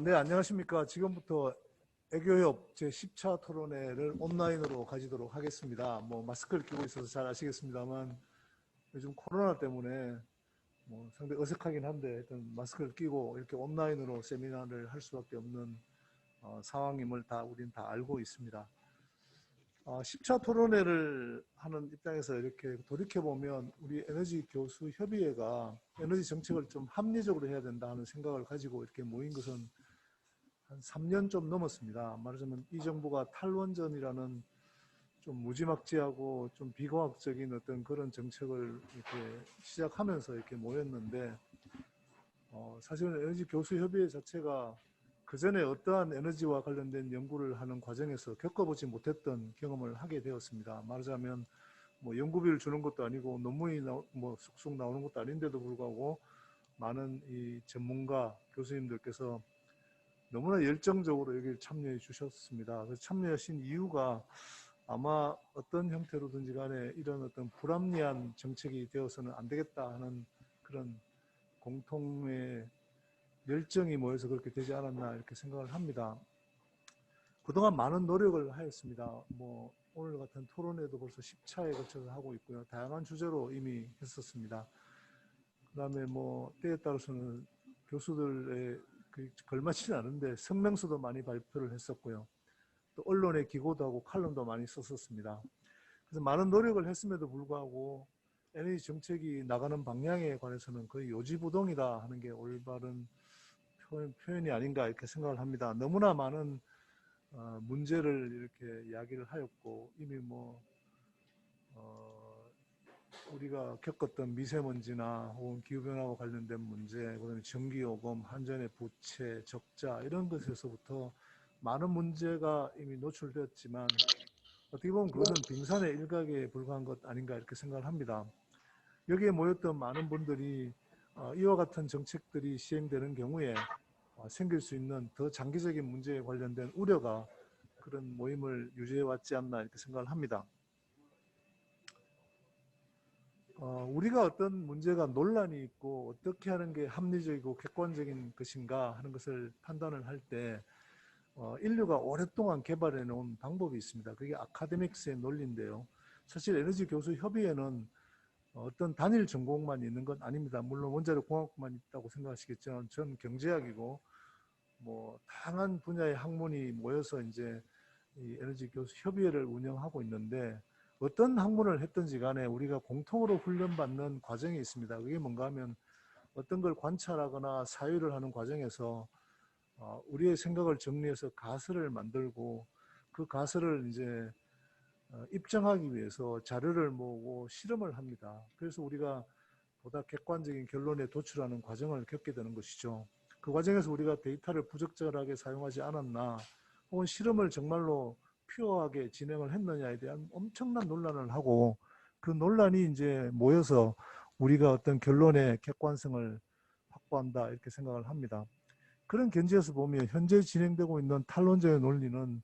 네, 안녕하십니까. 지금부터 애교협 제10차 토론회를 온라인으로 가지도록 하겠습니다. 마스크를 끼고 있어서 잘 아시겠습니다만, 요즘 코로나 때문에 상당히 어색하긴 한데, 하여튼 마스크를 끼고 이렇게 온라인으로 세미나를 할 수밖에 없는 상황임을 우린 다 알고 있습니다. 10차 토론회를 하는 입장에서 이렇게 돌이켜보면, 우리 에너지 교수 협의회가 에너지 정책을 좀 합리적으로 해야 된다 하는 생각을 가지고 이렇게 모인 것은 한 3년 좀 넘었습니다. 말하자면 이 정부가 탈원전이라는 좀 무지막지하고 좀 비과학적인 어떤 그런 정책을 이렇게 시작하면서 이렇게 모였는데, 사실은 에너지 교수 협의회 자체가 그 전에 어떠한 에너지와 관련된 연구를 하는 과정에서 겪어보지 못했던 경험을 하게 되었습니다. 말하자면 연구비를 주는 것도 아니고 논문이 쑥쑥 나오는 것도 아닌데도 불구하고 많은 이 전문가 교수님들께서 너무나 열정적으로 여기를 참여해 주셨습니다. 그래서 참여하신 이유가 아마 어떤 형태로든지 간에 이런 어떤 불합리한 정책이 되어서는 안 되겠다 하는 그런 공통의 열정이 모여서 그렇게 되지 않았나 이렇게 생각을 합니다. 그동안 많은 노력을 하였습니다. 오늘 같은 토론회도 벌써 10차에 걸쳐서 하고 있고요. 다양한 주제로 이미 했었습니다. 그 다음에 때에 따라서는 교수들의 걸맞지는 않은데 성명서도 많이 발표를 했었고요. 또 언론에 기고도 하고 칼럼도 많이 썼었습니다. 그래서 많은 노력을 했음에도 불구하고 에너지 정책이 나가는 방향에 관해서는 거의 요지부동이다 하는 게 올바른 표현이 아닌가 이렇게 생각을 합니다. 너무나 많은 문제를 이렇게 이야기를 하였고 이미 우리가 겪었던 미세먼지나 혹은 기후변화와 관련된 문제, 그다음에 전기요금, 한전의 부채, 적자 이런 것에서부터 많은 문제가 이미 노출되었지만 어떻게 보면 그것은 빙산의 일각에 불과한 것 아닌가 이렇게 생각을 합니다. 여기에 모였던 많은 분들이 이와 같은 정책들이 시행되는 경우에 생길 수 있는 더 장기적인 문제에 관련된 우려가 그런 모임을 유지해 왔지 않나 이렇게 생각을 합니다. 우리가 어떤 문제가 논란이 있고 어떻게 하는 게 합리적이고 객관적인 것인가 하는 것을 판단을 할 때 인류가 오랫동안 개발해 놓은 방법이 있습니다. 그게 아카데믹스의 논리인데요. 사실 에너지 교수 협의회는 어떤 단일 전공만 있는 건 아닙니다. 물론 원자력 공학만 있다고 생각하시겠지만 전 경제학이고 다양한 분야의 학문이 모여서 이제 이 에너지 교수 협의회를 운영하고 있는데 어떤 학문을 했든지 간에 우리가 공통으로 훈련받는 과정이 있습니다. 그게 뭔가 하면 어떤 걸 관찰하거나 사유를 하는 과정에서 우리의 생각을 정리해서 가설을 만들고 그 가설을 이제 입증하기 위해서 자료를 모으고 실험을 합니다. 그래서 우리가 보다 객관적인 결론에 도출하는 과정을 겪게 되는 것이죠. 그 과정에서 우리가 데이터를 부적절하게 사용하지 않았나 혹은 실험을 정말로 퓨어하게 진행을 했느냐에 대한 엄청난 논란을 하고 그 논란이 이제 모여서 우리가 어떤 결론의 객관성을 확보한다 이렇게 생각을 합니다. 그런 견지에서 보면 현재 진행되고 있는 탈원전의 논리는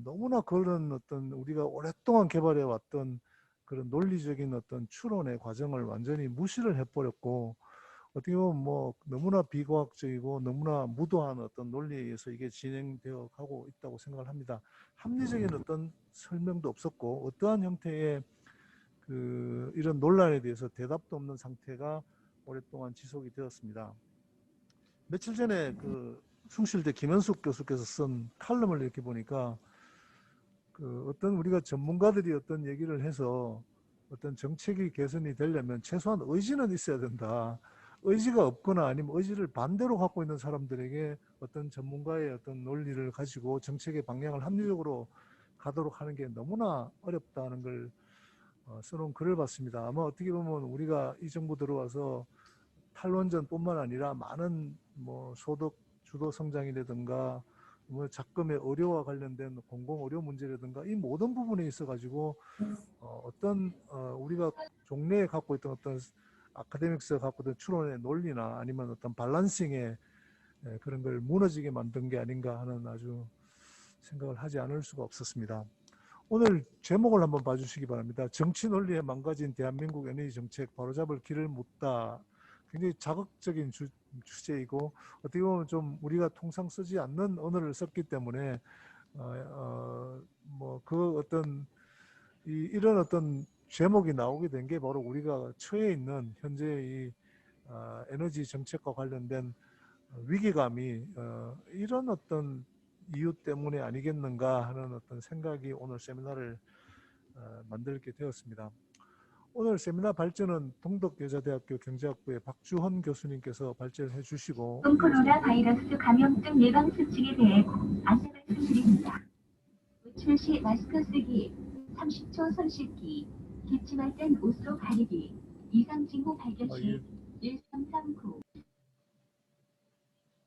너무나 그런 어떤 우리가 오랫동안 개발해 왔던 그런 논리적인 어떤 추론의 과정을 완전히 무시를 해버렸고 어떻게 보면 너무나 비과학적이고 너무나 무도한 어떤 논리에 의해서 이게 진행되어 가고 있다고 생각을 합니다. 합리적인 어떤 설명도 없었고 어떠한 형태의 이런 논란에 대해서 대답도 없는 상태가 오랫동안 지속이 되었습니다. 며칠 전에 숭실대 김현숙 교수께서 쓴 칼럼을 이렇게 보니까 어떤 우리가 전문가들이 어떤 얘기를 해서 어떤 정책이 개선이 되려면 최소한 의지는 있어야 된다. 의지가 없거나 아니면 의지를 반대로 갖고 있는 사람들에게 어떤 전문가의 어떤 논리를 가지고 정책의 방향을 합리적으로 가도록 하는 게 너무나 어렵다는 걸 써놓은 글을 봤습니다. 아마 어떻게 보면 우리가 이 정부 들어와서 탈원전뿐만 아니라 많은 소득 주도 성장이라든가 작금의 의료와 관련된 공공 의료 문제라든가 이 모든 부분에 있어 가지고 어떤 우리가 종래에 갖고 있던 어떤 아카데믹스가 갖고 있던 추론의 논리나 아니면 어떤 밸런싱의 그런 걸 무너지게 만든 게 아닌가 하는 아주 생각을 하지 않을 수가 없었습니다. 오늘 제목을 한번 봐주시기 바랍니다. 정치 논리에 망가진 대한민국 에너지 정책 바로잡을 길을 묻다. 굉장히 자극적인 주제이고 어떻게 보면 좀 우리가 통상 쓰지 않는 언어를 썼기 때문에 뭐 그 어떤 이런 어떤 제목이 나오게 된 게 바로 우리가 처해 있는 현재의 에너지 정책과 관련된 위기감이 이런 어떤 이유 때문에 아니겠는가 하는 어떤 생각이 오늘 세미나를 만들게 되었습니다. 오늘 세미나 발제는 동덕여자대학교 경제학부의 박주헌 교수님께서 발제를 해주시고 코로나 바이러스 감염증 예방 수칙에 대해 안내 말씀드립니다. 외출 시 마스크 쓰기, 30초 손 씻기, 기침할 땐 옷으로 가리기, 이상 징후 발견 시 1339.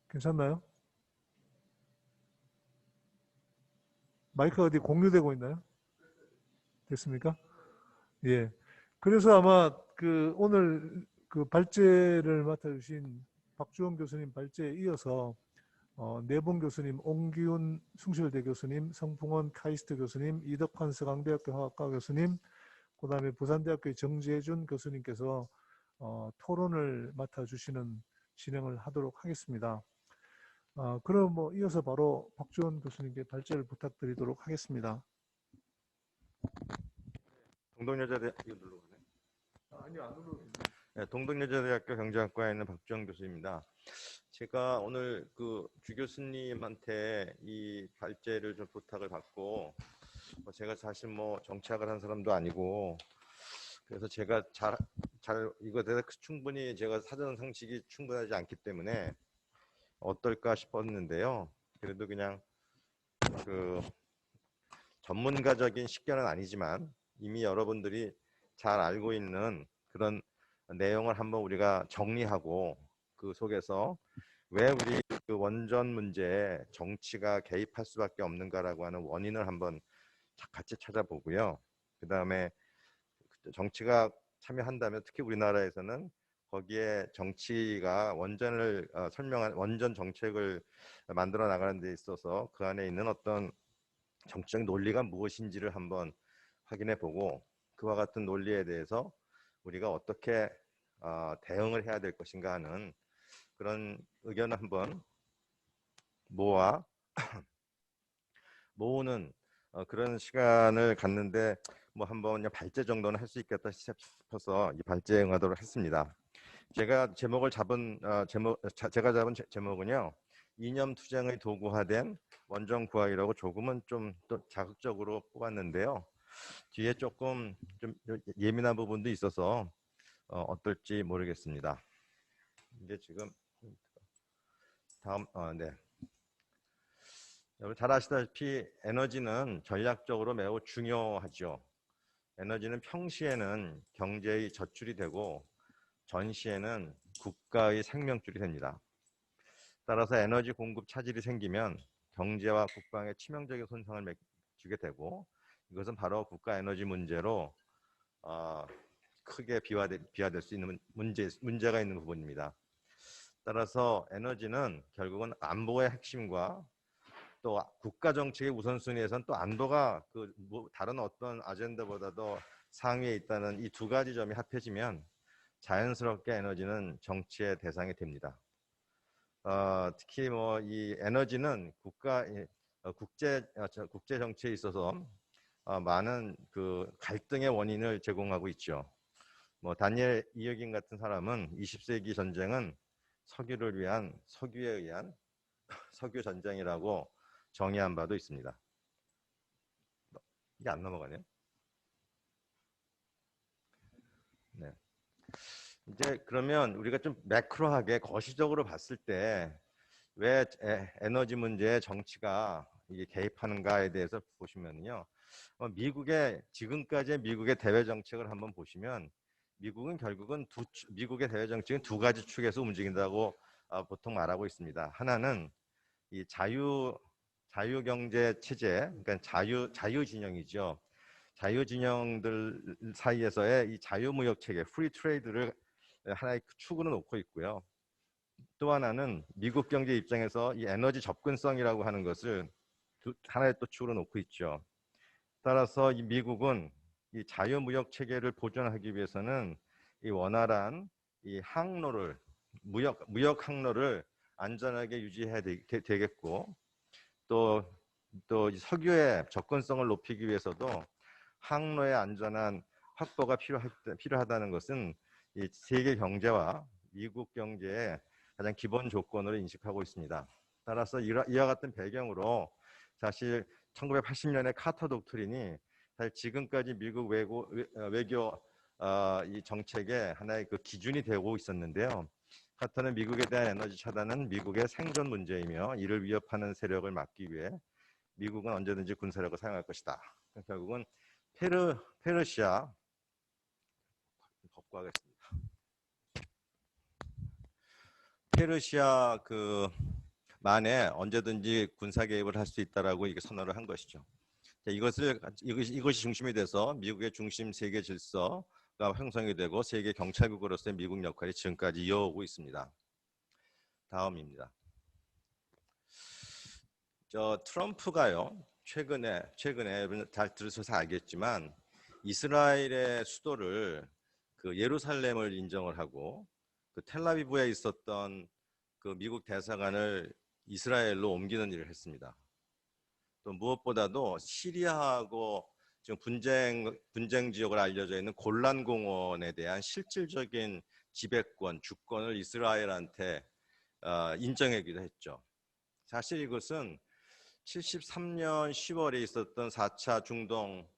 괜찮나요? 마이크 어디 공유되고 있나요? 됐습니까? 예. 그래서 아마 그 오늘 그 발제를 맡아주신 박주원 교수님 발제에 이어서 내봉 교수님, 옹기훈 숭실대 교수님, 성풍원 카이스트 교수님, 이덕환 서강대학교 화학과 교수님, 그 다음에 부산대학교의 정재준 교수님께서 토론을 맡아주시는 진행을 하도록 하겠습니다. 그럼 뭐 이어서 바로 박주원 교수님께 발제를 부탁드리도록 하겠습니다. 동덕여자대학교 이거 눌러가네. 아니요, 안 눌러도 됩니다. 네, 동덕여자대학교 경제학과에 있는 박주원 교수입니다. 제가 오늘 그 주 교수님한테 이 발제를 좀 부탁을 받고 제가 사실 뭐 정치학을 한 사람도 아니고 그래서 제가 잘 이거에 대해서 충분히 제가 사전 상식이 충분하지 않기 때문에 어떨까 싶었는데요. 그래도 그냥 그 전문가적인 식견은 아니지만 이미 여러분들이 잘 알고 있는 그런 내용을 한번 우리가 정리하고 그 속에서 왜 우리 그 원전 문제에 정치가 개입할 수밖에 없는가라고 하는 원인을 한번 같이 찾아보고요. 그 다음에 정치가 참여한다면 특히 우리나라에서는 거기에 정치가 원전을 설명한 원전 정책을 만들어 나가는 데 있어서 그 안에 있는 어떤 정치적 논리가 무엇인지를 한번 확인해 보고 그와 같은 논리에 대해서 우리가 어떻게 대응을 해야 될 것인가 하는 그런 의견을 한번 모으는 그런 시간을 갖는데 뭐 한번 그냥 발제 정도는 할 수 있겠다 싶어서 이 발제에 응하도록 했습니다. 제가 잡은 제목은요. 이념 투쟁의 도구화된 원전 구하기라고 조금은 좀 또 자극적으로 뽑았는데요. 뒤에 조금 좀 예민한 부분도 있어서 어떨지 모르겠습니다. 이게 지금 다음 네. 여러분 잘 아시다시피 에너지는 전략적으로 매우 중요하죠. 에너지는 평시에는 경제의 젖줄이 되고 전시에는 국가의 생명줄이 됩니다. 따라서 에너지 공급 차질이 생기면 경제와 국방에 치명적인 손상을 주게 되고 이것은 바로 국가 에너지 문제로 크게 비화될 수 있는 문제가 있는 부분입니다. 따라서 에너지는 결국은 안보의 핵심과 또 국가 정책의 우선순위에선 또 안보가 다른 어떤 아젠다보다도 상위에 있다는 이 두 가지 점이 합해지면 자연스럽게 에너지는 정치의 대상이 됩니다. 특히 뭐 이 에너지는 국제 정치에 있어서 많은 그 갈등의 원인을 제공하고 있죠. 뭐 다니엘 이어긴 같은 사람은 20세기 전쟁은 석유에 의한 석유 전쟁이라고 정의한 바도 있습니다. 이게 안 넘어가네요. 네. 이제 그러면 우리가 좀 매크로하게 거시적으로 봤을 때 왜 에너지 문제에 정치가 이게 개입하는가에 대해서 보시면요. 지금까지의 미국의 대외 정책을 한번 보시면 미국은 결국은 미국의 대외 정책은 두 가지 축에서 움직인다고 보통 말하고 있습니다. 하나는 이 자유 경제 체제, 그러니까 자유 진영이죠. 자유 진영들 사이에서의 이 자유무역 체계, 프리 트레이드를 하나의 축으로 놓고 있고요. 또 하나는 미국 경제 입장에서 이 에너지 접근성이라고 하는 것을 하나의 또 축으로 놓고 있죠. 따라서 이 미국은 이 자유무역 체계를 보존하기 위해서는 이 원활한 이 항로를 무역 항로를 안전하게 유지해야 되겠고, 또 이 석유의 접근성을 높이기 위해서도 항로의 안전한 확보가 필요하다는 것은 이 세계 경제와 미국 경제의 가장 기본 조건으로 인식하고 있습니다. 따라서 이와 같은 배경으로 사실 1980년의 카터 독트린이 사실 지금까지 미국 외교 이 정책의 하나의 그 기준이 되고 있었는데요. 카터는 미국에 대한 에너지 차단은 미국의 생존 문제이며 이를 위협하는 세력을 막기 위해 미국은 언제든지 군사력을 사용할 것이다. 결국은 페르시아 법과하겠습니다. 페르시아 만에 언제든지 군사 개입을 할 수 있다라고 이게 선언을 한 것이죠. 이것이 중심이 돼서 미국의 중심 세계 질서가 형성이 되고 세계 경찰국으로서의 미국 역할이 지금까지 이어오고 있습니다. 다음입니다. 트럼프가요, 최근에 여러분 잘 들으셔서 알겠지만 이스라엘의 수도를 예루살렘을 인정을 하고 텔아비브에 있었던 미국 대사관을 이스라엘로 옮기는 일을 했습니다. 또 무엇보다도 시리아하고 지금 분쟁 지역으로 알려져 있는 골란 공원에 대한 실질적인 지배권, 주권을 이스라엘한테 인정하기도 했죠. 사실 이것은 73년 10월에 있었던 4차 중동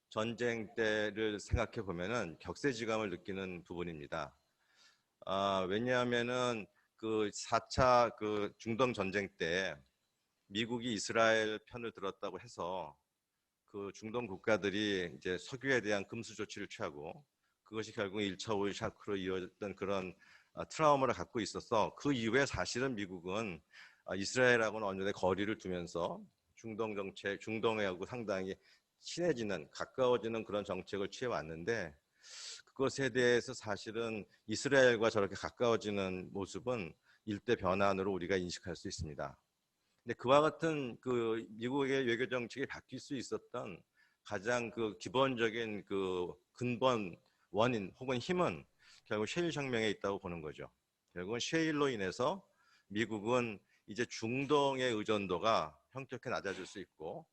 전쟁 때를 생각해 보면은 격세지감을 느끼는 부분입니다. 왜냐하면은 4차 중동 전쟁 때 미국이 이스라엘 편을 들었다고 해서 중동 국가들이 이제 석유에 대한 금수 조치를 취하고 그것이 결국 1차 오일 샤크로 이어졌던 그런 트라우마를 갖고 있어서 그 이후에 사실은 미국은 이스라엘하고는 어느 정도 거리를 두면서 중동하고 상당히 친해지는, 가까워지는 그런 정책을 취해왔는데 그것에 대해서 사실은 이스라엘과 저렇게 가까워지는 모습은 일대 변환으로 우리가 인식할 수 있습니다. 근데 그와 같은 미국의 외교 정책이 바뀔 수 있었던 가장 기본적인 근본 원인 혹은 힘은 결국 셰일 혁명에 있다고 보는 거죠. 결국은 셰일로 인해서 미국은 이제 중동의 의존도가 현격히 낮아질 수 있고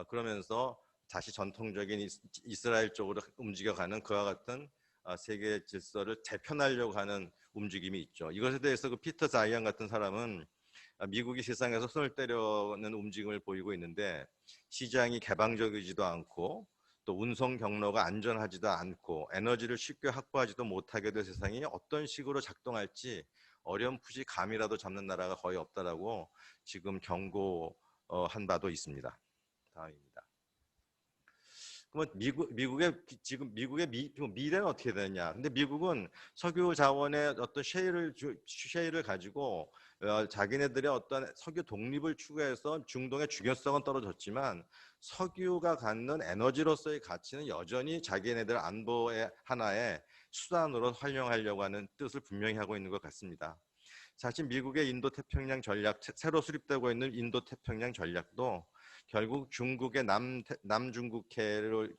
그러면서 다시 전통적인 이스라엘 쪽으로 움직여가는 그와 같은 세계 질서를 재편하려고 하는 움직임이 있죠. 이것에 대해서 피터 자이언 같은 사람은 미국이 세상에서 손을 때려는 움직임을 보이고 있는데 시장이 개방적이지도 않고 또 운송 경로가 안전하지도 않고 에너지를 쉽게 확보하지도 못하게 될 세상이 어떤 식으로 작동할지 어렴풋이 감이라도 잡는 나라가 거의 없다라고 지금 경고한 바도 있습니다. 다음입니다. 그러면 미국의 미래는 어떻게 되느냐? 근데 미국은 석유 자원의 어떤 셰일을 가지고 자기네들의 어떤 석유 독립을 추구해서 중동의 중요성은 떨어졌지만 석유가 갖는 에너지로서의 가치는 여전히 자기네들 안보의 하나의 수단으로 활용하려고 하는 뜻을 분명히 하고 있는 것 같습니다. 사실 미국의 인도태평양 전략, 새로 수립되고 있는 인도태평양 전략도 결국 중국의 남중국해를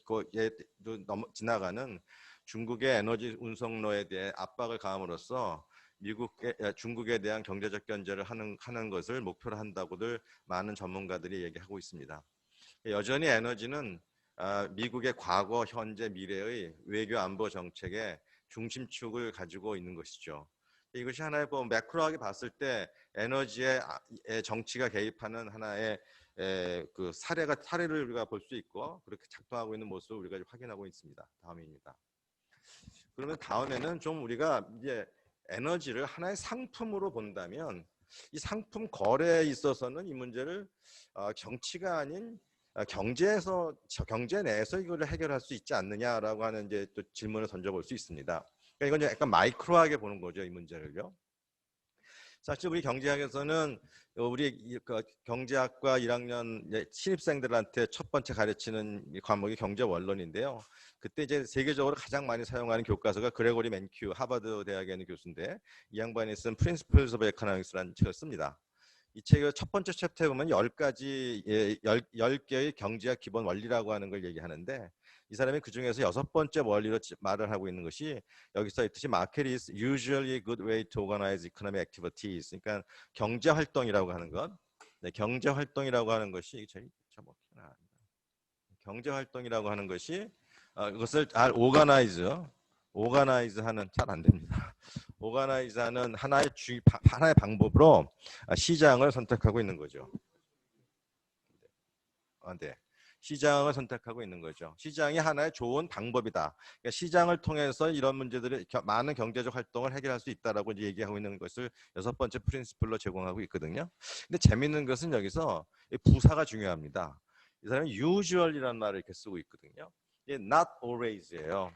지나가는 중국의 에너지 운송로에 대해 압박을 가함으로써 중국에 대한 경제적 견제를 하는 것을 목표로 한다고들 많은 전문가들이 얘기하고 있습니다. 여전히 에너지는 미국의 과거, 현재, 미래의 외교 안보 정책의 중심축을 가지고 있는 것이죠. 이것이 하나의 매크로하게 봤을 때 에너지에 정치가 개입하는 하나의 사례를 우리가 볼 수 있고 그렇게 작동하고 있는 모습을 우리가 확인하고 있습니다. 다음입니다. 그러면 다음에는 좀 우리가 이제 에너지를 하나의 상품으로 본다면 이 상품 거래에 있어서는 이 문제를 정치가 아닌 경제 내에서 이거를 해결할 수 있지 않느냐라고 하는 이제 또 질문을 던져볼 수 있습니다. 그러니까 이건 약간 마이크로하게 보는 거죠, 이 문제를요. 사실 우리 경제학에서는 우리 경제학과 1학년 신입생들한테 첫 번째 가르치는 과목이 경제 원론인데요. 그때 이제 세계적으로 가장 많이 사용하는 교과서가 그레고리 맨큐 하버드 대학에 있는 교수인데 이 양반이 쓴 Principles of Economics라는 책을 씁니다. 이 책의 첫 번째 챕터에 보면 10개의 경제학 기본 원리라고 하는 걸 얘기하는데 이 사람이 그 중에서 6번째 원리로 말을 하고 있는 것이 여기 써 있듯이 market is usually a good way to organize economic activities. 그러니까 경제 활동이라고 하는 것, 네, 경제 활동이라고 하는 것이 경제 활동이라고 하는 것이 이것을 잘 오가나이즈 하는 잘 안 됩니다. 오가나이즈 하는 하나의 방법으로 시장을 선택하고 있는 거죠. 네. 시장을 선택하고 있는 거죠. 시장이 하나의 좋은 방법이다. 그러니까 시장을 통해서 이런 문제들을 많은 경제적 활동을 해결할 수 있다라고 이제 얘기하고 있는 것을 6번째 프린시플로 제공하고 있거든요. 근데 재밌는 것은 여기서 부사가 중요합니다. 이 사람이 usual이라는 말을 이렇게 쓰고 있거든요. 이게 not always예요.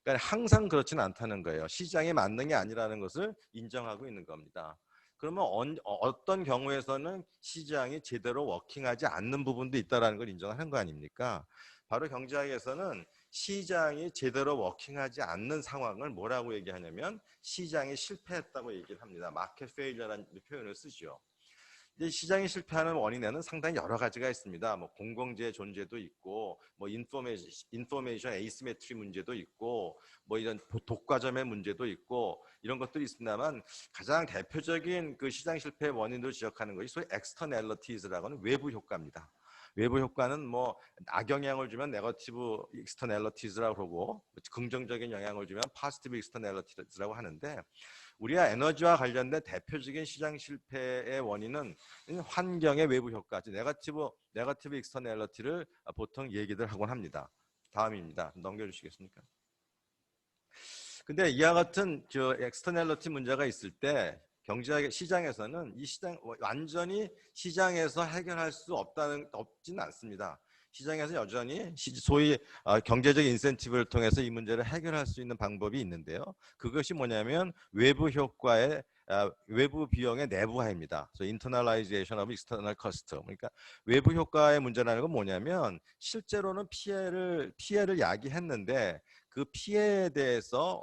그러니까 항상 그렇지는 않다는 거예요. 시장에 맞는 게 아니라는 것을 인정하고 있는 겁니다. 그러면 어떤 경우에서는 시장이 제대로 워킹하지 않는 부분도 있다는 걸 인정하는 거 아닙니까? 바로 경제학에서는 시장이 제대로 워킹하지 않는 상황을 뭐라고 얘기하냐면 시장이 실패했다고 얘기를 합니다. 마켓 페일러라는 표현을 쓰죠. 시장이 실패하는 원인에는 상당히 여러 가지가 있습니다. 뭐 공공재의 존재도 있고, 뭐 인포메이션 에이시메트리 문제도 있고, 뭐 이런 독과점의 문제도 있고 이런 것들이 있습니다만 가장 대표적인 그 시장 실패의 원인으로 지적하는 것이 소위 externalities라고 하는 외부 효과입니다. 외부 효과는 뭐 악영향을 주면 네거티브 externalities라고 그러고 긍정적인 영향을 주면 positive externalities라고 하는데 우리가 에너지와 관련된 대표적인 시장 실패의 원인은 환경의 외부 효과, 네거티브 익스터널리티를 보통 얘기들 하곤 합니다. 다음입니다. 넘겨주시겠습니까? 근데 이와 같은 엑스터널리티 문제가 있을 때 경제학 시장에서는 이 시장 완전히 시장에서 해결할 수 없지는 않습니다. 시장에서 여전히 소위 경제적 인센티브를 통해서 이 문제를 해결할 수 있는 방법이 있는데요. 그것이 뭐냐면 외부 효과의 외부 비용의 내부화입니다. 그래서 internalization of external cost. 그러니까 외부 효과의 문제라는 건 뭐냐면 실제로는 피해를 야기했는데 그 피해에 대해서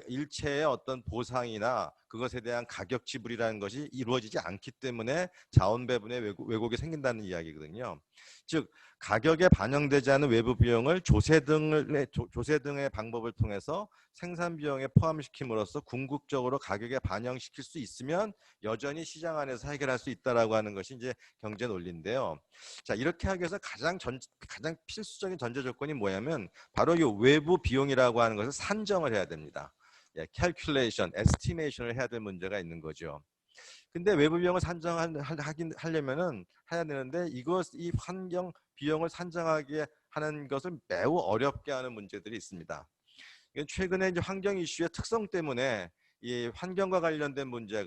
일체의 어떤 보상이나 그것에 대한 가격 지불이라는 것이 이루어지지 않기 때문에 자원 배분의 왜곡이 생긴다는 이야기거든요. 즉 가격에 반영되지 않은 외부 비용을 조세 등의 방법을 통해서 생산 비용에 포함시킴으로써 궁극적으로 가격에 반영시킬 수 있으면 여전히 시장 안에서 해결할 수 있다라고 하는 것이 이제 경제 논리인데요. 자, 이렇게 하기 위해서 가장 필수적인 전제 조건이 뭐냐면 바로 이 외부 비용이라고 하는 것을 산정을 해야 됩니다. calculation, estimation을 해야 될 문제가 있는 거죠. 근데 외부 비용을 산정하려면은 해야 되는데 이 환경 비용을 산정하게 하는 것을 매우 어렵게 하는 문제들이 있습니다. 최근에 이제 환경 이슈의 특성 때문에 이 환경과 관련된 문제에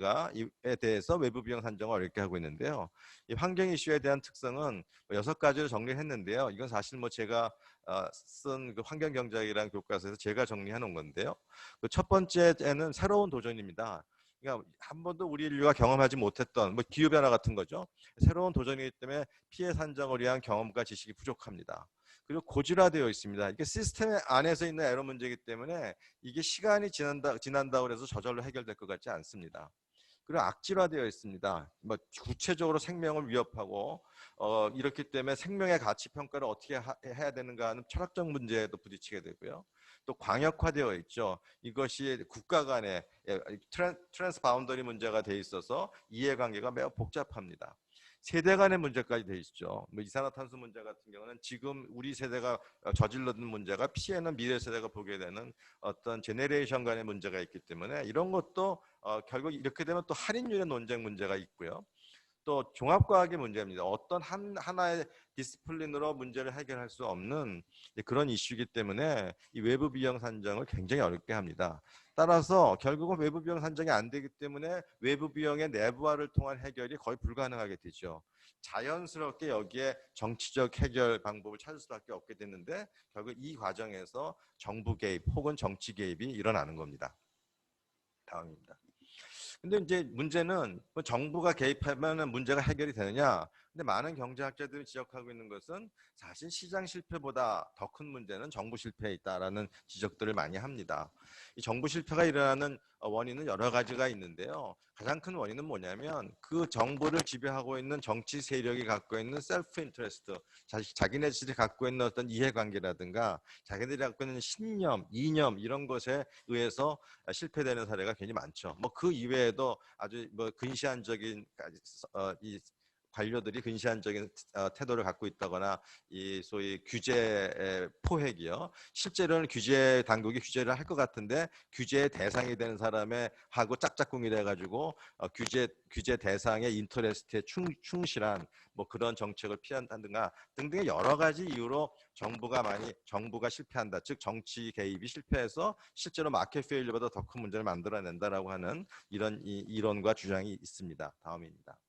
대해서 외부 비용 산정을 어렵게 하고 있는데요. 이 환경 이슈에 대한 특성은 6가지로 정리했는데요. 이건 사실 뭐 제가 쓴 그 환경 경제학이라는 교과서에서 제가 정리해 놓은 건데요. 그 첫 번째는 새로운 도전입니다. 그러니까 한 번도 우리 인류가 경험하지 못했던 뭐 기후 변화 같은 거죠. 새로운 도전이기 때문에 피해 산정을 위한 경험과 지식이 부족합니다. 그리고 고질화되어 있습니다. 이게 시스템 안에서 있는 에러 문제이기 때문에 이게 시간이 지난다고 해서 저절로 해결될 것 같지 않습니다. 그리고 악질화되어 있습니다. 뭐 구체적으로 생명을 위협하고 이렇기 때문에 생명의 가치 평가를 어떻게 해야 되는가 하는 철학적 문제에도 부딪히게 되고요. 또 광역화되어 있죠. 이것이 국가 간의 트랜스 바운더리 문제가 돼 있어서 이해관계가 매우 복잡합니다. 세대 간의 문제까지 돼 있죠. 뭐 이산화탄소 문제 같은 경우는 지금 우리 세대가 저질렀는 문제가 피해는 미래 세대가 보게 되는 어떤 제네레이션 간의 문제가 있기 때문에 이런 것도 결국 이렇게 되면 또 할인율의 논쟁 문제가 있고요. 또 종합과학의 문제입니다. 어떤 하나의 디스플린으로 문제를 해결할 수 없는 그런 이슈이기 때문에 이 외부 비용 산정을 굉장히 어렵게 합니다. 따라서 결국은 외부 비용 산정이 안 되기 때문에 외부 비용의 내부화를 통한 해결이 거의 불가능하게 되죠. 자연스럽게 여기에 정치적 해결 방법을 찾을 수밖에 없게 됐는데 결국 이 과정에서 정부 개입 혹은 정치 개입이 일어나는 겁니다. 다음입니다. 근데 이제 문제는 정부가 개입하면 문제가 해결이 되느냐? 근데 많은 경제학자들이 지적하고 있는 것은 사실 시장 실패보다 더 큰 문제는 정부 실패에 있다라는 지적들을 많이 합니다. 이 정부 실패가 일어나는 원인은 여러 가지가 있는데요. 가장 큰 원인은 뭐냐면 그 정부를 지배하고 있는 정치 세력이 갖고 있는 셀프 인터레스트, 자기네들이 갖고 있는 어떤 이해관계라든가 자기들이 갖고 있는 신념, 이념 이런 것에 의해서 실패되는 사례가 굉장히 많죠. 뭐 그 이외에도 아주 뭐 근시안적인 이 관료들이 근시안적인 태도를 갖고 있다거나 이 소위 규제 포획이요. 실제로는 규제 당국이 규제를 할 것 같은데 규제의 대상이 되는 사람의 하고 짝짝꿍이 돼가지고 규제 대상의 인터레스트에 충실한 뭐 그런 정책을 피한다든가 등등의 여러 가지 이유로 정부가 실패한다. 즉 정치 개입이 실패해서 실제로 마켓 페일리어보다 더 큰 문제를 만들어낸다라고 하는 이런 이론과 주장이 있습니다. 다음입니다.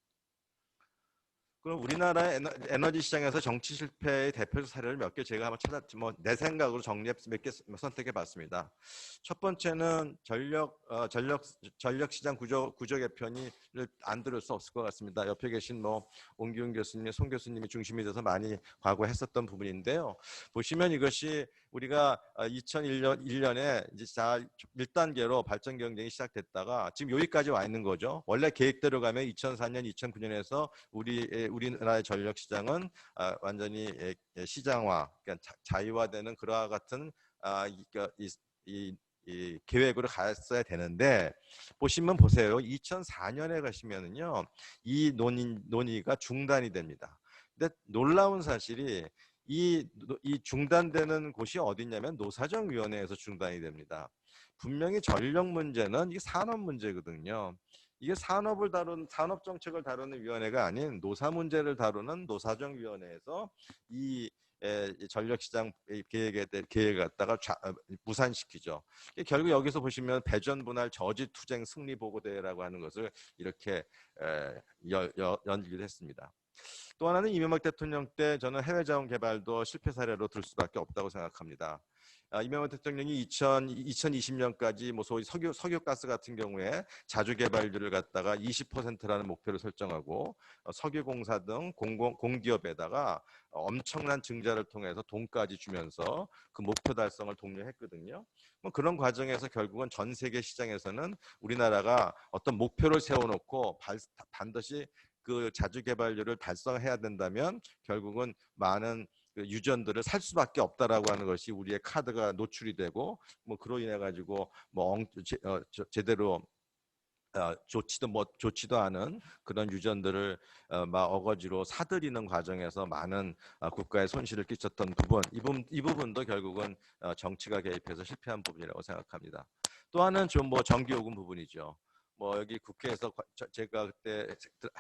그럼 우리나라의 에너지 시장에서 정치 실패의 대표적 사례를 몇 개 제가 한번 찾았지 뭐 내 생각으로 몇 개 선택해 봤습니다. 첫 번째는 전력 시장 구조 개편을 안 들을 수 없을 것 같습니다. 옆에 계신 뭐 온기훈 교수님, 송 교수님이 중심이 돼서 많이 과거했었던 부분인데요. 보시면 이것이 우리가 2001년에 이제 1단계로 발전 경쟁이 시작됐다가 지금 여기까지 와 있는 거죠. 원래 계획대로 가면 2004년, 2009년에서 우리나라의 전력 시장은 완전히 시장화, 그러니까 자유화되는 그와 같은 이 계획으로 갔어야 되는데 보시면 보세요. 2004년에 가시면은요, 이 논의가 중단이 됩니다. 근데 놀라운 사실이 이 중단되는 곳이 어디냐면 노사정위원회에서 중단이 됩니다. 분명히 전력 문제는 이게 산업 문제거든요. 이게 산업 정책을 다루는 위원회가 아닌 노사 문제를 다루는 노사정위원회에서 이 전력시장 계획을 갖다가 무산시키죠. 결국 여기서 보시면 배전분할 저지투쟁 승리보고대회라고 하는 것을 이렇게 연기를 했습니다. 또 하나는 이명박 대통령 때 저는 해외자원 개발도 실패 사례로 들 수밖에 없다고 생각합니다. 이명박 대통령이 2020년까지 뭐 소위 석유가스 같은 경우에 자주 개발률을 갖다가 20%라는 목표를 설정하고 석유공사 등 공기업에다가 엄청난 증자를 통해서 돈까지 주면서 그 목표 달성을 독려했거든요. 뭐 그런 과정에서 결국은 전 세계 시장에서는 우리나라가 어떤 목표를 세워놓고 반드시 그 자주 개발률을 달성해야 된다면 결국은 많은 그 유전들을 살 수밖에 없다라고 하는 것이 우리의 카드가 노출이 되고 뭐 그로 인해 가지고 뭐 제대로 좋지도 않은 그런 유전들을 막 어거지로 사들이는 과정에서 많은 국가에 손실을 끼쳤던 이 부분도 결국은 정치가 개입해서 실패한 부분이라고 생각합니다. 또 하나는 좀 뭐 전기요금 부분이죠. 뭐 여기 국회에서 제가 그때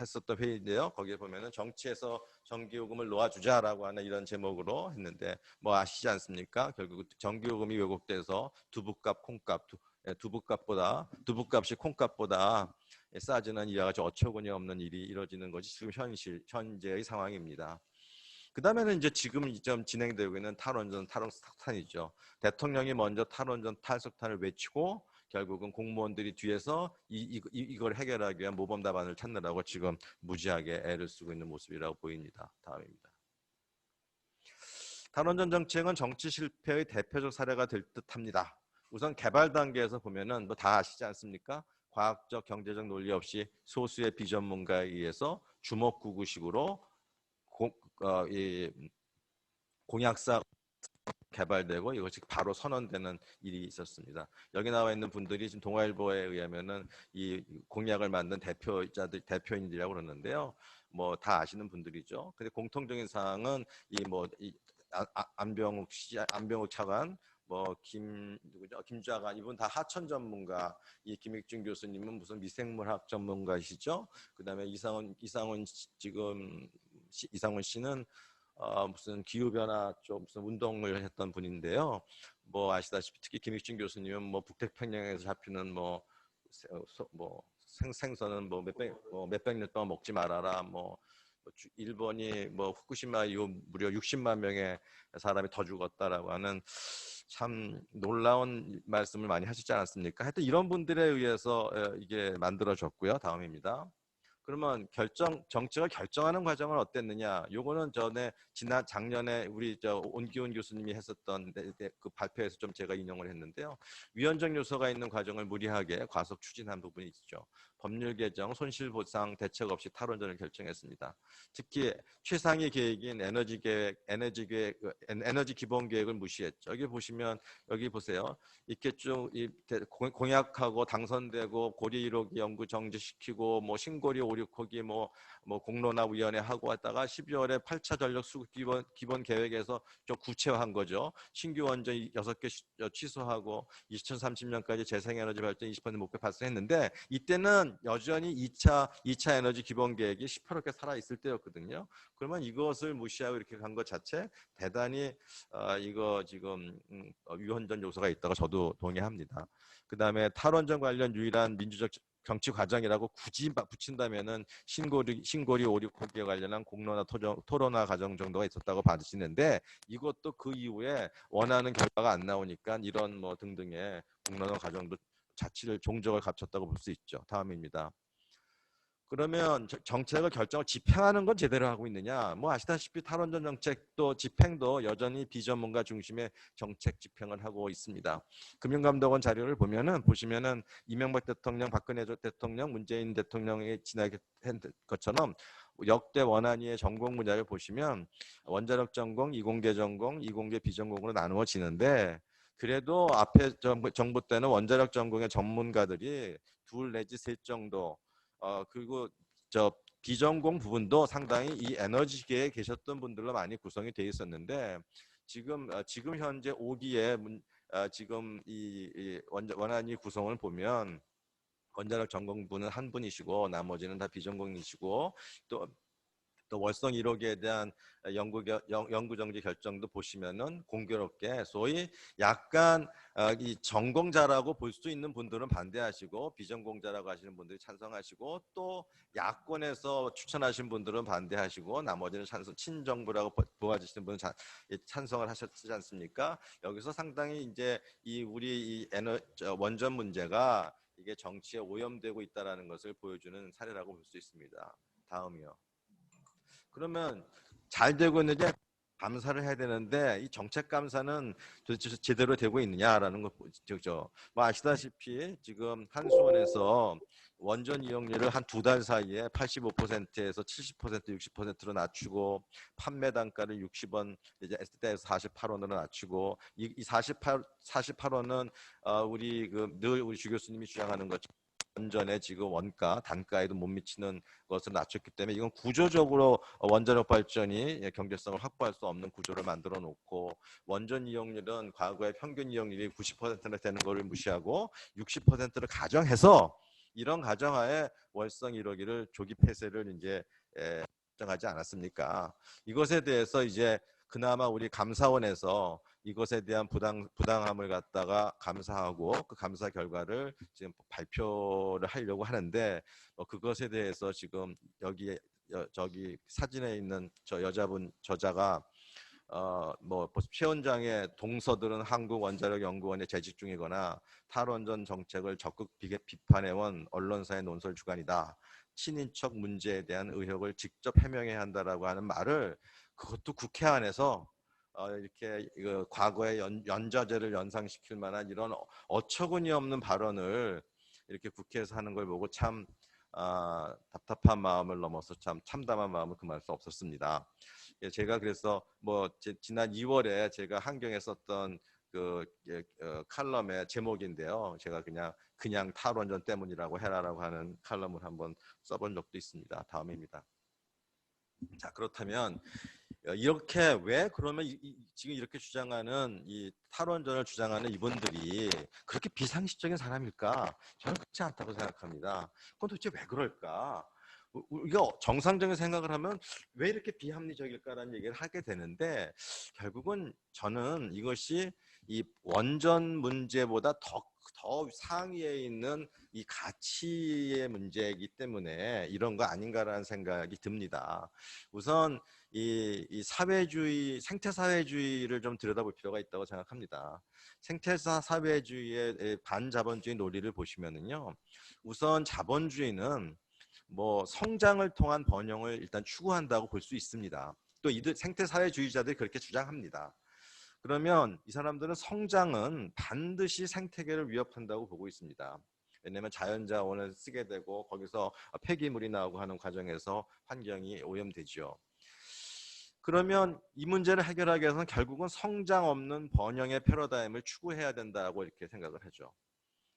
했었던 회의인데요. 거기에 보면은 정치에서 전기요금을 놓아주자라고 하는 이런 제목으로 했는데 뭐 아시지 않습니까? 결국 전기요금이 왜곡돼서 두부값, 콩값, 두부값이 콩값보다 싸지는 이와 같이 어처구니 없는 일이 이루어지는 것이 지금 현재의 상황입니다. 그 다음에는 이제 지금 좀 진행되고 있는 탈원전, 탈석탄이죠. 대통령이 먼저 탈원전, 탈석탄을 외치고 결국은 공무원들이 뒤에서 이걸 해결하기 위한 모범 답안을 찾느라고 지금 무지하게 애를 쓰고 있는 모습이라고 보입니다. 다음입니다. 탈원전 정책은 정치 실패의 대표적 사례가 될 듯합니다. 우선 개발 단계에서 보면은 뭐 다 아시지 않습니까? 과학적, 경제적 논리 없이 소수의 비전문가에 의해서 주먹구구식으로 공약사 개발되고 이것이 바로 선언되는 일이 있었습니다. 여기 나와 있는 분들이 지금 동아일보에 의하면은 이 공약을 만든 대표인들이라고 그러는데요. 뭐 다 아시는 분들이죠. 근데 공통적인 사항은 안병욱 차관, 뭐 김좌관 이분 다 하천 전문가, 이 김익준 교수님은 무슨 미생물학 전문가이시죠. 그다음에 이상원 씨는 무슨 기후변화 쪽 무슨 운동을 했던 분인데요. 뭐 아시다시피 특히 김익준 교수님은 뭐 북태평양에서 잡히는 생선은 몇백 년 동안 먹지 말아라. 일본이 후쿠시마 이후 무려 60만 명의 사람이 더 죽었다라고 하는 참 놀라운 말씀을 많이 하시지 않았습니까? 하여튼 이런 분들에 의해서 이게 만들어졌고요. 다음입니다. 그러면 정책을 결정하는 과정은 어땠느냐? 요거는 전에 작년에 우리 온기훈 교수님이 했었던 그 발표에서 좀 제가 인용을 했는데요. 위헌적 요소가 있는 과정을 무리하게 과속 추진한 부분이 있죠. 법률 개정, 손실보상 대책 없이 탈원전을 결정했습니다. 특히 최상위 계획인 에너지 기본 계획을 무시했죠. 여기 보시면 여기 보세요. 이렇게 쭉 공약하고 당선되고 고리 1호기 연구 정지시키고 뭐 신고리 5, 6호기 뭐 공론화 위원회 하고 왔다가 12월에 8차 전력 수급 기본 계획에서 좀 구체화한 거죠. 신규 원전 6개 취소하고 2030년까지 재생에너지 발전 20% 목표 달성했는데 이때는 여전히 2차 에너지 기본 계획이 18억개 살아 있을 때였거든요. 그러면 이것을 무시하고 이렇게 간 것 자체 대단히 이거 지금 위헌적 요소가 있다고 저도 동의합니다. 그 다음에 탈원전 관련 유일한 민주적 정치 과정이라고 굳이 붙인다면은 신고리 5, 6호기에 관련한 공론화 토론화 과정 정도가 있었다고 봐지는데 이것도 그 이후에 원하는 결과가 안 나오니까 이런 뭐 등등의 공론화 과정도 자치를 종적을 갖췄다고 볼 수 있죠. 다음입니다. 그러면 정책을 결정을 집행하는 건 제대로 하고 있느냐? 뭐 아시다시피 탈원전 정책도 집행도 여전히 비전문가 중심의 정책 집행을 하고 있습니다. 금융감독원 자료를 보시면은 이명박 대통령, 박근혜 대통령, 문재인 대통령이 지나게 한 것처럼 역대 원안위의 전공 분야를 보시면 원자력 전공, 이공계 전공, 이공계 비전공으로 나누어지는데 그래도 앞에 정부 때는 원자력 전공의 전문가들이 2 내지 3 정도 그리고 비전공 부분도 상당히 이 에너지계에 계셨던 분들로 많이 구성이 돼 있었는데 지금 현재 5기에 지금 이 원안위 구성을 보면 원자력 전공부는 한 분이시고 나머지는 다 비전공이시고 또 월성 1호기에 대한 연구 정지 결정도 보시면은 공교롭게 소위 약간 이 전공자라고 볼 수 있는 분들은 반대하시고 비전공자라고 하시는 분들이 찬성하시고 또 야권에서 추천하신 분들은 반대하시고 나머지는 친정부라고 보아지시는 분은 찬성을 하셨지 않습니까? 여기서 상당히 이제 우리 원전 문제가 이게 정치에 오염되고 있다라는 것을 보여주는 사례라고 볼 수 있습니다. 다음이요. 그러면 잘 되고 있는지 감사를 해야 되는데 이 정책 감사는 도대체 제대로 되고 있느냐라는 거죠. 뭐 아시다시피 지금 한수원에서 원전 이용률을 한 2달 사이에 85%에서 70%, 60%로 낮추고 판매 단가를 60원 이제 S대에서 48원으로 낮추고 이 48원은 우리 늘 우리 주 교수님이 주장하는 것처럼 원전의 지금 원가, 단가에도 못 미치는 것을 낮췄기 때문에 이건 구조적으로 원자력 발전이 경제성을 확보할 수 없는 구조를 만들어 놓고 원전 이용률은 과거의 평균 이용률이 90%나 되는 것을 무시하고 60%를 가정해서 이런 가정하에 월성 1호기를 조기 폐쇄를 이제 결정하지 않았습니까? 이것에 대해서 이제 그나마 우리 감사원에서 이것에 대한 부당함을 갖다가 감사하고 그 감사 결과를 지금 발표를 하려고 하는데 그것에 대해서 지금 여기에 저기 사진에 있는 저 여자분 저자가 뭐 최원장의 동서들은 한국원자력연구원에 재직 중이거나 탈원전 정책을 적극 비판해온 언론사의 논설 주간이다. 친인척 문제에 대한 의혹을 직접 해명해야 한다라고 하는 말을 그것도 국회 안에서 이렇게 과거의 연좌제를 연상시킬 만한 이런 어처구니 없는 발언을 이렇게 국회에서 하는 걸 보고 참 답답한 마음을 넘어서 참 참담한 마음을 금할 수 없었습니다. 제가 그래서 뭐 지난 2월에 제가 한경에 썼던 그 칼럼의 제목인데요. 제가 그냥 탈원전 때문이라고 해라라고 하는 칼럼을 한번 써본 적도 있습니다. 다음입니다. 자, 그렇다면 이렇게 왜 그러면 지금 이렇게 주장하는 이 탈원전을 주장하는 이분들이 그렇게 비상식적인 사람일까? 저는 그렇지 않다고 생각합니다. 그건 도대체 왜 그럴까? 우리가 정상적인 생각을 하면 왜 이렇게 비합리적일까라는 얘기를 하게 되는데 결국은 저는 이것이 이 원전 문제보다 더 상위에 있는 이 가치의 문제이기 때문에 이런 거 아닌가라는 생각이 듭니다. 우선 이 사회주의, 생태 사회주의를 좀 들여다볼 필요가 있다고 생각합니다. 생태 사회주의의 반자본주의 논리를 보시면은요, 우선 자본주의는 뭐 성장을 통한 번영을 일단 추구한다고 볼 수 있습니다. 또 이들 생태 사회주의자들이 그렇게 주장합니다. 그러면 이 사람들은 성장은 반드시 생태계를 위협한다고 보고 있습니다. 왜냐하면 자연자원을 쓰게 되고 거기서 폐기물이 나오고 하는 과정에서 환경이 오염되죠. 그러면 이 문제를 해결하기 위해서는 결국은 성장 없는 번영의 패러다임을 추구해야 된다고 이렇게 생각을 하죠.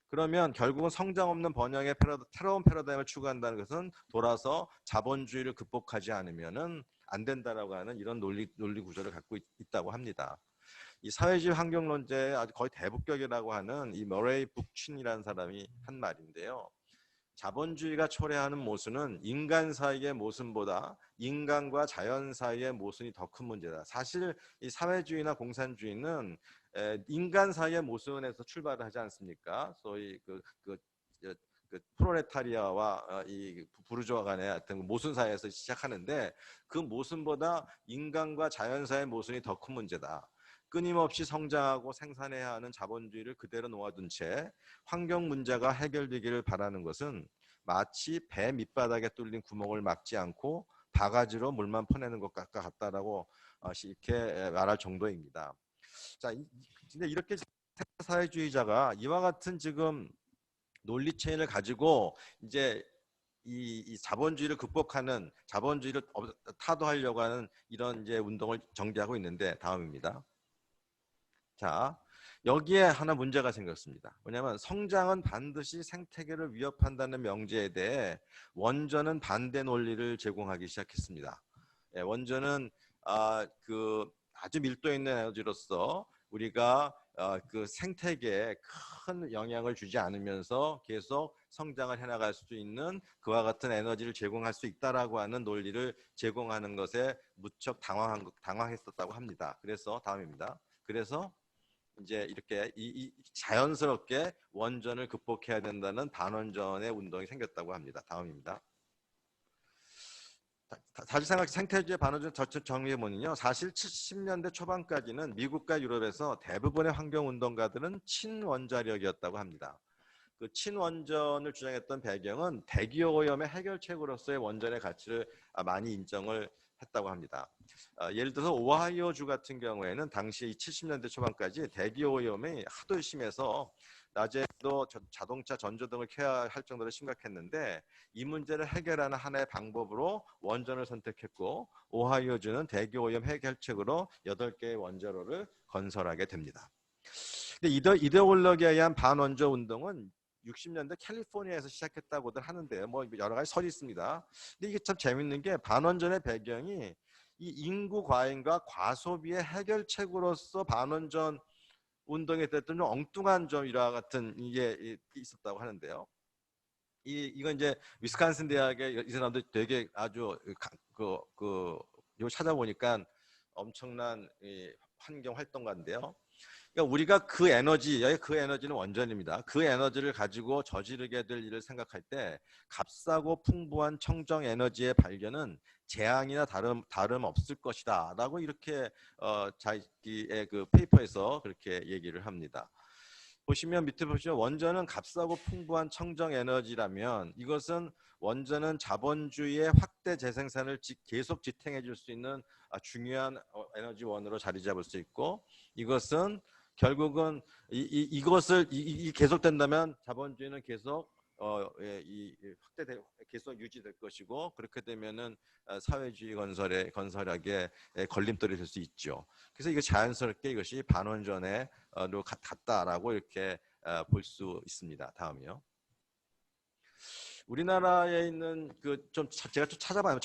그러면 결국은 성장 없는 번영의 새로운 패러다임을 추구한다는 것은 돌아서 자본주의를 극복하지 않으면은 안 된다라고 하는 이런 논리 구조를 갖고 있다고 합니다. 이 사회주의 환경론자의 아주 거의 대북격이라고 하는 이 머레이 북친이라는 사람이 한 말인데요. 자본주의가 초래하는 모순은 인간 사이의 모순보다 인간과 자연 사이의 모순이 더 큰 문제다. 사실 이 사회주의나 공산주의는 인간 사이의 모순에서 출발을 하지 않습니까? 소위 그 프롤레타리아와 이 부르주아 간의 어떤 모순 사이에서 시작하는데 그 모순보다 인간과 자연 사이의 모순이 더 큰 문제다. 끊임없이 성장하고 생산해야 하는 자본주의를 그대로 놓아둔 채 환경 문제가 해결되기를 바라는 것은 마치 배 밑바닥에 뚫린 구멍을 막지 않고 바가지로 물만 퍼내는 것 같다라고 이렇게 말할 정도입니다. 자, 근데 이렇게 사회주의자가 이와 같은 지금 논리 체인을 가지고 이제 이 자본주의를 극복하는 자본주의를 타도하려고 하는 이런 이제 운동을 전개하고 있는데 다음입니다. 자, 여기에 하나 문제가 생겼습니다. 뭐냐면 성장은 반드시 생태계를 위협한다는 명제에 대해 원전은 반대 논리를 제공하기 시작했습니다. 예, 원전은 아주 밀도 있는 에너지로서 우리가 그 생태계에 큰 영향을 주지 않으면서 계속 성장을 해나갈 수 있는 그와 같은 에너지를 제공할 수 있다라고 하는 논리를 제공하는 것에 무척 당황했었다고 합니다. 그래서 다음입니다. 그래서 이제 이렇게 자연스럽게 원전을 극복해야 된다는 반원전의 운동이 생겼다고 합니다. 다음입니다. 다시 생각해 생태주의 반원전 정의해보면요. 사실 70년대 초반까지는 미국과 유럽에서 대부분의 환경운동가들은 친원자력이었다고 합니다. 그 친원전을 주장했던 배경은 대기오염의 해결책으로서의 원전의 가치를 많이 인정을 했다고 합니다. 예를 들어서 오하이오주 같은 경우에는 당시 70년대 초반까지 대기오염이 하도 심해서 낮에도 자동차 전조등을 켜야 할 정도로 심각했는데 이 문제를 해결하는 하나의 방법으로 원전을 선택했고 오하이오주는 대기오염 해결책으로 8개의 원자로를 건설하게 됩니다. 근데 이데올로기에 의한 반원전 운동은 60년대 캘리포니아에서 시작했다고들 하는데요. 뭐 여러 가지 설이 있습니다. 근데 이게 참 재밌는 게 반원전의 배경이 이 인구 과잉과 과소비의 해결책으로서 반원전 운동에 됐던 좀 엉뚱한 점 이와 같은 이게 있었다고 하는데요. 이건 이제 위스콘신 대학의 이 사람들 되게 아주 이거 찾아보니까 엄청난 환경 활동가인데요. 그러니까 우리가 그 에너지는 원전입니다. 그 에너지를 가지고 저지르게 될 일을 생각할 때 값싸고 풍부한 청정 에너지의 발견은 재앙이나 다름 없을 것이다라고 이렇게 자기의 그 페이퍼에서 그렇게 얘기를 합니다. 보시면 밑에 보시면 원전은 값싸고 풍부한 청정 에너지라면 이것은 원전은 자본주의의 확대 재생산을 계속 지탱해 줄 수 있는 중요한 에너지원으로 자리 잡을 수 있고 이것은 결국은 이것을 계속된다면 자본주의는 계속 계속 유지될 것이고 그렇게 되면은 사회주의 건설하게 걸림돌이 될 수 있죠. 그래서 이거 자연스럽게 이것이 반원전으로 갔다라고 이렇게 볼 수 있습니다. 다음이요. 우리나라에 있는 제가 좀 찾아봐요.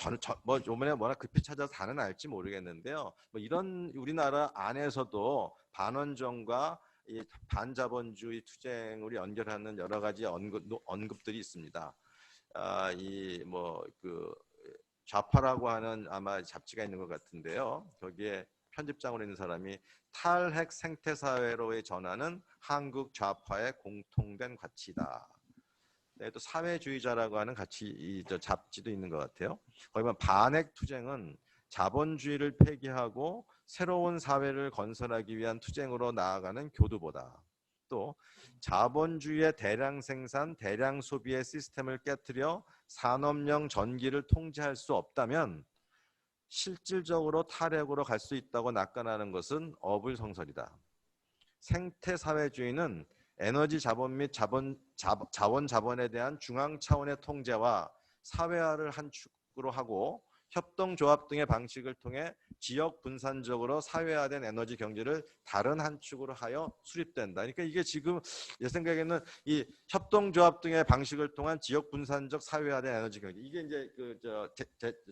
뭐 요번에 워낙 급히 찾아서 다는 알지 모르겠는데요. 뭐 이런 우리나라 안에서도 반원전과 이 반자본주의 투쟁을 연결하는 여러 가지 언급들이 있습니다. 좌파라고 하는 아마 잡지가 있는 것 같은데요. 거기에 편집장으로 있는 사람이 탈핵 생태사회로의 전환은 한국 좌파의 공통된 가치다. 네, 또 사회주의자라고 하는 잡지도 있는 것 같아요. 거기 보면 반핵 투쟁은 자본주의를 폐기하고 새로운 사회를 건설하기 위한 투쟁으로 나아가는 교두보다 또 자본주의의 대량 생산, 대량 소비의 시스템을 깨트려 산업용 전기를 통제할 수 없다면 실질적으로 탈핵으로 갈 수 있다고 낙관하는 것은 어불성설이다. 생태사회주의는 에너지 자본 및 자원에 대한 중앙 차원의 통제와 사회화를 한 축으로 하고 협동조합 등의 방식을 통해 지역 분산적으로 사회화된 에너지 경제를 다른 한 축으로 하여 수립된다. 그러니까 이게 지금 제 생각에는 이 협동조합 등의 방식을 통한 지역 분산적 사회화된 에너지 경제, 이게 이제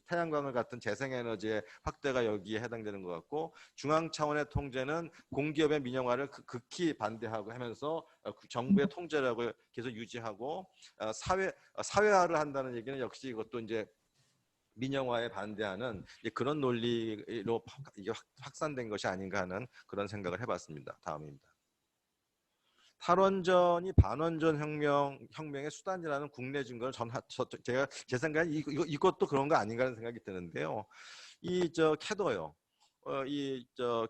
태양광을 같은 재생에너지의 확대가 여기에 해당되는 것 같고, 중앙 차원의 통제는 공기업의 민영화를 극히 반대하고 하면서 정부의 통제력을 계속 유지하고, 사회화를 한다는 얘기는 역시 이것도 이제 민영화에 반대하는 그런 논리로 확산된 것이 아닌가 하는 그런 생각을 해봤습니다. 다음입니다. 탈원전이 반원전 혁명의 수단이라는 국내 증거를 제가 제 생각에 이것도 그런 거 아닌가 하는 생각이 드는데요. 캐더요.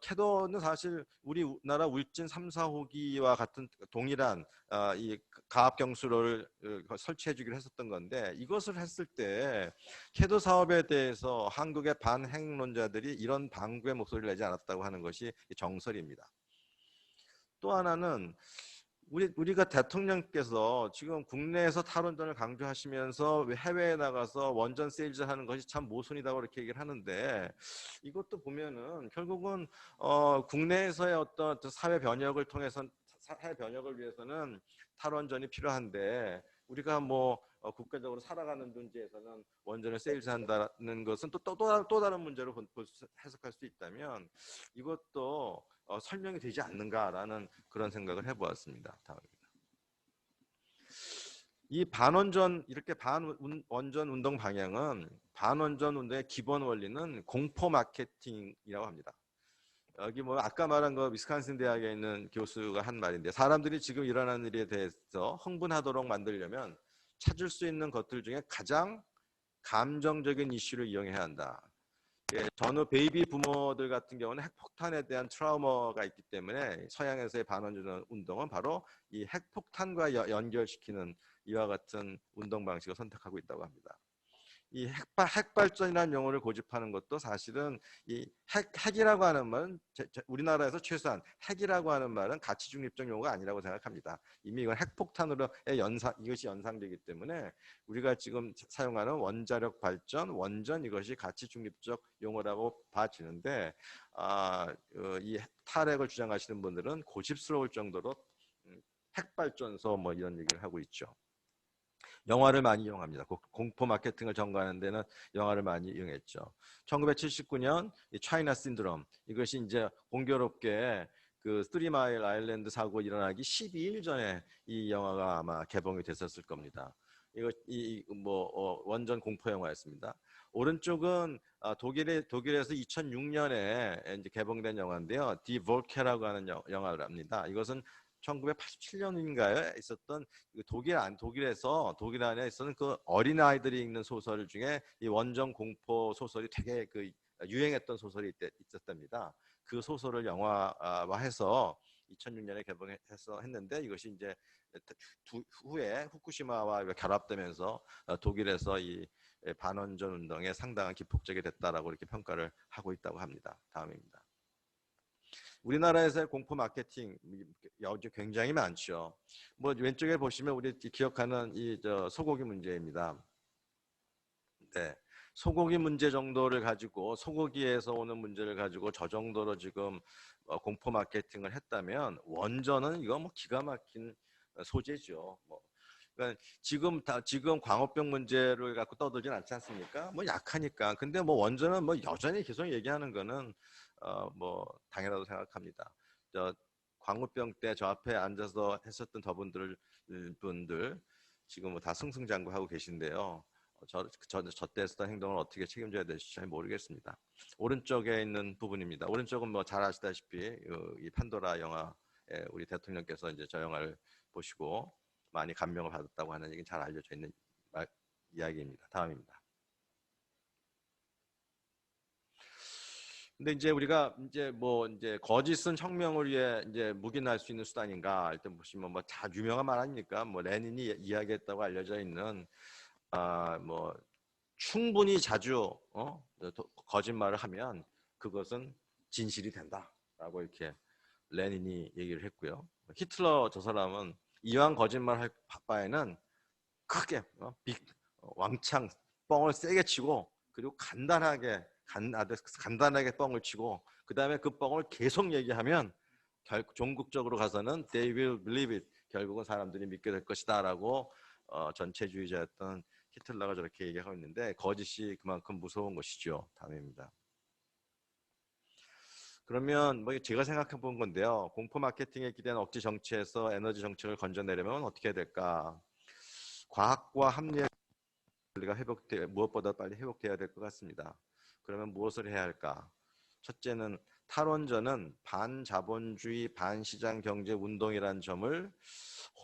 캐더는 사실 우리나라 울진 3, 4호기와 같은 동일한 이 가압 경수로를 설치해 주기로 했었던 건데, 이것을 했을 때 캐더 사업에 대해서 한국의 반핵론자들이 이런 방구의 목소리를 내지 않았다고 하는 것이 정설입니다. 또 하나는 우리가 대통령께서 지금 국내에서 탈원전을 강조하시면서 해외에 나가서 원전 세일즈 하는 것이 참 모순이다고 이렇게 얘기를 하는데, 이것도 보면은 결국은 국내에서의 어떤 사회 변혁을 위해서는 탈원전이 필요한데, 우리가 뭐 국가적으로 살아가는 문제에서는 원전을 세일즈한다는 것은 또 다른 문제로 해석할 수 있다면 이것도 설명이 되지 않는가라는 그런 생각을 해보았습니다. 다음입니다. 이 이렇게 반원전 운동 방향은, 반원전 운동의 기본 원리는 공포 마케팅이라고 합니다. 여기 뭐 아까 말한 거 위스콘신 대학에 있는 교수가 한 말인데, 사람들이 지금 일어나는 일에 대해서 흥분하도록 만들려면 찾을 수 있는 것들 중에 가장 감정적인 이슈를 이용해야 한다. 전후 베이비 부모들 같은 경우는 핵폭탄에 대한 트라우마가 있기 때문에 서양에서의 반원전 운동은 바로 이 핵폭탄과 연결시키는 이와 같은 운동 방식을 선택하고 있다고 합니다. 이 핵발전이라는 용어를 고집하는 것도 사실은 이 핵이라고 하는 말은 우리나라에서 최소한 핵이라고 하는 말은 가치 중립적 용어가 아니라고 생각합니다. 이미 이건 핵폭탄으로의 이것이 연상되기 때문에 우리가 지금 사용하는 원자력 발전, 원전, 이것이 가치 중립적 용어라고 봐지는데, 이 탈핵을 주장하시는 분들은 고집스러울 정도로 핵발전소 뭐 이런 얘기를 하고 있죠. 영화를 많이 이용합니다. 공포 마케팅을 전가하는 데는 영화를 많이 이용했죠. 1979년 차이나 신드롬, 이것이 이제 공교롭게 그 3마일 아일랜드 사고 일어나기 12일 전에 이 영화가 아마 개봉이 됐었을 겁니다. 원전 공포 영화였습니다. 오른쪽은 독일에서 2006년에 이제 개봉된 영화인데요. 디 볼케라고 하는 영화랍니다. 이것은 1987년인가에 있었던 독일 안에 있었던 그 어린 아이들이 읽는 소설 중에 이 원전 공포 소설이 되게 유행했던 소설이 있었답니다. 그 소설을 영화화해서 2006년에 개봉해서 했는데, 이것이 이제 후에 후쿠시마와 결합되면서 독일에서 이 반원전 운동에 상당한 기폭적이 됐다라고 이렇게 평가를 하고 있다고 합니다. 다음입니다. 우리나라에서의 공포 마케팅 굉장히 많죠. 뭐 왼쪽에 보시면 우리 기억하는 이 소고기 문제입니다. 네, 소고기 문제 정도를 가지고, 소고기에서 오는 문제를 가지고 저 정도로 지금 공포 마케팅을 했다면, 원전은 이거 뭐 기가 막힌 소재죠. 그러니까 지금 광우병 문제를 갖고 떠들진 않지 않습니까? 뭐 약하니까. 근데 뭐 원전은 뭐 여전히 계속 얘기하는 거는 뭐 당연하다고 생각합니다. 광우병 때 저 앞에 앉아서 했었던 분들 지금 뭐 다 승승장구하고 계신데요. 저 때 했던 행동을 어떻게 책임져야 될지 잘 모르겠습니다. 오른쪽에 있는 부분입니다. 오른쪽은 뭐 잘 아시다시피 이 판도라 영화에 우리 대통령께서 이제 저 영화를 보시고 많이 감명을 받았다고 하는 얘기는 잘 알려져 있는 이야기입니다. 다음입니다. 근데 이제 우리가 이제 거짓은 혁명을 위해 이제 묵인할 수 있는 수단인가 할 때 보시면 뭐 다 유명한 말 아닙니까? 뭐 레닌이 이야기했다고 알려져 있는 뭐 충분히 자주 거짓말을 하면 그것은 진실이 된다라고 이렇게 레닌이 얘기를 했고요. 히틀러 저 사람은 이왕 거짓말 할 바에는 크게 왕창 뻥을 세게 치고 그리고 간단하게 뻥을 치고 그 다음에 그 뻥을 계속 얘기하면 종국적으로 가서는 they will believe it, 결국은 사람들이 믿게 될 것이다라고 전체주의자였던 히틀러가 저렇게 얘기하고 있는데 거짓이 그만큼 무서운 것이죠. 다음입니다. 그러면 뭐 제가 생각해 본 건데요. 공포 마케팅에 기대한 억지 정치에서 에너지 정책을 건져내려면 어떻게 해야 될까? 과학과 합리의 권리가 무엇보다 빨리 회복돼야 될 것 같습니다. 그러면 무엇을 해야 할까? 첫째는 탈원전은 반자본주의 반시장 경제 운동이라는 점을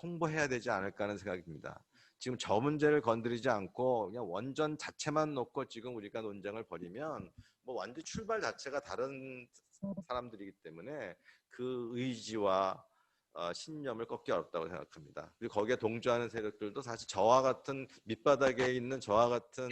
홍보해야 되지 않을까 하는 생각입니다. 지금 저 문제를 건드리지 않고 그냥 원전 자체만 놓고 지금 우리가 논쟁을 벌이면 뭐 완전 출발 자체가 다른 사람들이기 때문에 그 의지와 신념을 꺾기 어렵다고 생각합니다. 그리고 거기에 동조하는 세력들도 사실 저와 같은 밑바닥에 있는 저와 같은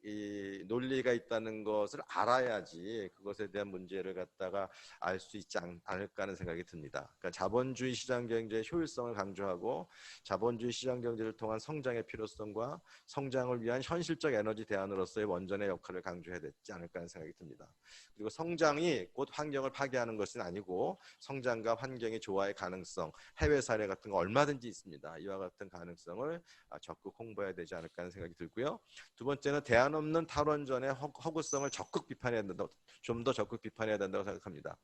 이 논리가 있다는 것을 알아야지 그것에 대한 문제를 갖다가 알 수 있지 않을까 하는 생각이 듭니다. 그러니까 자본주의 시장 경제의 효율성을 강조하고 자본주의 시장 경제를 통한 성장의 필요성과 성장을 위한 현실적 에너지 대안으로서의 원전의 역할을 강조해야 되지 않을까 하는 생각이 듭니다. 그리고 성장이 곧 환경을 파괴하는 것은 아니고 성장과 환경의 조화의 가능성, 해외 사례 같은 거 얼마든지 있습니다. 이와 같은 가능성을 적극 홍보해야 되지 않을까 하는 생각이 들고요. 두 번째는 대안 없는 탈원전의 허구성을 적극 비판해야 된다. 좀 더 적극 비판해야 된다고 생각합니다.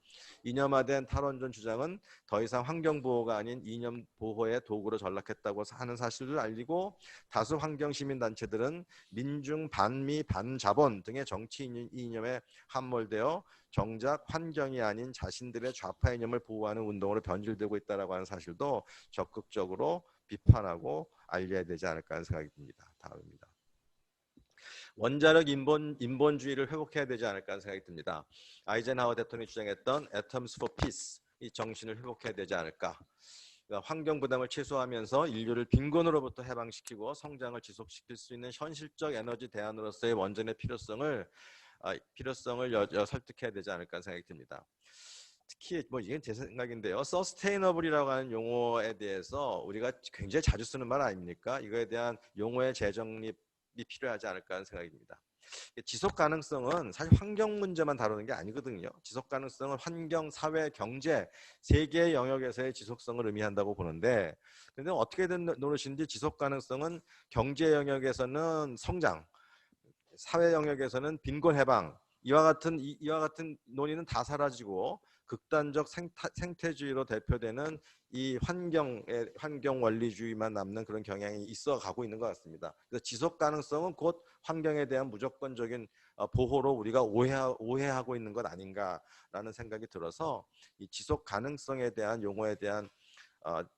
이념화된 탈원전 주장은 더 이상 환경 보호가 아닌 이념 보호의 도구로 전락했다고 하는 사실을 알리고 다수 환경 시민 단체들은 민중 반미 반자본 등의 정치 이념에 함몰되어 정작 환경이 아닌 자신들의 좌파 이념을 보호하는 운동으로 변질되고 있다라고 하는 사실도 적극적으로 비판하고 알려야 되지 않을까 하는 생각이 듭니다. 다음입니다. 원자력 인본주의를 회복해야 되지 않을까 하는 생각이 듭니다. 아이젠하워 대통령이 주장했던 Atoms for Peace 이 정신을 회복해야 되지 않을까. 그러니까 환경 부담을 최소화하면서 인류를 빈곤으로부터 해방시키고 성장을 지속시킬 수 있는 현실적 에너지 대안으로서의 원전의 필요성을 설득해야 되지 않을까 하는 생각이 듭니다. 특히 뭐 이건 제 생각인데요. 서스테이너블이라고 하는 용어에 대해서 우리가 굉장히 자주 쓰는 말 아닙니까? 이거에 대한 용어의 재정립이 필요하지 않을까 하는 생각입니다. 지속 가능성은 사실 환경 문제만 다루는 게 아니거든요. 지속 가능성은 환경, 사회, 경제 세 개의 영역에서의 지속성을 의미한다고 보는데, 근데 어떻게든 노릇인지 지속 가능성은 경제 영역에서는 성장, 사회 영역에서는 빈곤 해방, 이와 같은 논의는 다 사라지고 극단적 생태주의로 대표되는 이 환경 원리주의만 남는 그런 경향이 있어 가고 있는 것 같습니다. 그래서 지속 가능성은 곧 환경에 대한 무조건적인 보호로 우리가 오해하고 있는 것 아닌가라는 생각이 들어서 이 지속 가능성에 대한 용어에 대한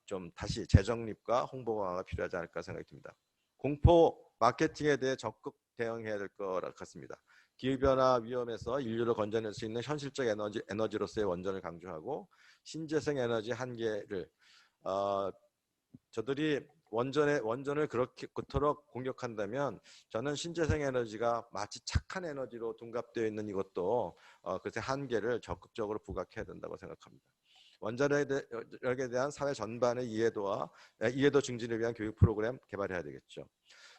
좀 다시 재정립과 홍보 강화가 필요하지 않을까 생각이 듭니다. 공포 마케팅에 대해 적극 대응해야 될 것 같습니다. 기후변화 위험에서 인류를 건져낼 수 있는 현실적 에너지로서의 원전을 강조하고 신재생 에너지 한계를 저들이 원전을 그토록 공격한다면 저는 신재생 에너지가 마치 착한 에너지로 둔갑되어 있는 이것도 그것의 한계를 적극적으로 부각해야 된다고 생각합니다. 원자력에 대한 사회 전반의 이해도 증진을 위한 교육 프로그램 개발해야 되겠죠.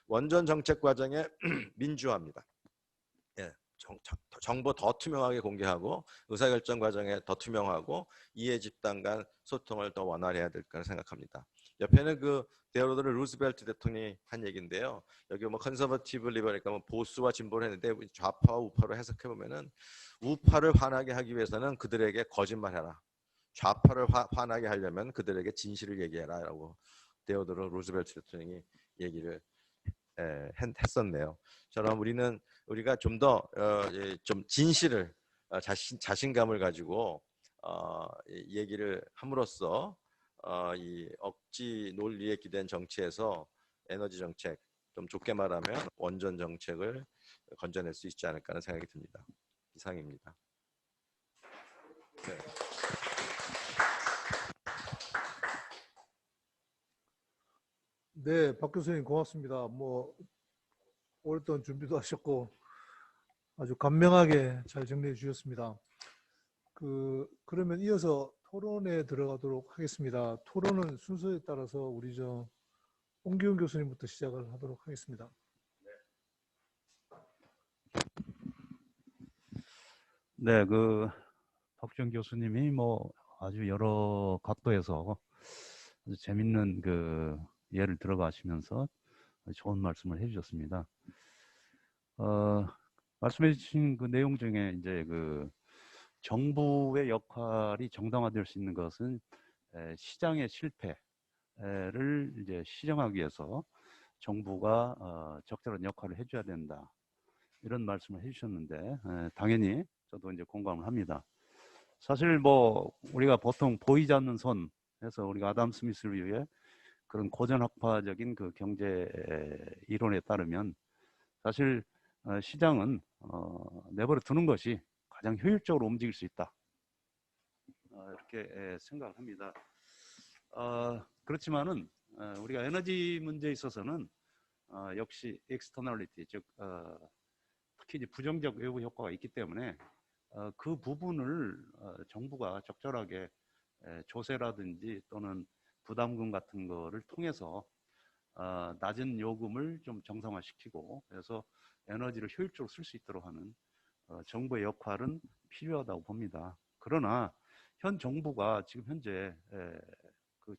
원전 정책 과정의 민주화입니다. 예, 정보 더 투명하게 공개하고 의사결정 과정에 더 투명하고 이해 집단 간 소통을 더 원활해야 될 거라 생각합니다. 옆에는 그 데오도르 루스벨트 대통령이 한 얘기인데요. 여기 뭐 컨서버티브 리버니까 뭐 보수와 진보를 했는데 좌파와 우파로 해석해 보면은 우파를 화나게 하기 위해서는 그들에게 거짓말해라. 좌파를 화나게 하려면 그들에게 진실을 얘기해라라고 데오도르 루스벨트 대통령이 얘기를 했었네요. 저는 우리가 좀 더 좀 진실을 자신감을 가지고 얘기를 함으로써 이 억지 논리에 기댄 정치에서 에너지 정책, 좀 좁게 말하면 원전 정책을 건져낼 수 있지 않을까 하는 생각이 듭니다. 이상입니다. 네. 네, 박 교수님 고맙습니다. 뭐 오랫동안 준비도 하셨고 아주 간명하게 잘 정리해 주셨습니다. 그러면 이어서 토론에 들어가도록 하겠습니다. 토론은 순서에 따라서 우리 홍기훈 교수님부터 시작을 하도록 하겠습니다. 네, 박주영 교수님이 뭐 아주 여러 각도에서 아주 재밌는 예를 들어가시면서 좋은 말씀을 해주셨습니다. 말씀해주신 그 내용 중에 이제 정부의 역할이 정당화될 수 있는 것은 시장의 실패를 이제 시정하기 위해서 정부가 적절한 역할을 해줘야 된다. 이런 말씀을 해주셨는데 당연히 저도 이제 공감을 합니다. 사실 뭐 우리가 보통 보이지 않는 손에서 우리가 아담 스미스를 위해 그런 고전학파적인 그 경제 이론에 따르면 사실 시장은 내버려 두는 것이 가장 효율적으로 움직일 수 있다. 이렇게 생각을 합니다. 그렇지만은 우리가 에너지 문제에 있어서는 역시 externality, 즉 특히 이제 부정적 외부 효과가 있기 때문에 그 부분을 정부가 적절하게 조세라든지 또는 부담금 같은 거를 통해서 낮은 요금을 좀 정상화시키고 그래서 에너지를 효율적으로 쓸 수 있도록 하는 정부의 역할은 필요하다고 봅니다. 그러나 현 정부가 지금 현재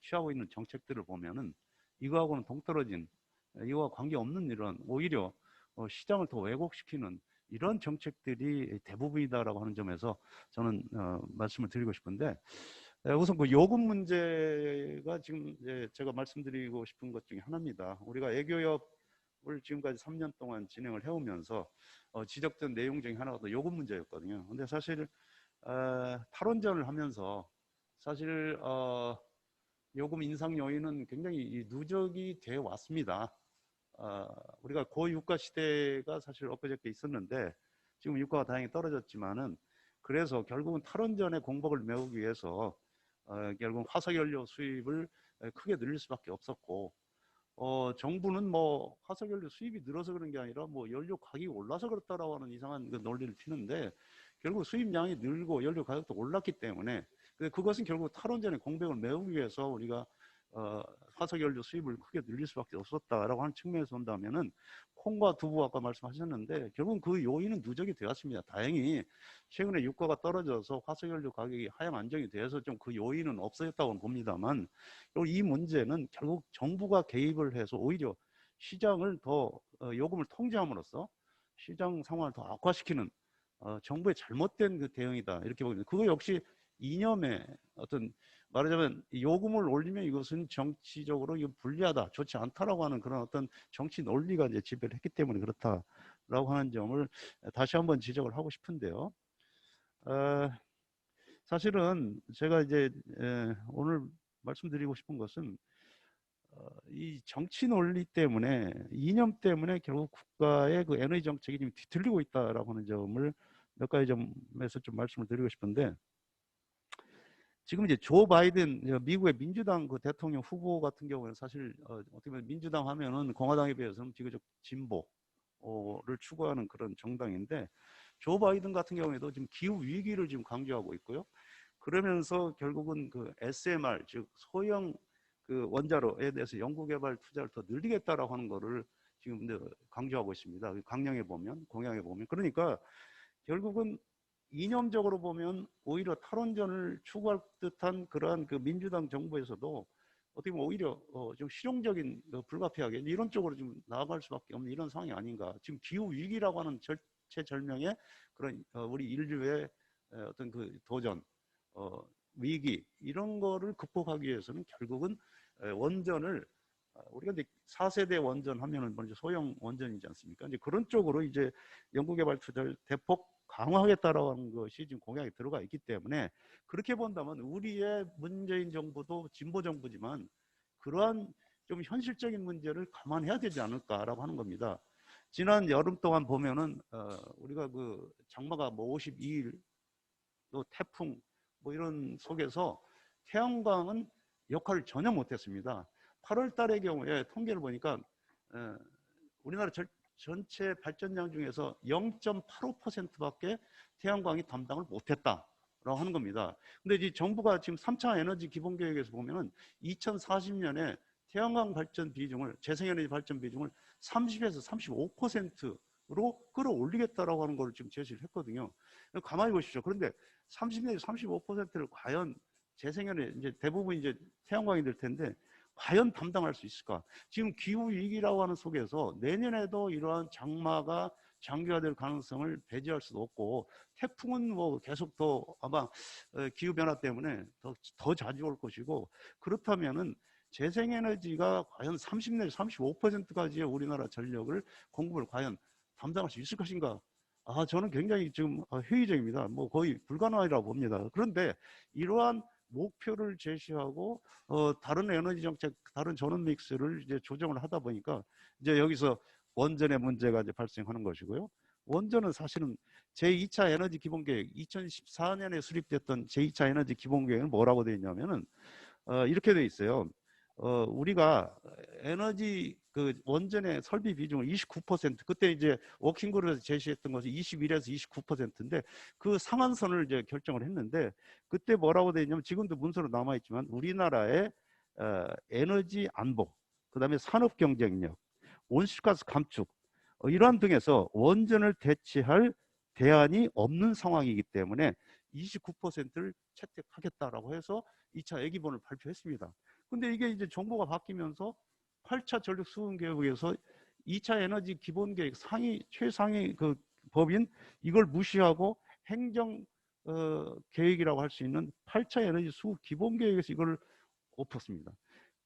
취하고 있는 정책들을 보면은 이거하고는 동떨어진, 이거와 관계없는 이런 오히려 시장을 더 왜곡시키는 이런 정책들이 대부분이다라고 하는 점에서 저는 말씀을 드리고 싶은데, 우선 그 요금 문제가 지금 제가 말씀드리고 싶은 것 중에 하나입니다. 우리가 애교협을 지금까지 3년 동안 진행을 해오면서 지적된 내용 중에 하나가 또 요금 문제였거든요. 근데 사실 탈원전을 하면서 사실 요금 인상 요인은 굉장히 누적이 되어 왔습니다. 우리가 고유가 시대가 사실 엊그저께 있었는데 지금 유가가 다행히 떨어졌지만은 그래서 결국은 탈원전의 공복을 메우기 위해서 결국 화석연료 수입을 크게 늘릴 수밖에 없었고 정부는 뭐 화석연료 수입이 늘어서 그런 게 아니라 뭐 연료 가격이 올라서 그렇다라고 하는 이상한 그 논리를 피는데 결국 수입량이 늘고 연료 가격도 올랐기 때문에 그것은 결국 탈원전의 공백을 메우기 위해서 우리가 화석연료 수입을 크게 늘릴 수밖에 없었다라고 하는 측면에서 본다면은 콩과 두부 아까 말씀하셨는데 결국은 그 요인은 누적이 되었습니다. 다행히 최근에 유가가 떨어져서 화석연료 가격이 하향 안정이 돼서 좀 그 요인은 없어졌다고 봅니다만 이 문제는 결국 정부가 개입을 해서 오히려 시장을 더 요금을 통제함으로써 시장 상황을 더 악화시키는 정부의 잘못된 그 대응이다 이렇게 보거든요. 그거 역시 이념의 어떤 말하자면 요금을 올리면 이것은 정치적으로 이거 불리하다, 좋지 않다라고 하는 그런 어떤 정치 논리가 이제 지배를 했기 때문에 그렇다라고 하는 점을 다시 한번 지적을 하고 싶은데요. 사실은 제가 이제 오늘 말씀드리고 싶은 것은 이 정치 논리 때문에 이념 때문에 결국 국가의 그 에너지 정책이 좀 뒤틀리고 있다라고 하는 점을 몇 가지 점에서 좀 말씀을 드리고 싶은데 지금 이제 조 바이든 미국의 민주당 그 대통령 후보 같은 경우는 사실 어떻게 보면 민주당 하면은 공화당에 비해서는 비교적 진보를 추구하는 그런 정당인데 조 바이든 같은 경우에도 지금 기후 위기를 지금 강조하고 있고요. 그러면서 결국은 그 SMR 즉 소형 그 원자로에 대해서 연구개발 투자를 더 늘리겠다라고 하는 거를 지금 강조하고 있습니다. 강령에 보면 공약에 보면 그러니까 결국은 이념적으로 보면 오히려 탈원전을 추구할 듯한 그러한 그 민주당 정부에서도 어떻게 보면 오히려 좀 실용적인 불가피하게 이런 쪽으로 좀 나아갈 수밖에 없는 이런 상황이 아닌가. 지금 기후 위기라고 하는 절체절명의 그런 우리 인류의 어떤 그 도전, 위기 이런 거를 극복하기 위해서는 결국은 원전을 우리가 이제 4세대 원전 하면은 먼저 소형 원전이지 않습니까? 이제 그런 쪽으로 이제 연구개발 투자를 대폭 강화하겠다라는 것이 지금 공약에 들어가 있기 때문에 그렇게 본다면 우리의 문재인 정부도 진보 정부지만 그러한 좀 현실적인 문제를 감안해야 되지 않을까라고 하는 겁니다. 지난 여름 동안 보면은 우리가 그 장마가 뭐 52일 또 태풍 뭐 이런 속에서 태양광은 역할을 전혀 못했습니다. 8월 달의 경우에 통계를 보니까 우리나라 전체 발전량 중에서 0.85%밖에 태양광이 담당을 못했다라고 하는 겁니다. 근데 이 정부가 지금 3차 에너지 기본계획에서 보면은 2040년에 태양광 발전 비중을, 재생에너지 발전 비중을 30에서 35%로 끌어올리겠다라고 하는 걸 지금 제시를 했거든요. 가만히 보십시오. 그런데 30에서 35%를 과연 재생에너지, 이제 대부분 이제 태양광이 될 텐데 과연 담당할 수 있을까? 지금 기후 위기라고 하는 속에서 내년에도 이러한 장마가 장기화될 가능성을 배제할 수도 없고, 태풍은 뭐 계속 더 아마 기후 변화 때문에 더 자주 올 것이고, 그렇다면은 재생에너지가 과연 30 내지 35%까지의 우리나라 전력을 공급을 과연 담당할 수 있을 것인가? 저는 굉장히 지금 회의적입니다. 뭐 거의 불가능하리라고 봅니다. 그런데 이러한 목표를 제시하고 다른 에너지 정책, 다른 전원 믹스를 이제 조정을 하다 보니까 이제 여기서 원전의 문제가 이제 발생하는 것이고요. 원전은 사실은 제2차 에너지 기본계획, 2014년에 수립됐던 제2차 에너지 기본계획은 뭐라고 되어 있냐면은 이렇게 되어 있어요. 우리가 에너지 그 원전의 설비 비중을 29%, 그때 이제 워킹그룹에서 제시했던 것이 21에서 29%인데 그 상한선을 이제 결정을 했는데, 그때 뭐라고 되어 있냐면, 지금도 문서로 남아 있지만 우리나라의 에너지 안보, 그다음에 산업 경쟁력, 온실가스 감축 이러한 등에서 원전을 대체할 대안이 없는 상황이기 때문에 29%를 채택하겠다라고 해서 2차 예기본을 발표했습니다. 근데 이게 이제 정부가 바뀌면서 8차 전력 수급 계획에서 2차 에너지 기본 계획 최상위 그 법인 이걸 무시하고 행정 계획이라고 할 수 있는 8차 에너지 수급 기본 계획에서 이걸 엎었습니다.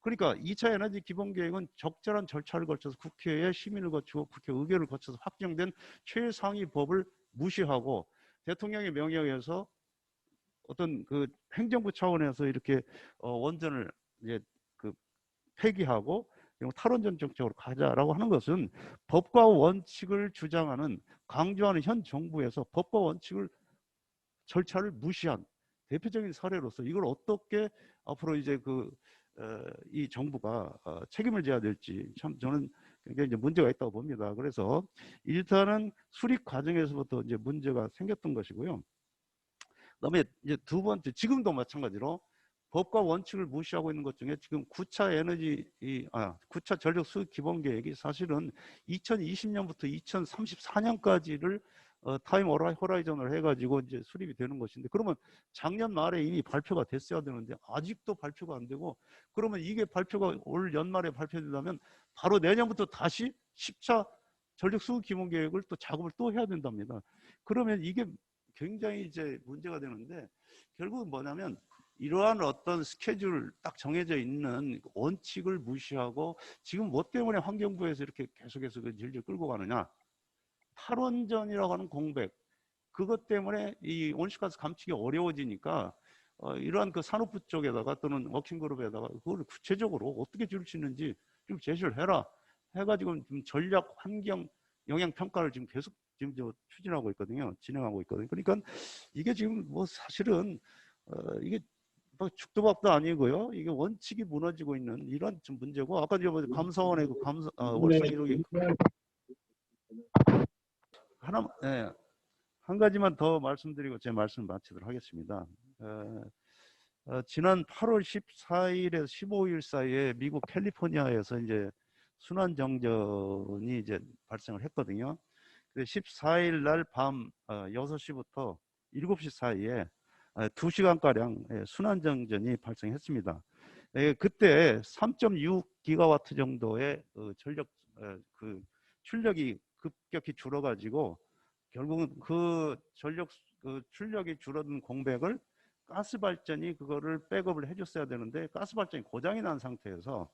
그러니까 2차 에너지 기본 계획은 적절한 절차를 거쳐서 국회에 심의를 거치고 국회 의결을 거쳐서 확정된 최상위 법을 무시하고 대통령의 명령에 의해서 어떤 그 행정부 차원에서 이렇게 원전을 이제 그 폐기하고 탈원전 정책으로 가자라고 하는 것은 법과 원칙을 주장하는, 강조하는 현 정부에서 법과 원칙을, 절차를 무시한 대표적인 사례로서 이걸 어떻게 앞으로 이제 이 정부가 책임을 져야 될지 참 저는 굉장히 이제 문제가 있다고 봅니다. 그래서 일단은 수립 과정에서부터 이제 문제가 생겼던 것이고요. 그다음에 이제 두 번째, 지금도 마찬가지로 법과 원칙을 무시하고 있는 것 중에 지금 9차 전력 수급 기본 계획이 사실은 2020년부터 2034년까지를 타임 호라이즌을 해가지고 이제 수립이 되는 것인데, 그러면 작년 말에 이미 발표가 됐어야 되는데 아직도 발표가 안 되고, 그러면 이게 발표가 올 연말에 발표된다면 바로 내년부터 다시 10차 전력 수급 기본 계획을 또 작업을 또 해야 된답니다. 그러면 이게 굉장히 이제 문제가 되는데, 결국은 뭐냐면 이러한 어떤 스케줄 딱 정해져 있는 원칙을 무시하고 지금 뭐 때문에 환경부에서 이렇게 계속해서 질질 끌고 가느냐, 탈원전이라고 하는 공백, 그것 때문에 이 온실가스 감축이 어려워지니까 이러한 그 산업부 쪽에다가 또는 워킹그룹에다가 그걸 구체적으로 어떻게 줄일 수 있는지 좀 제시를 해라 해가지고 좀 전략 환경 영향 평가를 지금 계속 지금 추진하고 있거든요. 진행하고 있거든요. 그러니까 이게 지금 뭐 사실은 이게 뭐 죽도 밥도 아니고요. 이게 원칙이 무너지고 있는 이런 좀 문제고, 아까 저 감사원의 그 월성 1호기 하나, 한 가지만 더 말씀드리고 제 말씀 마치도록 하겠습니다. 지난 8월 14일에서 15일 사이에 미국 캘리포니아에서 이제 순환 정전이 이제 발생을 했거든요. 14일 날 밤 6시부터 7시 사이에 2시간가량 순환 정전이 발생했습니다. 그때 3.6기가와트 정도의 전력 출력이 급격히 줄어가지고 결국은 그 전력 출력이 줄어든 공백을 가스 발전이 그거를 백업을 해줬어야 되는데, 가스 발전이 고장이 난 상태에서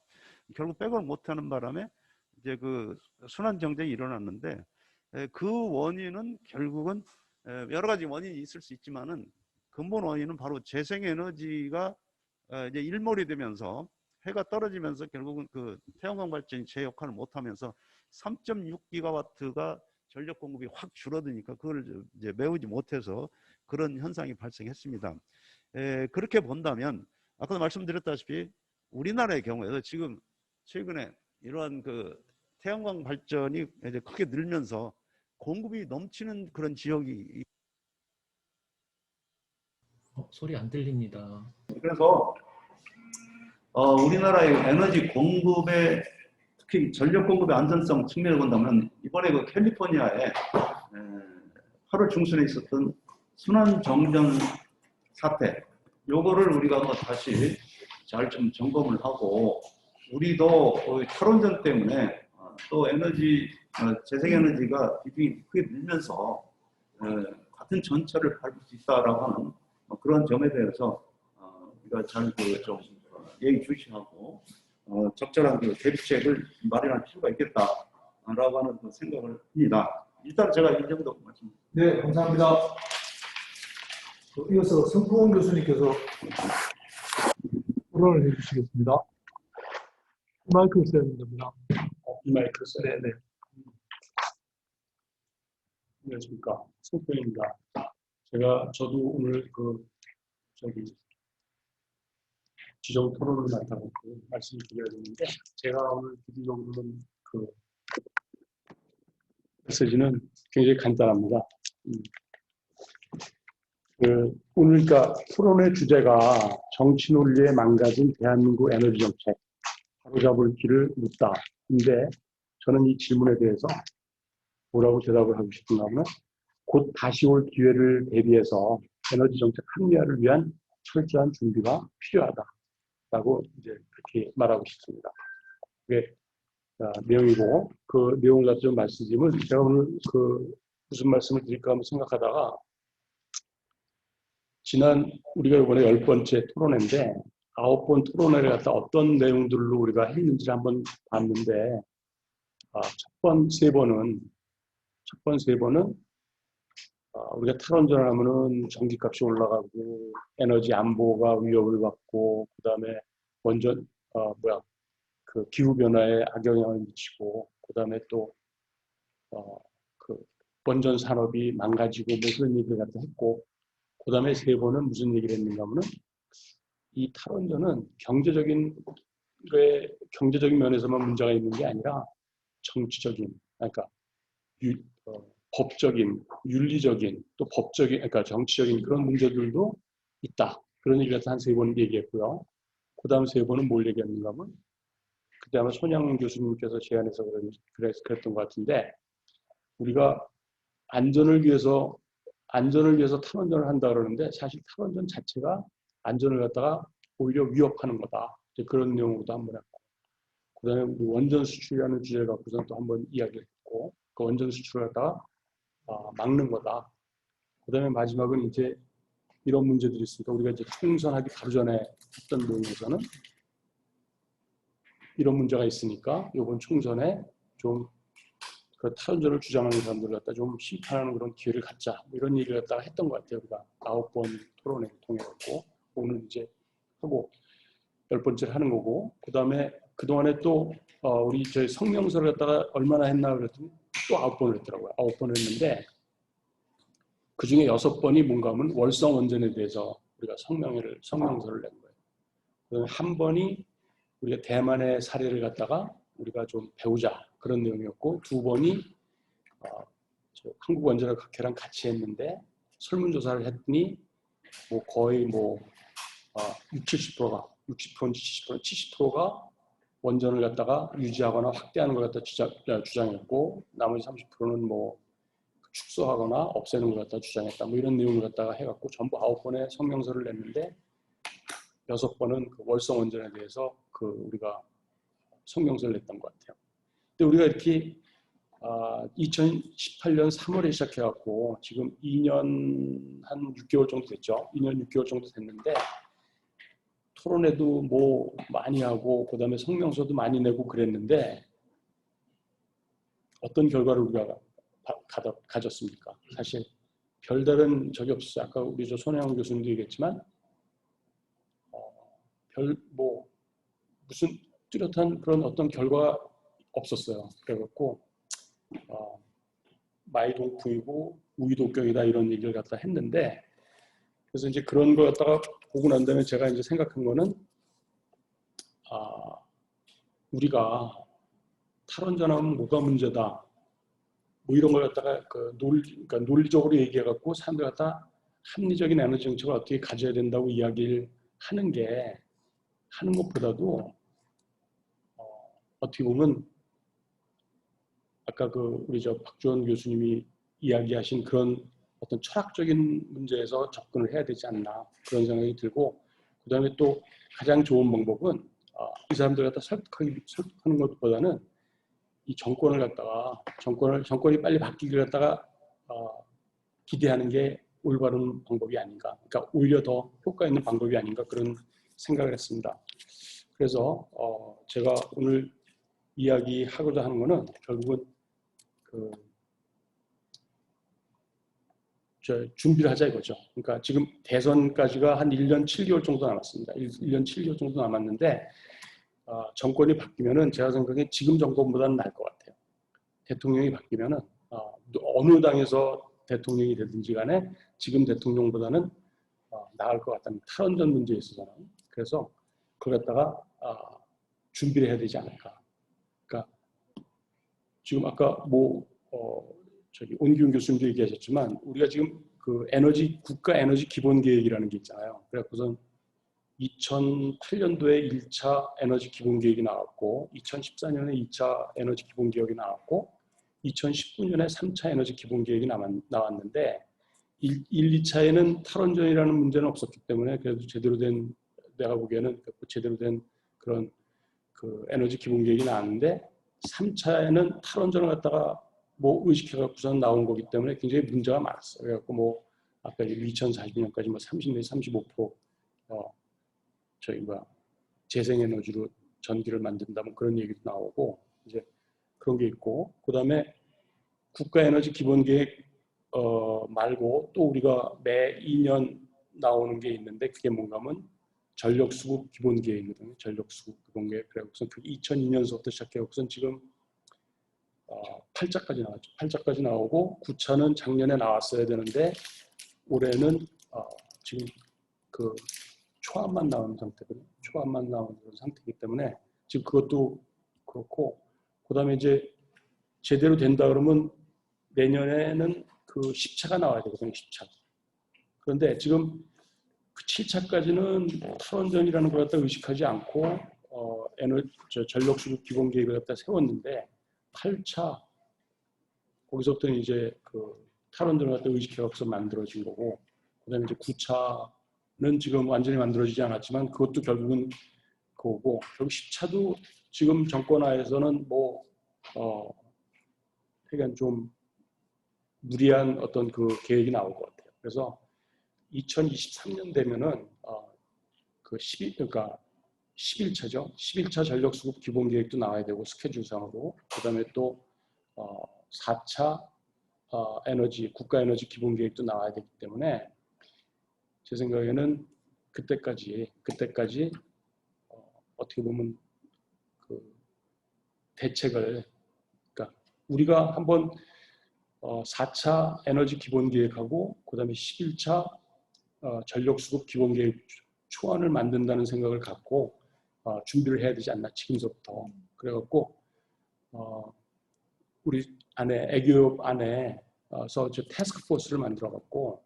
결국 백업을 못하는 바람에 이제 그 순환 정전이 일어났는데, 그 원인은 결국은 여러 가지 원인이 있을 수 있지만은 근본 원인은 바로 재생에너지가 이제 일몰이 되면서 해가 떨어지면서 결국은 그 태양광 발전이 제 역할을 못하면서 3.6기가와트가 전력 공급이 확 줄어드니까 그걸 이제 메우지 못해서 그런 현상이 발생했습니다. 그렇게 본다면 아까도 말씀드렸다시피 우리나라의 경우에도 지금 최근에 이러한 그 태양광 발전이 이제 크게 늘면서 공급이 넘치는 그런 지역이 소리 안 들립니다. 그래서 우리나라의 에너지 공급의 특히 전력 공급의 안전성 측면을 본다면 이번에 그 캘리포니아에 8월 중순에 있었던 순환 정전 사태 요거를 우리가 한번 다시 잘 좀 점검을 하고 우리도 탈원전 때문에 또 에너지 재생에너지가 비중이 크게 늘면서 같은 전철을 밟을 수 있다라고 하는 그런 점에 대해서 우리가 잘 좀 예의주시하고 적절한 그 대비책을 마련할 필요가 있겠다라고 하는 그 생각을 합니다. 일단 제가 이 정도 말씀. 네, 감사합니다. 이어서 성풍원 교수님께서 발언을 해주시겠습니다. 마이크 있어야 됩니다. 이 마이크 써요. 네, 네. 안녕하십니까. 성평입니다. 저도 오늘 지정 토론을 맡아서 말씀을 드려야 되는데, 제가 오늘 기본적으로는 메시지는 굉장히 간단합니다. 오늘 그러니까 토론의 주제가 정치 논리에 망가진 대한민국 에너지 정책 바로잡을 길을 묻다. 근데 저는 이 질문에 대해서 뭐라고 대답을 하고 싶은가 하면 곧 다시 올 기회를 대비해서 에너지 정책 합리화를 위한 철저한 준비가 필요하다라고 이제 그렇게 말하고 싶습니다. 그게 내용이고 그 내용을 가지고 좀 말씀드리면 제가 오늘 무슨 말씀을 드릴까 하면 생각하다가 지난 우리가 이번에 10번째 토론회인데 9번 토론회를 갖다 어떤 내용들로 우리가 했는지를 한번 봤는데 첫 번 세 번은 우리가 탈원전을 하면은 전기값이 올라가고 에너지 안보가 위협을 받고 그다음에 원전 기후 변화에 악영향을 미치고 그다음에 또 원전 산업이 망가지고 뭐 그런 얘기를 갖다 했고 그다음에 세 번은 무슨 얘기를 했는가 하면은 이 탈원전은 경제적인 면에서만 문제가 있는 게 아니라 정치적인, 그러니까 법적인, 윤리적인, 또 법적인, 그러니까 정치적인 그런 문제들도 있다. 그런 얘기를 한 세 번 얘기했고요. 그 다음 세 번은 뭘 얘기했는가 하면 그때 아마 손양 교수님께서 제안해서 그랬던 것 같은데 우리가 안전을 위해서 탈원전을 한다 그러는데 사실 탈원전 자체가 안전을 갖다가 오히려 위협하는 거다. 이제 그런 내용으로도 한번 했고 그 다음에 우리 원전 수출이라는 주제를 갖고서 또 한번 이야기를 했고 그 원전 수출을 갖다가 막는 거다. 그 다음에 마지막은 이제 이런 문제들이 있으니까 우리가 이제 총선하기 바로 전에 했던 내용에서는 이런 문제가 있으니까 이번 총선에 좀 그 탈원전을 주장하는 사람들 갖다 좀 심판하는 그런 기회를 갖자 이런 얘기를 갖다가 했던 것 같아요. 우리가 9번 토론회 통해서 오늘 이제 하고 10번째를 하는 거고 그 다음에 그동안에 또 우리 저희 성명서를 갖다가 얼마나 했나 그랬더니 또 9번을 했더라고요. 9번을 했는데 그 중에 6번이 뭔가 하면 월성 원전에 대해서 우리가 성명서를 낸 거예요. 그다음에 한 번이 우리가 대만의 사례를 갖다가 우리가 좀 배우자 그런 내용이었고 2번이 한국원자력학회랑 같이 했는데 설문조사를 했더니 뭐 거의 60%가 70%가 원전을 갖다가 유지하거나 확대하는 걸 갖다 주장했고 나머지 30%는 뭐 축소하거나 없애는 걸 갖다 주장했다. 뭐 이런 내용을 갖다가 해갖고 전부 9번의 성명서를 냈는데 6번은 그 월성 원전에 대해서 우리가 성명서를 냈던 것 같아요. 근데 우리가 이렇게 2018년 3월에 시작해갖고 지금 2년 한 6개월 정도 됐죠. 2년 6개월 정도 됐는데 토론회도 뭐 많이 하고 그다음에 성명서도 많이 내고 그랬는데 어떤 결과를 우리가 가졌습니까? 사실 별다른 적이 없었어요. 아까 우리 손혜영 교수님도 얘기했지만 무슨 뚜렷한 그런 어떤 결과가 없었어요. 그래갖고 마이동풍이고 우위독경이다 이런 얘기를 갖다 했는데 그래서 이제 그런 거 갖다가 보고 난 다음에 제가 이제 생각한 거는 우리가 탈원전하면 뭐가 문제다. 뭐 이런 걸 갖다가 그러니까 논리적으로 얘기해갖고 사람들 갖다 합리적인 에너지 정책을 어떻게 가져야 된다고 이야기를 하는 것보다도 어떻게 보면 아까 우리 박주원 교수님이 이야기하신 그런 어떤 철학적인 문제에서 접근을 해야 되지 않나 그런 생각이 들고 그다음에 또 가장 좋은 방법은 이 사람들 갖다 설득하는 것보다는 이 정권을 갖다가 정권이 빨리 바뀌기를 갖다가 기대하는 게 올바른 방법이 아닌가. 그러니까 오히려 더 효과 있는 방법이 아닌가 그런 생각을 했습니다. 그래서 제가 오늘 이야기하고자 하는 거는 결국은 준비를 하자 이거죠. 그러니까 지금 대선까지가 한 1년 7개월 정도 남았습니다. 1년 7개월 정도 남았는데 정권이 바뀌면은 제가 생각에 지금 정권보다는 나을 것 같아요. 대통령이 바뀌면은 어느 당에서 대통령이 되든지 간에 지금 대통령보다는 나을 것 같다는 탈원전 문제에 있어서는. 그래서 그걸 갖다가 준비를 해야 되지 않을까. 그러니까 지금 아까 온기훈 교수님도 얘기하셨지만 우리가 지금 국가 에너지 기본 계획이라는 게 있잖아요. 그래서 2008년도에 1차 에너지 기본 계획이 나왔고 2014년에 2차 에너지 기본 계획이 나왔고 2019년에 3차 에너지 기본 계획이 나왔는데 1, 2차에는 탈원전이라는 문제는 없었기 때문에 그래도 내가 보기에는 제대로 된 그런 에너지 기본 계획이 나왔는데 3차에는 탈원전을 갖다가 의식해갖고선 나온 거기 때문에 굉장히 문제가 많았어요. 그래갖고 아까 2040년까지 30 내지 35% 재생에너지로 전기를 만든다 그런 얘기도 나오고 이제 그런 게 있고 그다음에 국가 에너지 기본 계획 말고 또 우리가 매 2년 나오는 게 있는데 그게 뭔가 하면 전력 수급 기본 계획이거든요. 전력 수급 기본 계획. 그래서 2002년서부터 시작해서 지금 8차까지 나왔죠. 8차까지 나오고 9차는 작년에 나왔어야 되는데 올해는 지금 초안만 나오는 상태거든요. 초안만 나오는 상태이기 때문에 지금 그것도 그렇고 그다음에 이제 제대로 된다 그러면 내년에는 10차가 나와야 되거든요. 10차. 그런데 지금 7차까지는 탈원전이라는 걸 갖다 의식하지 않고 전력 수급 기본 계획을 갖다 세웠는데 8차 거기서부터 이제 탈원전을 갖다 의식해서 만들어진 거고 그다음에 이제 9차는 지금 완전히 만들어지지 않았지만 그것도 결국은 그거고 결국 10차도 지금 정권 하에서는 약간 좀 무리한 어떤 계획이 나올 것 같아요. 그래서 2023년 되면은 그러니까 11차죠. 11차 전력 수급 기본 계획도 나와야 되고 스케줄상으로 그다음에 또 4차 국가 에너지 기본 계획도 나와야 되기 때문에 제 생각에는 그때까지 어떻게 보면 대책을 그러니까 우리가 한번 4차 에너지 기본 계획하고 그다음에 11차 전력 수급 기본 계획 초안을 만든다는 생각을 갖고 준비를 해야 되지 않나 지금서부터. 그래갖고 우리 애교협 안에서 태스크 포스를 만들어 갖고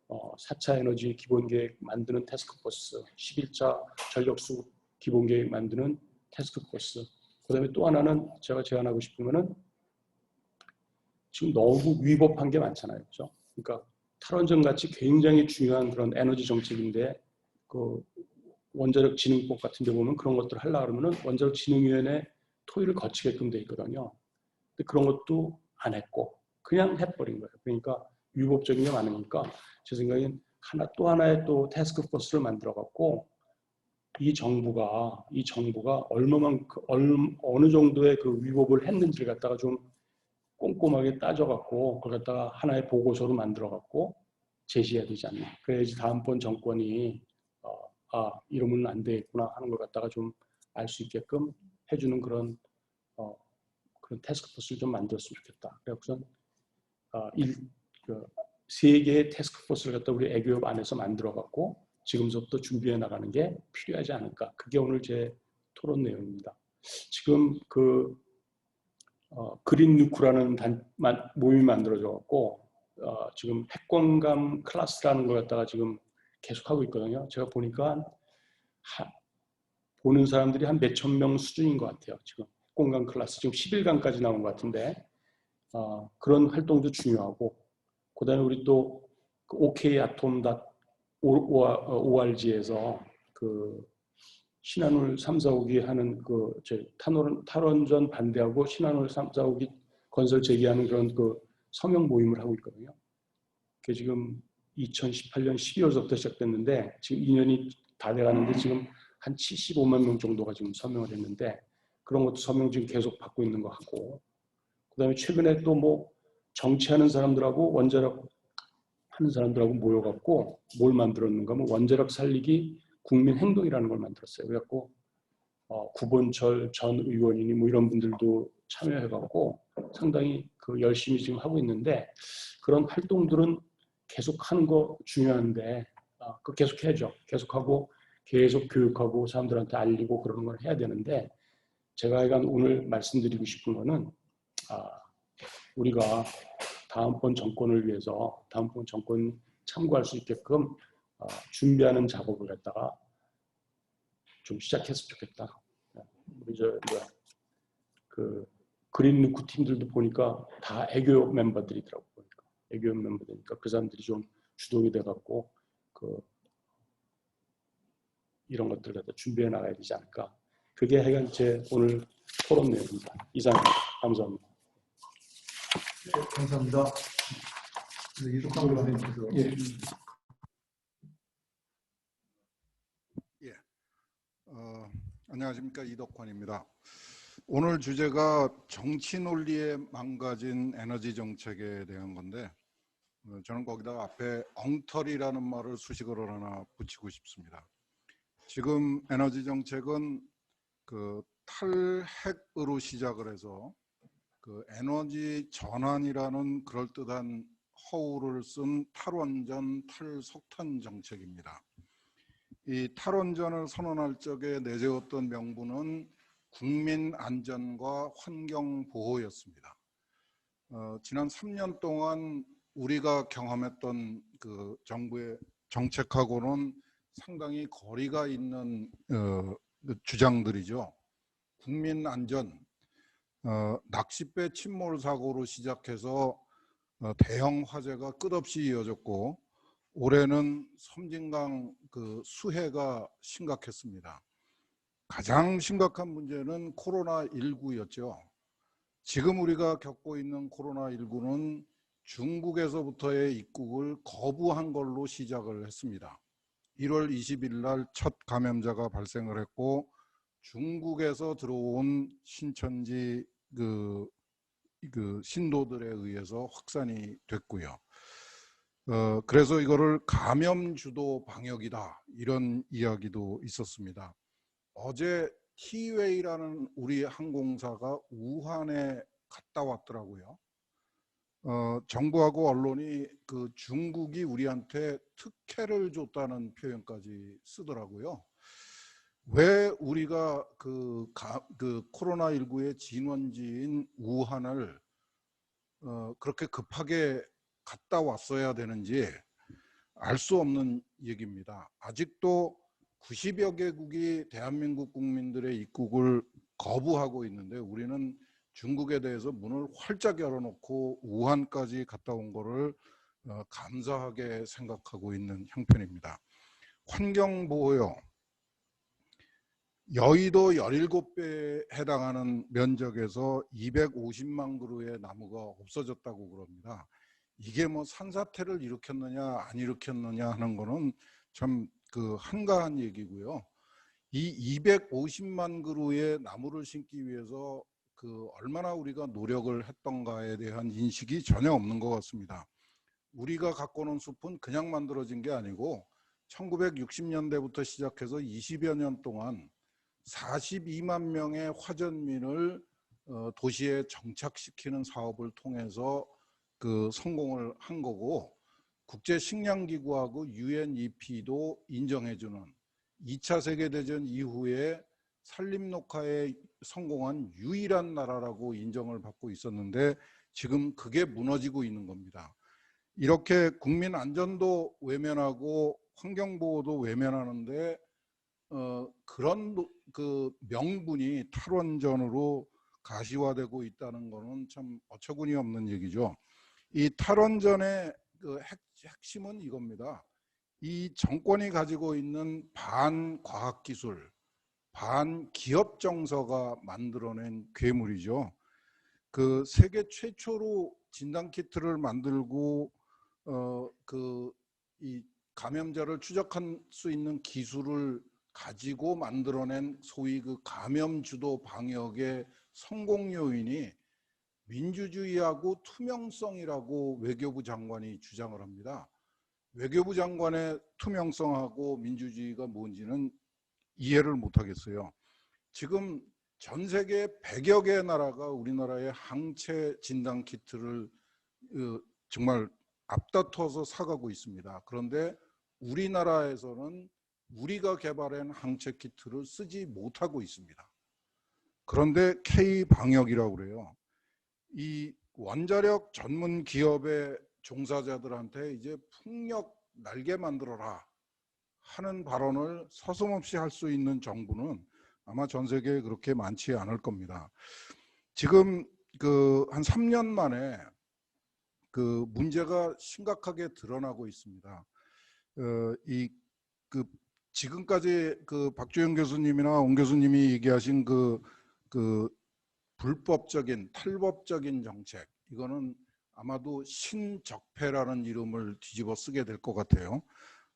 4차 에너지 기본 계획 만드는 태스크 포스, 11차 전력 수급 기본 계획 만드는 태스크 포스. 그다음에 또 하나는 제가 제안하고 싶은 거는 지금 너무 위법한 게 많잖아요. 그렇죠? 그러니까 탈원전 같이 굉장히 중요한 그런 에너지 정책인데 원자력 진흥법 같은 데 보면 그런 것들을 하려고 그러면 원자력 진흥위원회 토의를 거치게끔 돼 있거든요. 근데 그런 것도 안 했고 그냥 해버린 거예요. 그러니까 위법적인 게 많으니까 제 생각엔 또 하나의 또 태스크 포스를 만들어 갖고 이 정부가 어느 정도의 위법을 했는지를 갖다가 좀 꼼꼼하게 따져갖고 그걸 갖다가 하나의 보고서로 만들어갖고 제시해야 되지 않나. 그래야지 다음번 정권이 이러면 안 되겠구나 하는 걸 갖다가 좀 알 수 있게끔 해주는 그런 태스크포스를 좀 만들었으면 좋겠다. 그래서 3개의 태스크포스를 갖다 우리 애교협 안에서 만들어갖고 지금부터 준비해 나가는 게 필요하지 않을까. 그게 오늘 제 토론 내용입니다. 지금 그 그린 누크라는 모임이 만들어져 갖고 지금 핵공감 클래스라는 걸 갖다가 지금 계속하고 있거든요. 제가 보니까 보는 사람들이 한 몇천 명 수준인 것 같아요. 지금 핵공감 클래스 지금 10일간까지 나온 것 같은데 그런 활동도 중요하고, 그다음에 우리 또 그 OKAtom.org에서 그 신한울 3, 4호기 하는 그 탈원전 반대하고 신한울 3, 4호기 건설 재개하는 그런 그 서명 모임을 하고 있거든요. 그게 지금 2018년 12월부터 시작됐는데 지금 2년이 다 돼가는데 지금 한 75만 명 정도가 지금 서명을 했는데, 그런 것도 서명 지금 계속 받고 있는 것 같고, 그다음에 최근에 또 뭐 정치하는 사람들하고 원자력 하는 사람들하고 모여갖고 뭘 만들었는가 하면 원자력 살리기 국민행동이라는 걸 만들었어요. 그래갖고 구본철 전 의원이니 뭐 이런 분들도 참여해갖고 상당히 그 열심히 지금 하고 있는데, 그런 활동들은 계속하는 거 중요한데 그 계속해야죠. 계속하고 계속 교육하고 사람들한테 알리고 그러는 걸 해야 되는데, 제가 약간 오늘 말씀드리고 싶은 거는 우리가 다음번 정권을 위해서 다음번 정권 참고할 수 있게끔 준비하는 작업을 갖다가 좀 시작했으면 좋겠다. 우리 그 그린 누크 팀들도 보니까 다 애교 멤버들이더라고. 보니까 애교 멤버들이니까 그 사람들이 좀 주동이 돼갖고 이런 것들 갖다 준비해 나가야 되지 않을까. 그게 하여간 제 오늘 토론 내용입니다. 이상입니다. 감사합니다. 네, 감사합니다. 이동관 의원님께서. 예. 안녕하십니까, 이덕환입니다. 오늘 주제가 정치 논리에 망가진 에너지 정책에 대한 건데, 저는 거기다가 앞에 엉터리라는 말을 수식어로 하나 붙이고 싶습니다. 지금 에너지 정책은 그 탈핵으로 시작을 해서 그 에너지 전환이라는 그럴듯한 허울을 쓴 탈원전, 탈석탄 정책입니다. 이 탈원전을 선언할 적에 내세웠던 명분은 국민 안전과 환경 보호였습니다. 지난 3년 동안 우리가 경험했던 그 정부의 정책하고는 상당히 거리가 있는 주장들이죠. 국민 안전, 낚싯배 침몰 사고로 시작해서 대형 화재가 끝없이 이어졌고, 올해는 섬진강 그 수해가 심각했습니다. 가장 심각한 문제는 코로나19였죠. 지금 우리가 겪고 있는 코로나19는 중국에서부터의 입국을 거부한 걸로 시작을 했습니다. 1월 20일 날 첫 감염자가 발생을 했고, 중국에서 들어온 신천지 그 신도들에 의해서 확산이 됐고요. 그래서 이거를 감염 주도 방역이다, 이런 이야기도 있었습니다. 어제 티웨이라는 우리 항공사가 우한에 갔다 왔더라고요. 정부하고 언론이 그 중국이 우리한테 특혜를 줬다는 표현까지 쓰더라고요. 왜 우리가 그 코로나19의 진원지인 우한을 그렇게 급하게 갔다 왔어야 되는지 알 수 없는 얘기입니다. 아직도 90여 개국이 대한민국 국민들의 입국을 거부하고 있는데, 우리는 중국에 대해서 문을 활짝 열어놓고 우한까지 갔다 온 거를 감사하게 생각하고 있는 형편입니다. 환경보호요. 여의도 17배에 해당하는 면적에서 250만 그루의 나무가 없어졌다고 그럽니다. 이게 뭐 산사태를 일으켰느냐 안 일으켰느냐 하는 거는 참 그 한가한 얘기고요. 이 250만 그루의 나무를 심기 위해서 그 얼마나 우리가 노력을 했던가에 대한 인식이 전혀 없는 것 같습니다. 우리가 갖고 오는 숲은 그냥 만들어진 게 아니고 1960년대부터 시작해서 20여 년 동안 42만 명의 화전민을 도시에 정착시키는 사업을 통해서 그 성공을 한 거고, 국제식량기구하고 UNEP도 인정해주는 2차 세계대전 이후에 산림녹화의 성공한 유일한 나라라고 인정을 받고 있었는데 지금 그게 무너지고 있는 겁니다. 이렇게 국민 안전도 외면하고 환경보호도 외면하는데 그런 그 명분이 탈원전으로 가시화되고 있다는 것은 참 어처구니 없는 얘기죠. 이 탈원전의 그 핵심은 이겁니다. 이 정권이 가지고 있는 반과학기술, 반기업 정서가 만들어낸 괴물이죠. 그 세계 최초로 진단키트를 만들고 이 감염자를 추적할 수 있는 기술을 가지고 만들어낸 소위 그 감염 주도 방역의 성공 요인이 민주주의하고 투명성이라고 외교부 장관이 주장을 합니다. 외교부 장관의 투명성하고 민주주의가 뭔지는 이해를 못하겠어요. 지금 전 세계 100여 개의 나라가 우리나라의 항체 진단 키트를 정말 앞다퉈서 사가고 있습니다. 그런데 우리나라에서는 우리가 개발한 항체 키트를 쓰지 못하고 있습니다. 그런데 K방역이라고 그래요. 이 원자력 전문 기업의 종사자들한테 이제 풍력 날개 만들어라 하는 발언을 서슴없이 할 수 있는 정부는 아마 전 세계에 그렇게 많지 않을 겁니다. 지금 그 한 3년 만에 그 문제가 심각하게 드러나고 있습니다. 지금까지 그 박주영 교수님이나 옹 교수님이 얘기하신 그 불법적인 탈법적인 정책, 이거는 아마도 신적폐라는 이름을 뒤집어 쓰게 될 것 같아요.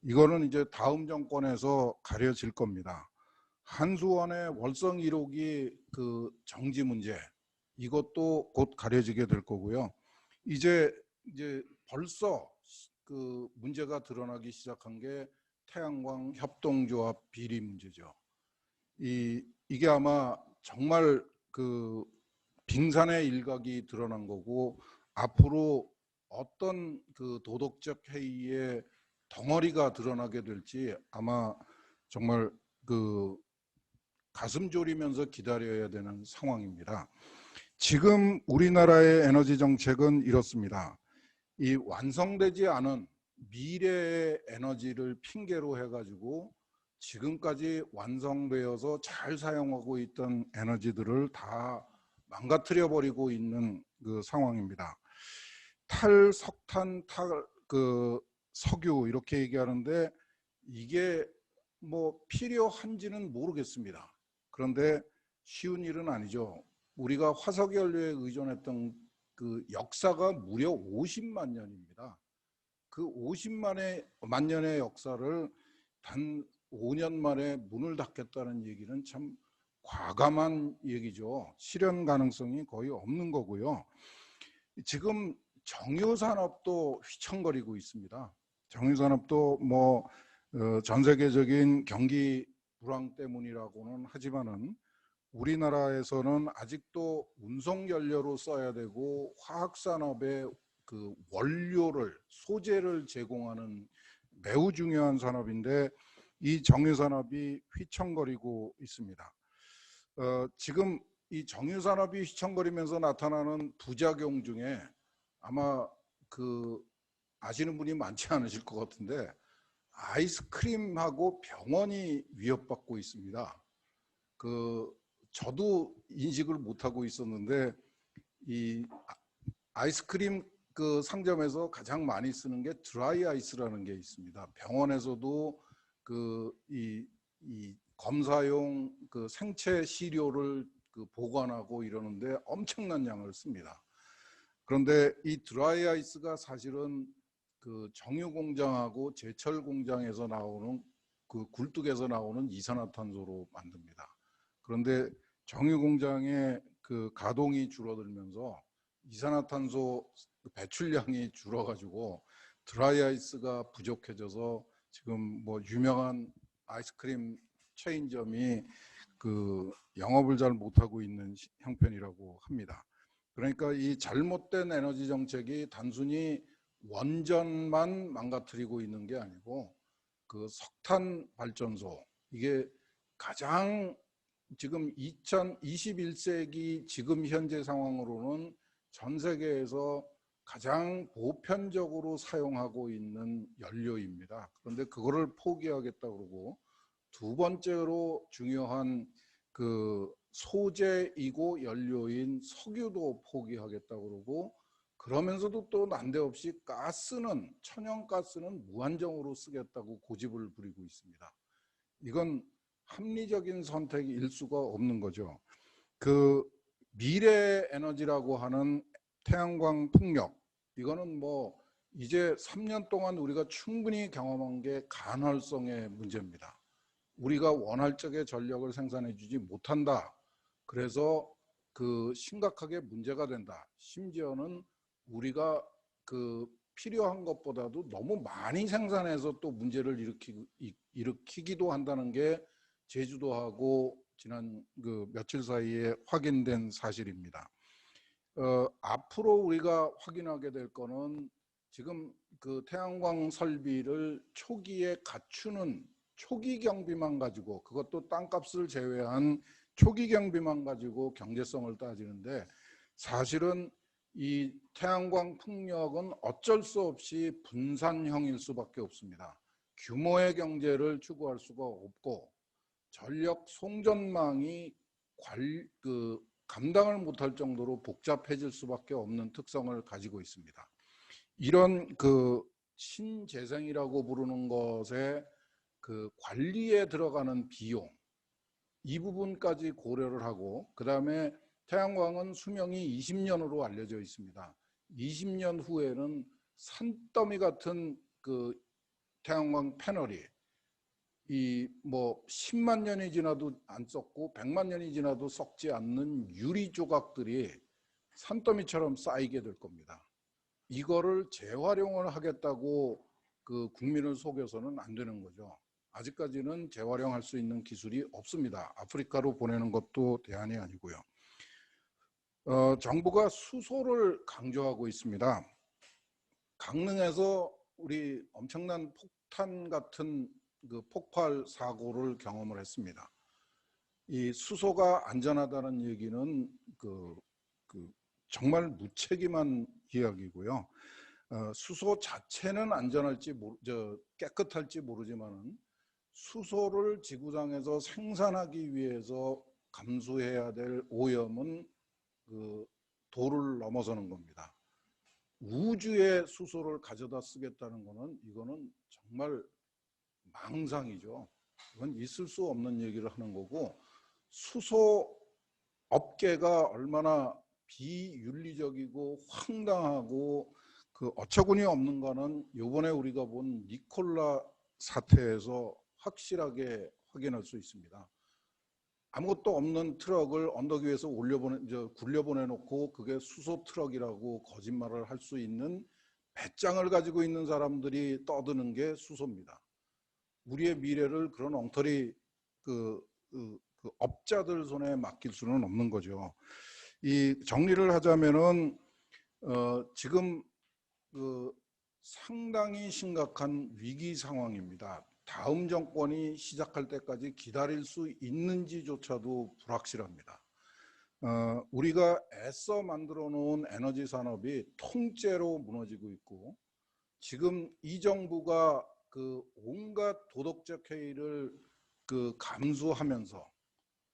이거는 이제 다음 정권에서 가려질 겁니다. 한수원의 월성 1호기 그 정지 문제, 이것도 곧 가려지게 될 거고요. 이제 벌써 그 문제가 드러나기 시작한 게 태양광 협동조합 비리 문제죠. 이게 아마 정말 그 빙산의 일각이 드러난 거고, 앞으로 어떤 그 도덕적 해이의 덩어리가 드러나게 될지 아마 정말 그 가슴 졸이면서 기다려야 되는 상황입니다. 지금 우리나라의 에너지 정책은 이렇습니다. 이 완성되지 않은 미래의 에너지를 핑계로 해가지고 지금까지 완성되어서 잘 사용하고 있던 에너지들을 다 망가뜨려 버리고 있는 그 상황입니다. 탈석탄, 석유 이렇게 얘기하는데 이게 뭐 필요한지는 모르겠습니다. 그런데 쉬운 일은 아니죠. 우리가 화석 연료에 의존했던 그 역사가 무려 50만 년입니다. 그 50만 년의 역사를 단 5년 만에 문을 닫겠다는 얘기는 참 과감한 얘기죠. 실현 가능성이 거의 없는 거고요. 지금 정유산업도 휘청거리고 있습니다. 정유산업도 뭐 전 세계적인 경기 불황 때문이라고는 하지만은 우리나라에서는 아직도 운송 연료로 써야 되고 화학산업의 그 원료를, 소재를 제공하는 매우 중요한 산업인데 이 정유산업이 휘청거리고 있습니다. 지금 이 정유산업이 휘청거리면서 나타나는 부작용 중에 아마 그 아시는 분이 많지 않으실 것 같은데 아이스크림하고 병원이 위협받고 있습니다. 저도 인식을 못하고 있었는데 이 아이스크림 그 상점에서 가장 많이 쓰는 게 드라이 아이스라는 게 있습니다. 병원에서도 이 검사용 그 생체 시료를 그 보관하고 이러는데 엄청난 양을 씁니다. 그런데 이 드라이 아이스가 사실은 그 정유 공장하고 제철 공장에서 나오는 그 굴뚝에서 나오는 이산화탄소로 만듭니다. 그런데 정유 공장의 그 가동이 줄어들면서 이산화탄소 배출량이 줄어가지고 드라이 아이스가 부족해져서 지금 뭐 유명한 아이스크림 체인점이 그 영업을 잘 못하고 있는 형편이라고 합니다. 그러니까 이 잘못된 에너지 정책이 단순히 원전만 망가뜨리고 있는 게 아니고 그 석탄 발전소, 이게 가장 지금 2021세기 지금 현재 상황으로는 전 세계에서 가장 보편적으로 사용하고 있는 연료입니다. 그런데 그거를 포기하겠다 그러고, 두 번째로 중요한 그 소재이고 연료인 석유도 포기하겠다 그러고, 그러면서도 또 난데없이 가스는, 천연가스는 무한정으로 쓰겠다고 고집을 부리고 있습니다. 이건 합리적인 선택일 수가 없는 거죠. 그 미래 에너지라고 하는 태양광 풍력, 이거는 뭐 이제 3년 동안 우리가 충분히 경험한 게 간헐성의 문제입니다. 우리가 원할 적에 전력을 생산해 주지 못한다. 그래서 그 심각하게 문제가 된다. 심지어는 우리가 그 필요한 것보다도 너무 많이 생산해서 또 문제를 일으키기도 한다는 게 제주도하고 지난 그 며칠 사이에 확인된 사실입니다. 앞으로 우리가 확인하게 될 거는 지금 그 태양광 설비를 초기에 갖추는 초기 경비만 가지고, 그것도 땅값을 제외한 초기 경비만 가지고 경제성을 따지는데, 사실은 이 태양광 풍력은 어쩔 수 없이 분산형일 수밖에 없습니다. 규모의 경제를 추구할 수가 없고, 전력 송전망이 감당을 못할 정도로 복잡해질 수밖에 없는 특성을 가지고 있습니다. 이런 그 신재생이라고 부르는 것에 그 관리에 들어가는 비용, 이 부분까지 고려를 하고, 그 다음에 태양광은 수명이 20년으로 알려져 있습니다. 20년 후에는 산더미 같은 그 태양광 패널이 이 뭐 10만 년이 지나도 안 썩고 100만 년이 지나도 썩지 않는 유리 조각들이 산더미처럼 쌓이게 될 겁니다. 이거를 재활용을 하겠다고 그 국민을 속여서는 안 되는 거죠. 아직까지는 재활용할 수 있는 기술이 없습니다. 아프리카로 보내는 것도 대안이 아니고요. 정부가 수소를 강조하고 있습니다. 강릉에서 우리 엄청난 폭탄 같은 그 폭발 사고를 경험을 했습니다. 이 수소가 안전하다는 얘기는 정말 무책임한 이야기고요. 수소 자체는 안전할지 깨끗할지 모르지만은 수소를 지구상에서 생산하기 위해서 감수해야 될 오염은 그 도를 넘어서는 겁니다. 우주에 수소를 가져다 쓰겠다는 거는 이거는 정말 망상이죠. 이건 있을 수 없는 얘기를 하는 거고, 수소 업계가 얼마나 비윤리적이고 황당하고 그 어처구니 없는 거는 이번에 우리가 본 니콜라 사태에서 확실하게 확인할 수 있습니다. 아무것도 없는 트럭을 언덕 위에서 굴려보내 놓고 그게 수소 트럭이라고 거짓말을 할 수 있는 배짱을 가지고 있는 사람들이 떠드는 게 수소입니다. 우리의 미래를 그런 엉터리 그 업자들 손에 맡길 수는 없는 거죠. 이 정리를 하자면은 지금 상당히 심각한 위기 상황입니다. 다음 정권이 시작할 때까지 기다릴 수 있는지조차도 불확실합니다. 우리가 애써 만들어 놓은 에너지 산업이 통째로 무너지고 있고, 지금 이 정부가 그 온갖 도덕적 해이를 감수하면서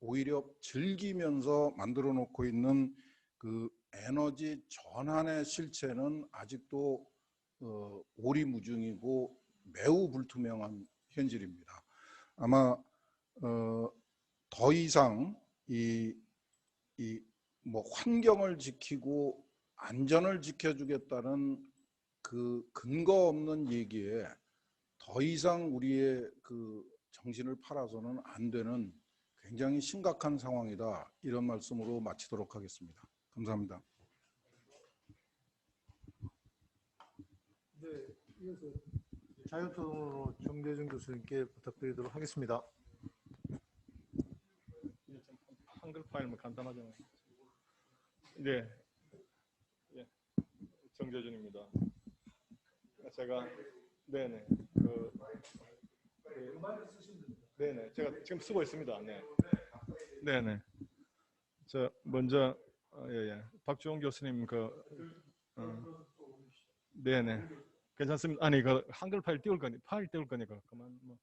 오히려 즐기면서 만들어 놓고 있는 그 에너지 전환의 실체는 아직도 오리무중이고 매우 불투명한 현실입니다. 아마 더 이상 뭐 환경을 지키고 안전을 지켜주겠다는 그 근거 없는 얘기에 더 이상 우리의 그 정신을 팔아서는 안 되는 굉장히 심각한 상황이다. 이런 말씀으로 마치도록 하겠습니다. 감사합니다. 네, 이어서 자유토론으로 정대중 교수님께 부탁드리도록 하겠습니다. 한글 파일만 간단하게. 네, 정재준입니다. 제가 네네 네네 제가 지금 쓰고 있습니다. 네. 네네. 저 먼저 예. 박주홍 교수님 네네. 괜찮습니다. 아니 그 한글 파일 띄울 거니까 그만 뭐.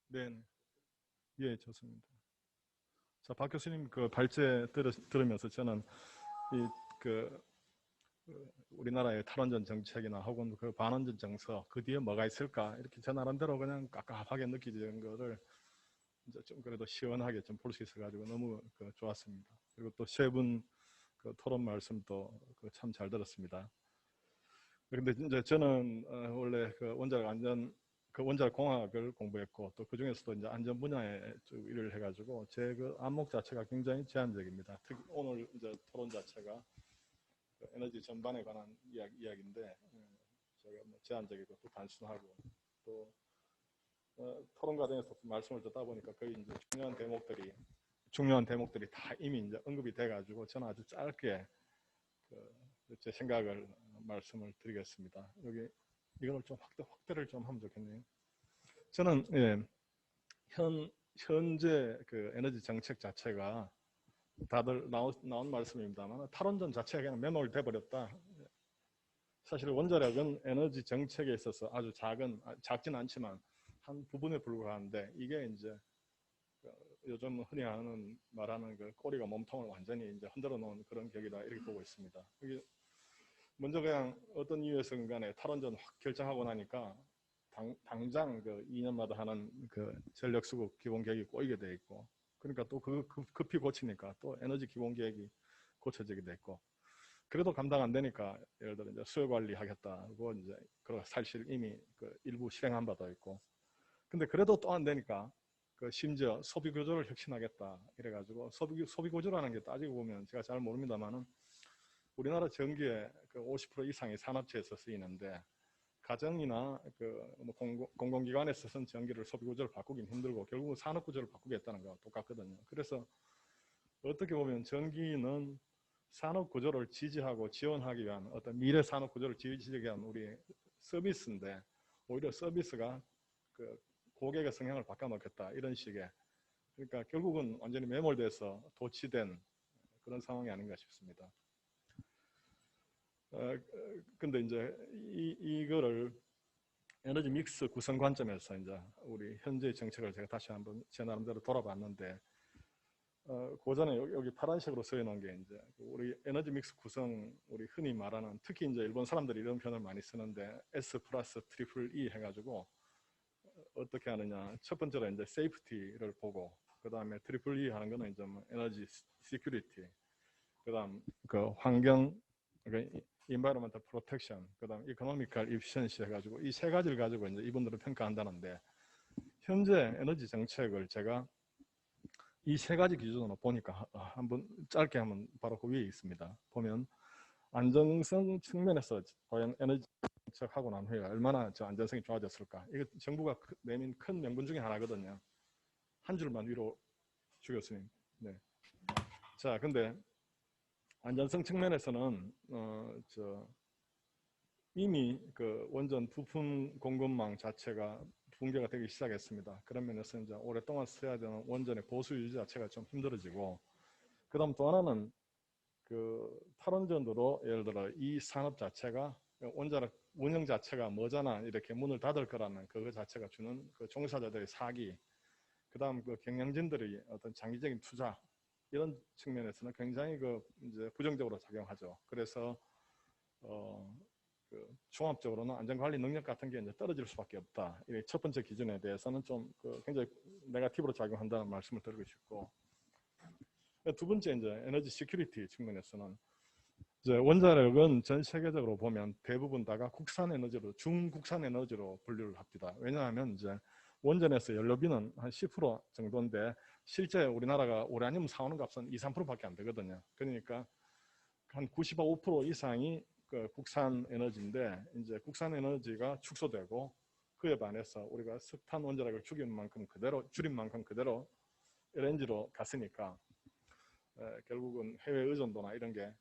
네네. 예, 좋습니다. 자, 박 교수님 그 발제 들으면서 저는 이그 우리나라의 탈원전 정책이나 혹은 그 반원전 정서 그 뒤에 뭐가 있을까 이렇게 저 나름대로 그냥 깝깝하게 느끼는 거를 이제 좀 그래도 시원하게 좀 볼 수 있어가지고 너무 좋았습니다. 그리고 또 세 분 토론 말씀도 참 잘 들었습니다. 그런데 이제 저는 원래 원자력 공학을 공부했고 또 그 중에서도 이제 안전 분야에 쭉 일을 해가지고 제 안목 자체가 굉장히 제한적입니다. 특히 오늘 이제 토론 자체가 에너지 전반에 관한 이야기인데 제가 뭐 제한적이고 또 단순하고 또 토론 과정에서 말씀을 듣다 보니까 거의 이제 중요한 대목들이 다 이미 이제 언급이 돼가지고 저는 아주 짧게 제 생각을 말씀을 드리겠습니다. 여기 이걸 좀 확대를 좀 하면 좋겠네요. 저는 현재 에너지 정책 자체가 다들 나온 말씀입니다만 탈원전 자체가 그냥 매몰 돼버렸다. 사실 원자력은 에너지 정책에 있어서 아주 작진 않지만 한 부분에 불과한데 이게 이제 요즘 흔히 말하는 꼬리가 몸통을 완전히 이제 흔들어 놓은 그런 격이다 이렇게 보고 있습니다. 이게 먼저 그냥 어떤 이유에서건 간에 탈원전 확 결정하고 나니까 당장 2년마다 하는 전력 수급 기본 계획이 꼬이게 돼 있고 그러니까 또 급히 고치니까 또 에너지 기본 계획이 고쳐지게 됐고 그래도 감당 안 되니까 예를 들어 이제 수요 관리하겠다고 이제 사실 이미 일부 실행한 바도 있고 근데 그래도 또 안 되니까 심지어 소비 구조를 혁신하겠다 이래가지고 소비 구조라는 게 따지고 보면 제가 잘 모릅니다만은 우리나라 전기의 50% 이상이 산업체에서 쓰이는데 가정이나 뭐 공공기관에서 쓴 전기를 소비 구조를 바꾸긴 힘들고 결국은 산업 구조를 바꾸겠다는 거와 똑같거든요. 그래서 어떻게 보면 전기는 산업 구조를 지지하고 지원하기 위한 어떤 미래 산업 구조를 지지하기 위한 우리 서비스인데 오히려 서비스가 고객의 성향을 바꿔놓겠다 이런 식의 그러니까 결국은 완전히 매몰돼서 도취된 그런 상황이 아닌가 싶습니다. 근데 이제 이거를 에너지 믹스 구성 관점에서 이제 우리 현재 정책을 제가 다시 한번 제 나름대로 돌아봤는데 고전에 여기 파란색으로 써놓은 게 이제 우리 에너지 믹스 구성 우리 흔히 말하는 특히 이제 일본 사람들이 이런 표현을 많이 쓰는데 S 플러스 트리플 E 해가지고 어떻게 하느냐 첫 번째로 이제 세이프티를 보고 그 다음에 트리플 E 하는 거는 이제 뭐 에너지 시큐리티 그다음 환경 environmental protection 그다음 economical efficiency 해가지고 이 세 가지를 가지고 이제 이분들은 평가한다는데 현재 에너지 정책을 제가 이 세 가지 기준으로 보니까 한번 짧게 한번 바로 그 위에 있습니다. 보면 안정성 측면에서 과연 에너지 정책하고 난 후에 얼마나 저 안전성이 좋아졌을까? 이거 정부가 내민 큰 명분 중에 하나거든요. 한 줄만 위로 주 교수님. 네. 자, 근데 안전성 측면에서는 이미 원전 부품 공급망 자체가 붕괴가 되기 시작했습니다. 그런 면에서 이제 오랫동안 써야 되는 원전의 보수 유지 자체가 좀 힘들어지고, 그다음 또 하나는 탈원전으로 예를 들어 이 산업 자체가 원자력 운영 자체가 머지않아 이렇게 문을 닫을 거라는 그거 자체가 주는 종사자들의 사기, 그다음 경영진들의 어떤 장기적인 투자 이런 측면에서는 굉장히 이제 부정적으로 작용하죠. 그래서 종합적으로는 안전관리 능력 같은 게 이제 떨어질 수밖에 없다. 이 첫 번째 기준에 대해서는 좀 굉장히 네거티브로 작용한다는 말씀을 드리고 싶고, 두 번째 이제 에너지 시큐리티 측면에서는 이제 원자력은 전 세계적으로 보면 대부분 다가 국산 에너지로 중국산 에너지로 분류를 합니다. 왜냐하면 이제 원전에서 연료비는 한 10% 정도인데 실제 우리나라가 우라늄 사오는 값은 2, 3%밖에 안 되거든요. 그러니까 한 95% 이상이 국산 에너지인데 이제 국산 에너지가 축소되고 그에 반해서 우리가 석탄 원자력을 줄인 만큼 그대로 LNG로 갔으니까 결국은 해외 의존도나 이런 게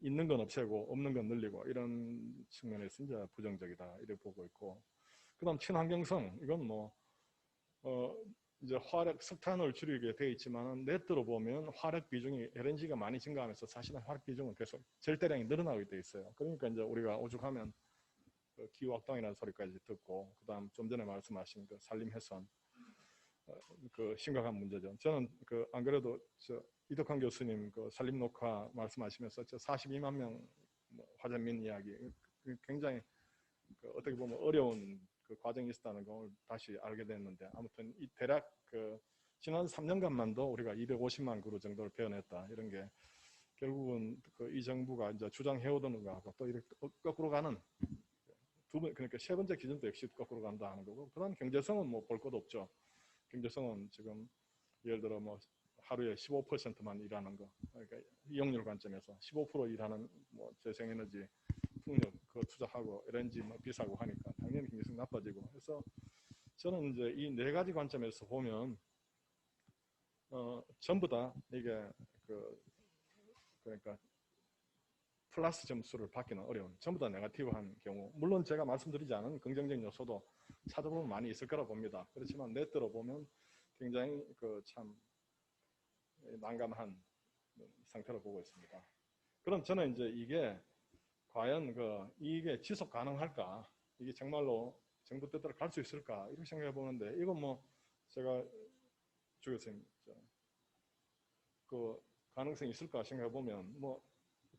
있는 건 없애고 없는 건 늘리고 이런 측면에서 이제 부정적이다 이렇게 보고 있고, 그다음 친환경성 이건 뭐 이제 화력 석탄을 줄이게 돼 있지만 네트로 보면 화력 비중이 LNG가 많이 증가하면서 사실은 화력 비중은 계속 절대량이 늘어나고 돼 있어요. 그러니까 이제 우리가 오죽하면 그 기후확동이라는 소리까지 듣고 그다음 좀 전에 말씀하신 그 산림훼손 그 심각한 문제죠. 저는 그 안 그래도 저 이덕환 교수님 그 산림녹화 말씀하시면서 저 42만 명 화전민 이야기 굉장히 그 어떻게 보면 어려운 그 과정이 있었다는 걸 다시 알게 됐는데 아무튼 이 대략 그 지난 3년간만도 우리가 250만 그루 정도를 베어냈다 이런 게 결국은 그 이 정부가 이제 주장해오던 거하고 또 이렇게 거꾸로 가는 그러니까 세 번째 기준도 역시 거꾸로 간다 하는 거고 그다음 경제성은 뭐 볼 것도 없죠. 경제성은 지금 예를 들어 뭐 하루에 15%만 일하는 거 그러니까 이용률 관점에서 15% 일하는 뭐 재생에너지 풍력 그거 투자하고 LNG 뭐 비싸고 하니까 당연히 경제성 나빠지고 그래서 저는 이제 이 네 가지 관점에서 보면 전부 다 이게 그러니까 플러스 점수를 받기는 어려운 전부 다 네거티브한 경우 물론 제가 말씀드리지 않은 긍정적인 요소도 찾아보면 많이 있을 거라 봅니다. 그렇지만 네트로 보면 굉장히 그 참 난감한 상태로 보고 있습니다. 그럼 저는 이제 이게 과연 이게 지속 가능할까? 이게 정말로 정부 뜻대로 갈 수 있을까? 이렇게 생각해 보는데 이건 뭐 제가 주 교수님 그 가능성이 있을까 생각해 보면 뭐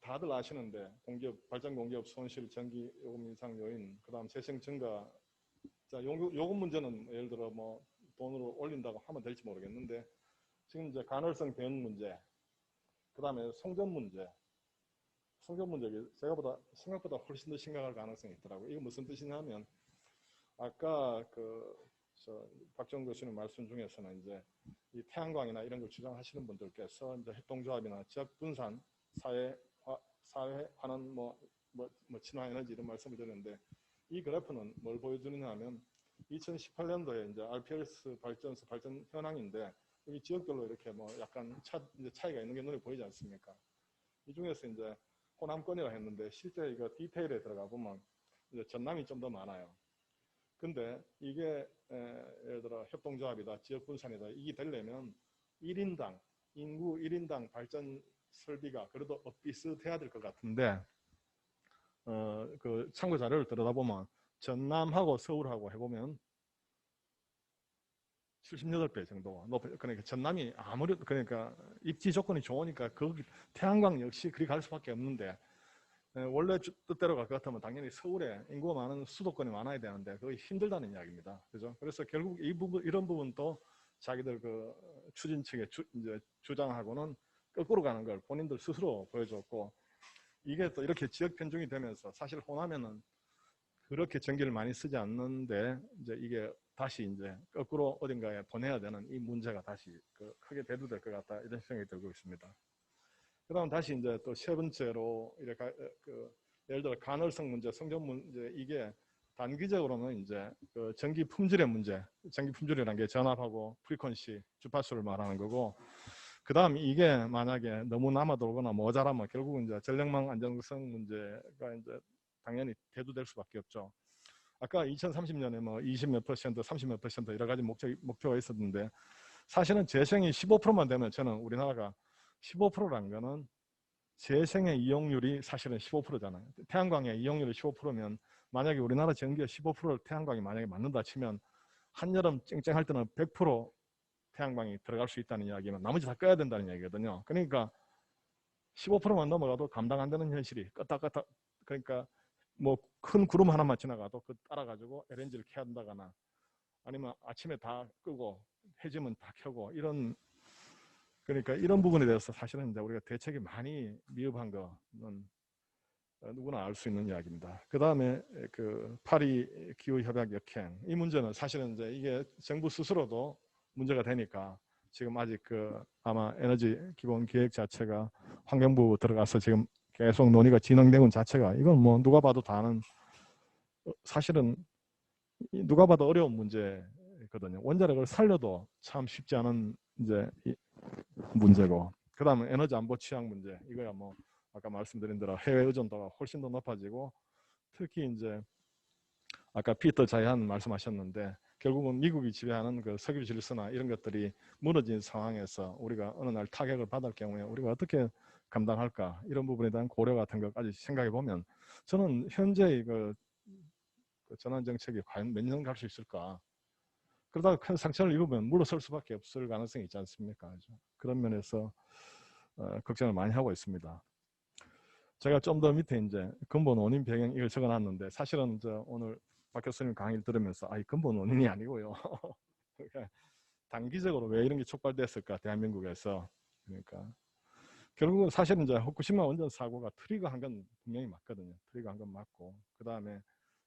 다들 아시는데 공기업 발전 공기업 손실 전기 요금 인상 요인 그다음 재생 증가 자 요금 문제는 예를 들어 뭐 돈으로 올린다고 하면 될지 모르겠는데 지금 이제 간헐성 변 문제 그다음에 송전 문제 생각보다 훨씬 더 심각할 가능성이 있더라고요. 이거 무슨 뜻이냐면 아까 박정 교수님 말씀 중에서는 이제 이 태양광이나 이런 걸 주장하시는 분들께서 이제 협동조합이나 지역 분산 사회화는 뭐 친화에너지 이런 말씀을 드렸는데 이 그래프는 뭘 보여주느냐면 2018년도에 이제 RPS 발전소 발전 현황인데 여기 지역별로 이렇게 뭐 약간 차이가 있는 게 눈에 보이지 않습니까? 이 중에서 이제 호남권이라 했는데 실제 이거 디테일에 들어가 보면 이제 전남이 좀 더 많아요. 근데 이게 예를 들어 협동조합이다, 지역 분산이다 이게 되려면 1인당 인구 1인당 발전 설비가 그래도 비슷해야 될 것 같은데 그 참고 자료를 들여다보면 전남하고 서울하고 해보면 78배 정도 높아요. 그러니까 전남이 아무래도 그러니까 입지 조건이 좋으니까 거기 태양광 역시 그리 갈 수밖에 없는데 원래 뜻대로 갈 것 같으면 당연히 서울에 인구가 많은 수도권이 많아야 되는데 그게 힘들다는 이야기입니다. 그죠? 그래서 결국 이런 부분도 자기들 그 추진 측에 이제 주장하고는 거꾸로 가는 걸 본인들 스스로 보여줬고 이게 또 이렇게 지역 편중이 되면서 사실 호남에는 그렇게 전기를 많이 쓰지 않는데 이제 이게 다시 이제 거꾸로 어딘가에 보내야 되는 이 문제가 다시 크게 대두될 것 같다 이런 생각이 들고 있습니다. 그다음 다시 이제 또 세 번째로 이렇게 예를 들어 간헐성 문제, 성전 문제 이게 단기적으로는 이제 전기 품질의 문제, 전기 품질이라는 게 전압하고 프리퀀시 주파수를 말하는 거고. 그다음 이게 만약에 너무 남아돌거나 모자라면 결국은 이제 전력망 안정성 문제가 이제 당연히 대두될 수밖에 없죠. 아까 2030년에 뭐 20몇 %, 30몇 % 여러 가지 목표가 있었는데 사실은 재생이 15%만 되면 저는 우리나라가 15%라는 거는 재생의 이용률이 사실은 15%잖아요. 태양광의 이용률이 15%면 만약에 우리나라 전기의 15%를 태양광이 만약에 맞는다 치면 한여름 쨍쨍할 때는 100% 태양광이 들어갈 수 있다는 이야기면 나머지 다 꺼야 된다는 이야기거든요. 그러니까 15%만 넘어가도 감당 안 되는 현실이 껐다 그러니까 뭐 큰 구름 하나만 지나가도 그 따라가지고 LNG를 켜야 한다거나 아니면 아침에 다 끄고 해지면 다 켜고 이런 그러니까 이런 부분에 대해서 사실은 이제 우리가 대책이 많이 미흡한 거는 누구나 알 수 있는 이야기입니다. 그 다음에 그 파리 기후협약 역행 이 문제는 사실은 이제 이게 정부 스스로도 문제가 되니까 지금 아직 아마 에너지 기본 계획 자체가 환경부 들어가서 지금 계속 논의가 진행되는 자체가 이건 뭐 누가 봐도 다 아는 사실은 누가 봐도 어려운 문제거든요. 원자력을 살려도 참 쉽지 않은 이제 문제고 그 다음에 에너지 안보 취약 문제 이거야 뭐 아까 말씀드린 대로 해외 의존도가 훨씬 더 높아지고 특히 이제 아까 피터 자이한 말씀하셨는데 결국은 미국이 지배하는 그 석유 질서나 이런 것들이 무너진 상황에서 우리가 어느 날 타격을 받을 경우에 우리가 어떻게 감당할까, 이런 부분에 대한 고려 같은 것까지 생각해 보면 저는 현재의 그 전환 정책이 과연 몇 년 갈 수 있을까, 그러다가 큰 상처를 입으면 물러설 수밖에 없을 가능성이 있지 않습니까? 그죠? 그런 면에서 걱정을 많이 하고 있습니다. 제가 좀 더 밑에 이제 근본 원인 배경 이걸 적어놨는데, 사실은 오늘 박 교수님 강의를 들으면서 이 근본 원인이 아니고요. 그러니까 단기적으로 왜 이런 게 촉발됐을까 대한민국에서. 그러니까 결국은 사실은 이제 후쿠시마 원전 사고가 트리거한 건 분명히 맞거든요. 트리거한 건 맞고, 그 다음에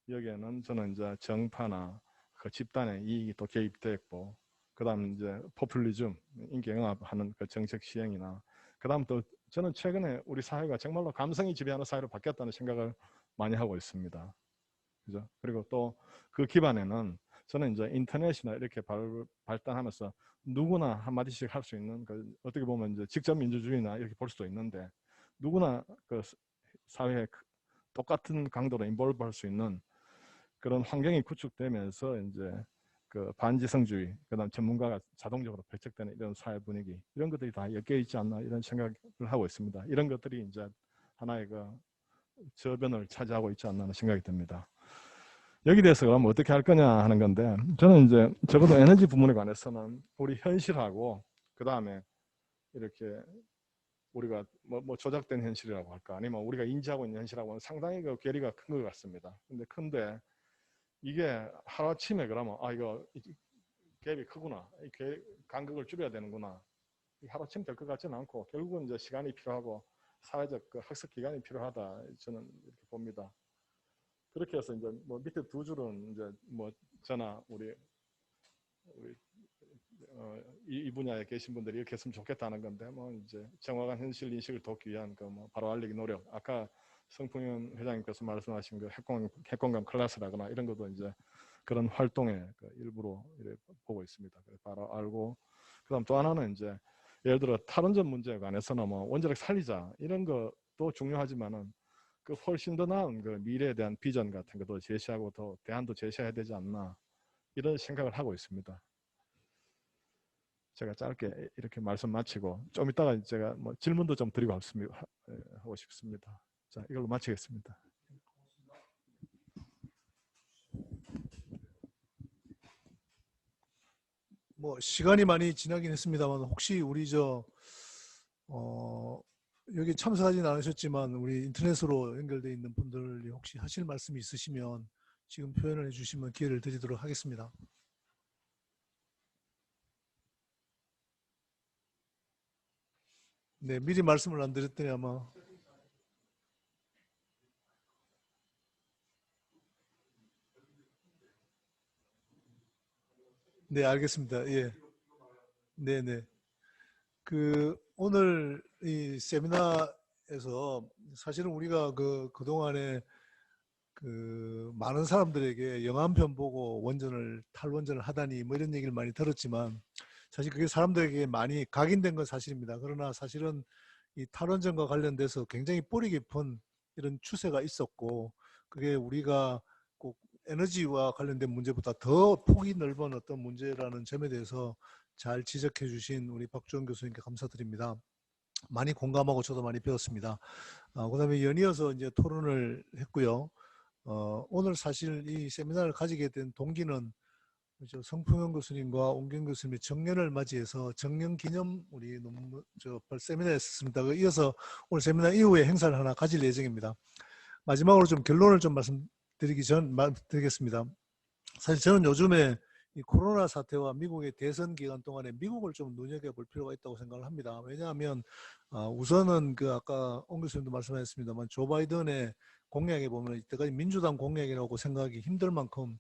여기에는 저는 이제 정파나 그 집단의 이익이 또 개입됐고, 그 다음 이제 포퓰리즘, 인기 영합하는 그 정책 시행이나, 그 다음 또 저는 최근에 우리 사회가 정말로 감성이 지배하는 사회로 바뀌었다는 생각을 많이 하고 있습니다. 그죠? 그리고 또 그 기반에는 저는 이제 인터넷이나 이렇게 발달하면서 누구나 한마디씩 할 수 있는, 그 어떻게 보면 이제 직접 민주주의나 이렇게 볼 수도 있는데, 누구나 그 사회에 똑같은 강도로 인볼브 할 수 있는 그런 환경이 구축되면서 이제 그 반지성주의, 그다음 전문가가 자동적으로 배척되는 이런 사회 분위기, 이런 것들이 다 엮여 있지 않나, 이런 생각을 하고 있습니다. 이런 것들이 이제 하나의 그 저변을 차지하고 있지 않나 하는 생각이 듭니다. 여기 대해서 그럼 어떻게 할 거냐 하는 건데, 저는 이제 적어도 에너지 부문에 관해서는 우리 현실하고, 그 다음에 이렇게 우리가 뭐 조작된 현실이라고 할까, 아니면 우리가 인지하고 있는 현실하고는 상당히 그 괴리가 큰 것 같습니다. 근데 이게 하루아침에 그러면 이거 갭이 크구나, 이 간극을 줄여야 되는구나, 하루아침에 될 것 같지는 않고, 결국은 이제 시간이 필요하고 사회적 그 학습 기간이 필요하다, 저는 이렇게 봅니다. 그렇게 해서 이제 뭐 밑에 두 줄은 이제 뭐 저나 우리 이 분야에 계신 분들이 이렇게 했으면 좋겠다는 건데, 뭐 이제 정확한 현실 인식을 돕기 위한 그 뭐 바로 알리기 노력, 아까 성풍현 회장님께서 말씀하신 그 핵공감 클래스라거나 이런 것도 이제 그런 활동의 그 일부로 이렇게 보고 있습니다. 바로 알고, 그다음 또 하나는 이제 예를 들어 탈원전 문제에 관해서는 뭐 원자력 살리자 이런 것도 중요하지만은 그 훨씬 더 나은 그 미래에 대한 비전 같은 것도 제시하고 더 대안도 제시해야 되지 않나, 이런 생각을 하고 있습니다. 제가 짧게 이렇게 말씀 마치고 좀 이따가 제가 뭐 질문도 좀 드리고 하고 싶습니다. 자, 이걸로 마치겠습니다. 뭐 시간이 많이 지나긴 했습니다만, 혹시 우리 여기 참석하지는 않으셨지만 우리 인터넷으로 연결되어 있는 분들이 혹시 하실 말씀이 있으시면 지금 표현을 해주시면 기회를 드리도록 하겠습니다. 네, 미리 말씀을 안 드렸더니 아마. 네, 알겠습니다. 예. 네네. 오늘 이 세미나에서 사실은 우리가 그동안에 많은 사람들에게 영화 한 편 보고 탈원전을 하다니 뭐 이런 얘기를 많이 들었지만, 사실 그게 사람들에게 많이 각인된 건 사실입니다. 그러나 사실은 이 탈원전과 관련돼서 굉장히 뿌리 깊은 이런 추세가 있었고, 그게 우리가 꼭 에너지와 관련된 문제보다 더 폭이 넓은 어떤 문제라는 점에 대해서 잘 지적해 주신 우리 박주원 교수님께 감사드립니다. 많이 공감하고 저도 많이 배웠습니다. 그다음에 연이어서 이제 토론을 했고요. 오늘 사실 이 세미나를 가지게 된 동기는 성풍현 교수님과 옹경 교수님의 정년을 맞이해서 정년 기념 우리 세미나를 했습니다. 이어서 오늘 세미나 이후에 행사를 하나 가질 예정입니다. 마지막으로 좀 결론을 좀 말씀드리겠습니다. 사실 저는 요즘에 이 코로나 사태와 미국의 대선 기간 동안에 미국을 좀 눈여겨볼 필요가 있다고 생각을 합니다. 왜냐하면 우선은 아까 옹 교수님도 말씀하셨습니다만 조 바이든의 공약에 보면 이때까지 민주당 공약이라고 생각하기 힘들 만큼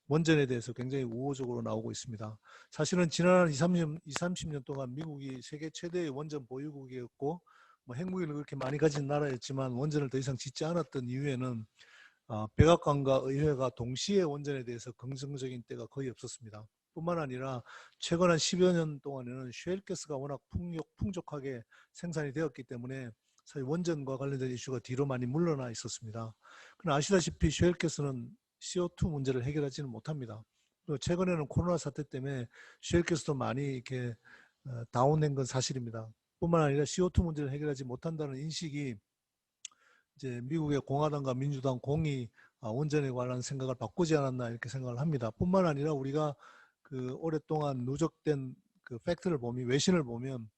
원전에 대해서 굉장히 우호적으로 나오고 있습니다. 사실은 지난 30년 동안 미국이 세계 최대의 원전 보유국이었고 뭐 핵무기를 그렇게 많이 가진 나라였지만 원전을 더 이상 짓지 않았던 이유에는 백악관과 의회가 동시에 원전에 대해서 긍정적인 때가 거의 없었습니다. 뿐만 아니라 최근 한 10여 년 동안에는 셰일가스가 워낙 풍족하게 생산이 되었기 때문에 사실 원전과 관련된 이슈가 뒤로 많이 물러나 있었습니다. 그러나 아시다시피 셰일가스는 CO2 문제를 해결하지는 못합니다. 또 최근에는 코로나 사태 때문에 쉘 가스도 많이 이렇게 다운된 건 사실입니다. 뿐만 아니라 CO2 문제를 해결하지 못한다는 인식이 이제 미국의 공화당과 민주당 공이 원전에 관한 생각을 바꾸지 않았나 이렇게 생각을 합니다. 뿐만 아니라 우리가 그 오랫동안 누적된 그 팩트를 보면, 외신을 보면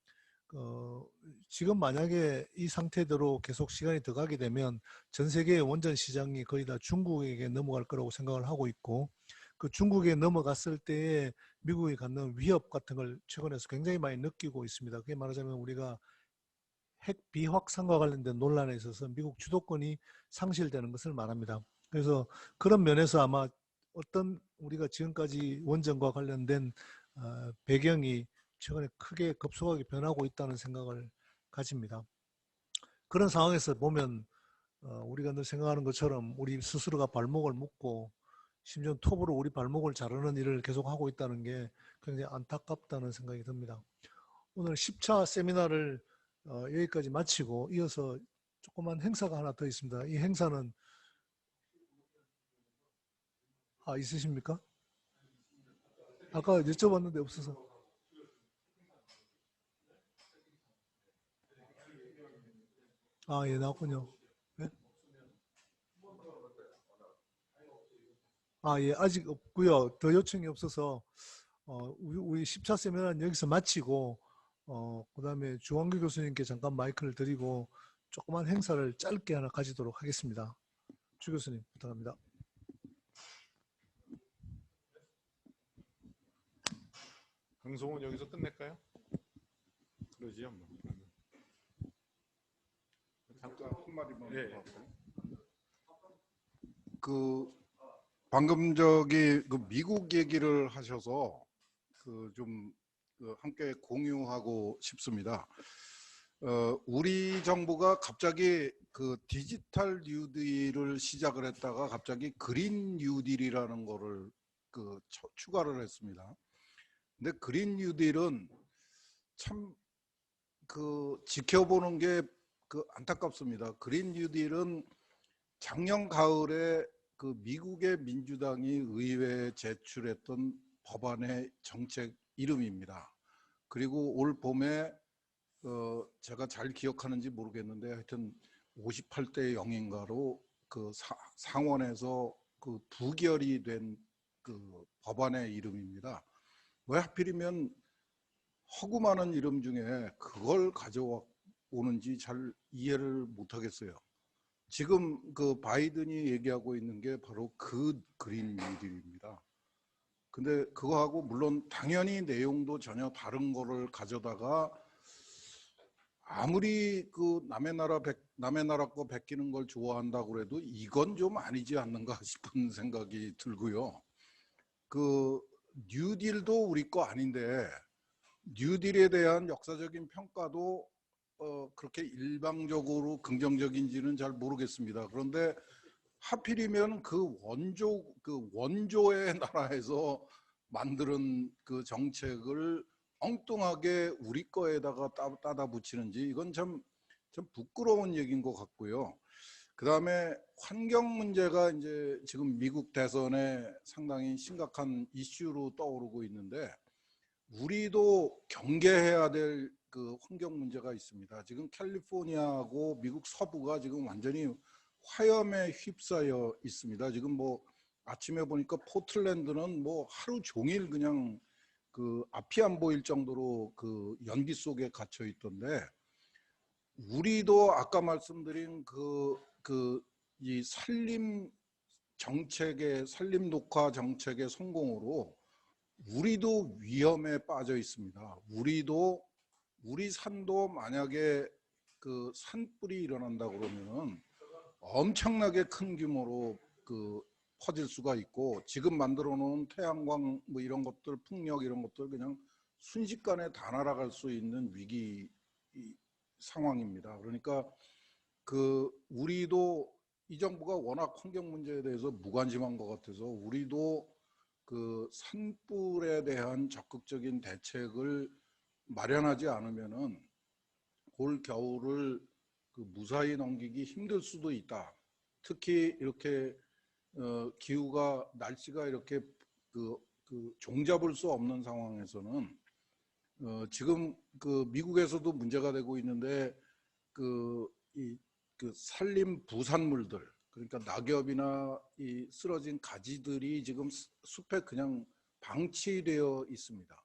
지금 만약에 이 상태대로 계속 시간이 더 가게 되면 전 세계의 원전 시장이 거의 다 중국에게 넘어갈 거라고 생각을 하고 있고, 그 중국에 넘어갔을 때에 미국이 갖는 위협 같은 걸 최근에서 굉장히 많이 느끼고 있습니다. 그게 말하자면 우리가 핵 비확산과 관련된 논란에 있어서 미국 주도권이 상실되는 것을 말합니다. 그래서 그런 면에서 아마 어떤 우리가 지금까지 원전과 관련된 배경이 최근에 크게 급속하게 변하고 있다는 생각을 가집니다. 그런 상황에서 보면 우리가 늘 생각하는 것처럼 우리 스스로가 발목을 묶고 심지어 톱으로 우리 발목을 자르는 일을 계속하고 있다는 게 굉장히 안타깝다는 생각이 듭니다. 오늘 10차 세미나를 여기까지 마치고 이어서 조그만 행사가 하나 더 있습니다. 이 행사는 있으십니까? 아까 여쭤봤는데 없어서. 예, 나왔군요. 네? 예, 아직 없고요. 더 요청이 없어서 우리 10차 세미나는 여기서 마치고 그 다음에 주광규 교수님께 잠깐 마이크를 드리고 조그만 행사를 짧게 하나 가지도록 하겠습니다. 주 교수님 부탁합니다. 방송은 여기서 끝낼까요? 그러지요. 뭐. 잠깐 한마디만 예. 더 할까요? 방금 저기 미국 얘기를 하셔서 좀 함께 공유하고 싶습니다. 우리 정부가 갑자기 디지털 뉴딜을 시작을 했다가 갑자기 그린 뉴딜이라는 거를 추가를 했습니다. 근데 그린 뉴딜은 참 지켜보는 게 안타깝습니다. 그린 뉴딜은 작년 가을에 미국의 민주당이 의회에 제출했던 법안의 정책 이름입니다. 그리고 올 봄에 제가 잘 기억하는지 모르겠는데 하여튼 58대 0인가로 상원에서 부결이 된 법안의 이름입니다. 왜 하필이면 허구 많은 이름 중에 그걸 가져오는지 잘 이해를 못하겠어요. 지금 바이든이 얘기하고 있는 게 바로 그린 뉴딜입니다. 근데 그거하고 물론 당연히 내용도 전혀 다른 거를 가져다가 아무리 남의 나라 거 베끼는 걸 좋아한다고 그래도 이건 좀 아니지 않는가 싶은 생각이 들고요. 뉴딜도 우리 거 아닌데 뉴딜에 대한 역사적인 평가도 그렇게 일방적으로 긍정적인지는 잘 모르겠습니다. 그런데 하필이면 원조의 나라에서 만드는 정책을 엉뚱하게 우리 거에다가 따다 붙이는지 이건 참 부끄러운 얘기인 것 같고요. 그 다음에 환경 문제가 이제 지금 미국 대선에 상당히 심각한 이슈로 떠오르고 있는데 우리도 경계해야 될 환경 문제가 있습니다. 지금 캘리포니아하고 미국 서부가 지금 완전히 화염에 휩싸여 있습니다. 지금 뭐 아침에 보니까 포틀랜드는 뭐 하루 종일 그냥 앞이 안 보일 정도로 연기 속에 갇혀 있던데 우리도 아까 말씀드린 이 산림 녹화 정책의 성공으로 우리도 위험에 빠져 있습니다. 우리 산도 만약에 산불이 일어난다 그러면은 엄청나게 큰 규모로 퍼질 수가 있고 지금 만들어 놓은 태양광 뭐 이런 것들 풍력 이런 것들 그냥 순식간에 다 날아갈 수 있는 위기 상황입니다. 그러니까 우리도 이 정부가 워낙 환경 문제에 대해서 무관심한 것 같아서 우리도 산불에 대한 적극적인 대책을 마련하지 않으면은 올 겨울을 무사히 넘기기 힘들 수도 있다. 특히 이렇게 날씨가 이렇게 그 종잡을 수 없는 상황에서는 지금 그 미국에서도 문제가 되고 있는데 그 산림 부산물들, 그러니까 낙엽이나 이 쓰러진 가지들이 지금 숲에 그냥 방치되어 있습니다.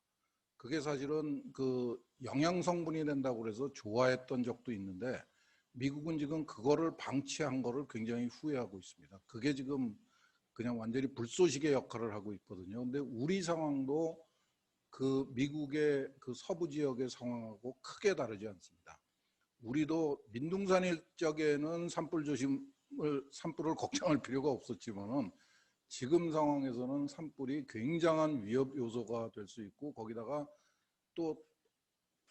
그게 사실은 그 영양 성분이 된다고 그래서 좋아했던 적도 있는데 미국은 지금 그거를 방치한 거를 굉장히 후회하고 있습니다. 그게 지금 그냥 완전히 불쏘시개 역할을 하고 있거든요. 근데 우리 상황도 그 미국의 그 서부 지역의 상황하고 크게 다르지 않습니다. 우리도 민둥산일 적에는 산불을 걱정할 필요가 없었지만은 지금 상황에서는 산불이 굉장한 위협 요소가 될 수 있고 거기다가 또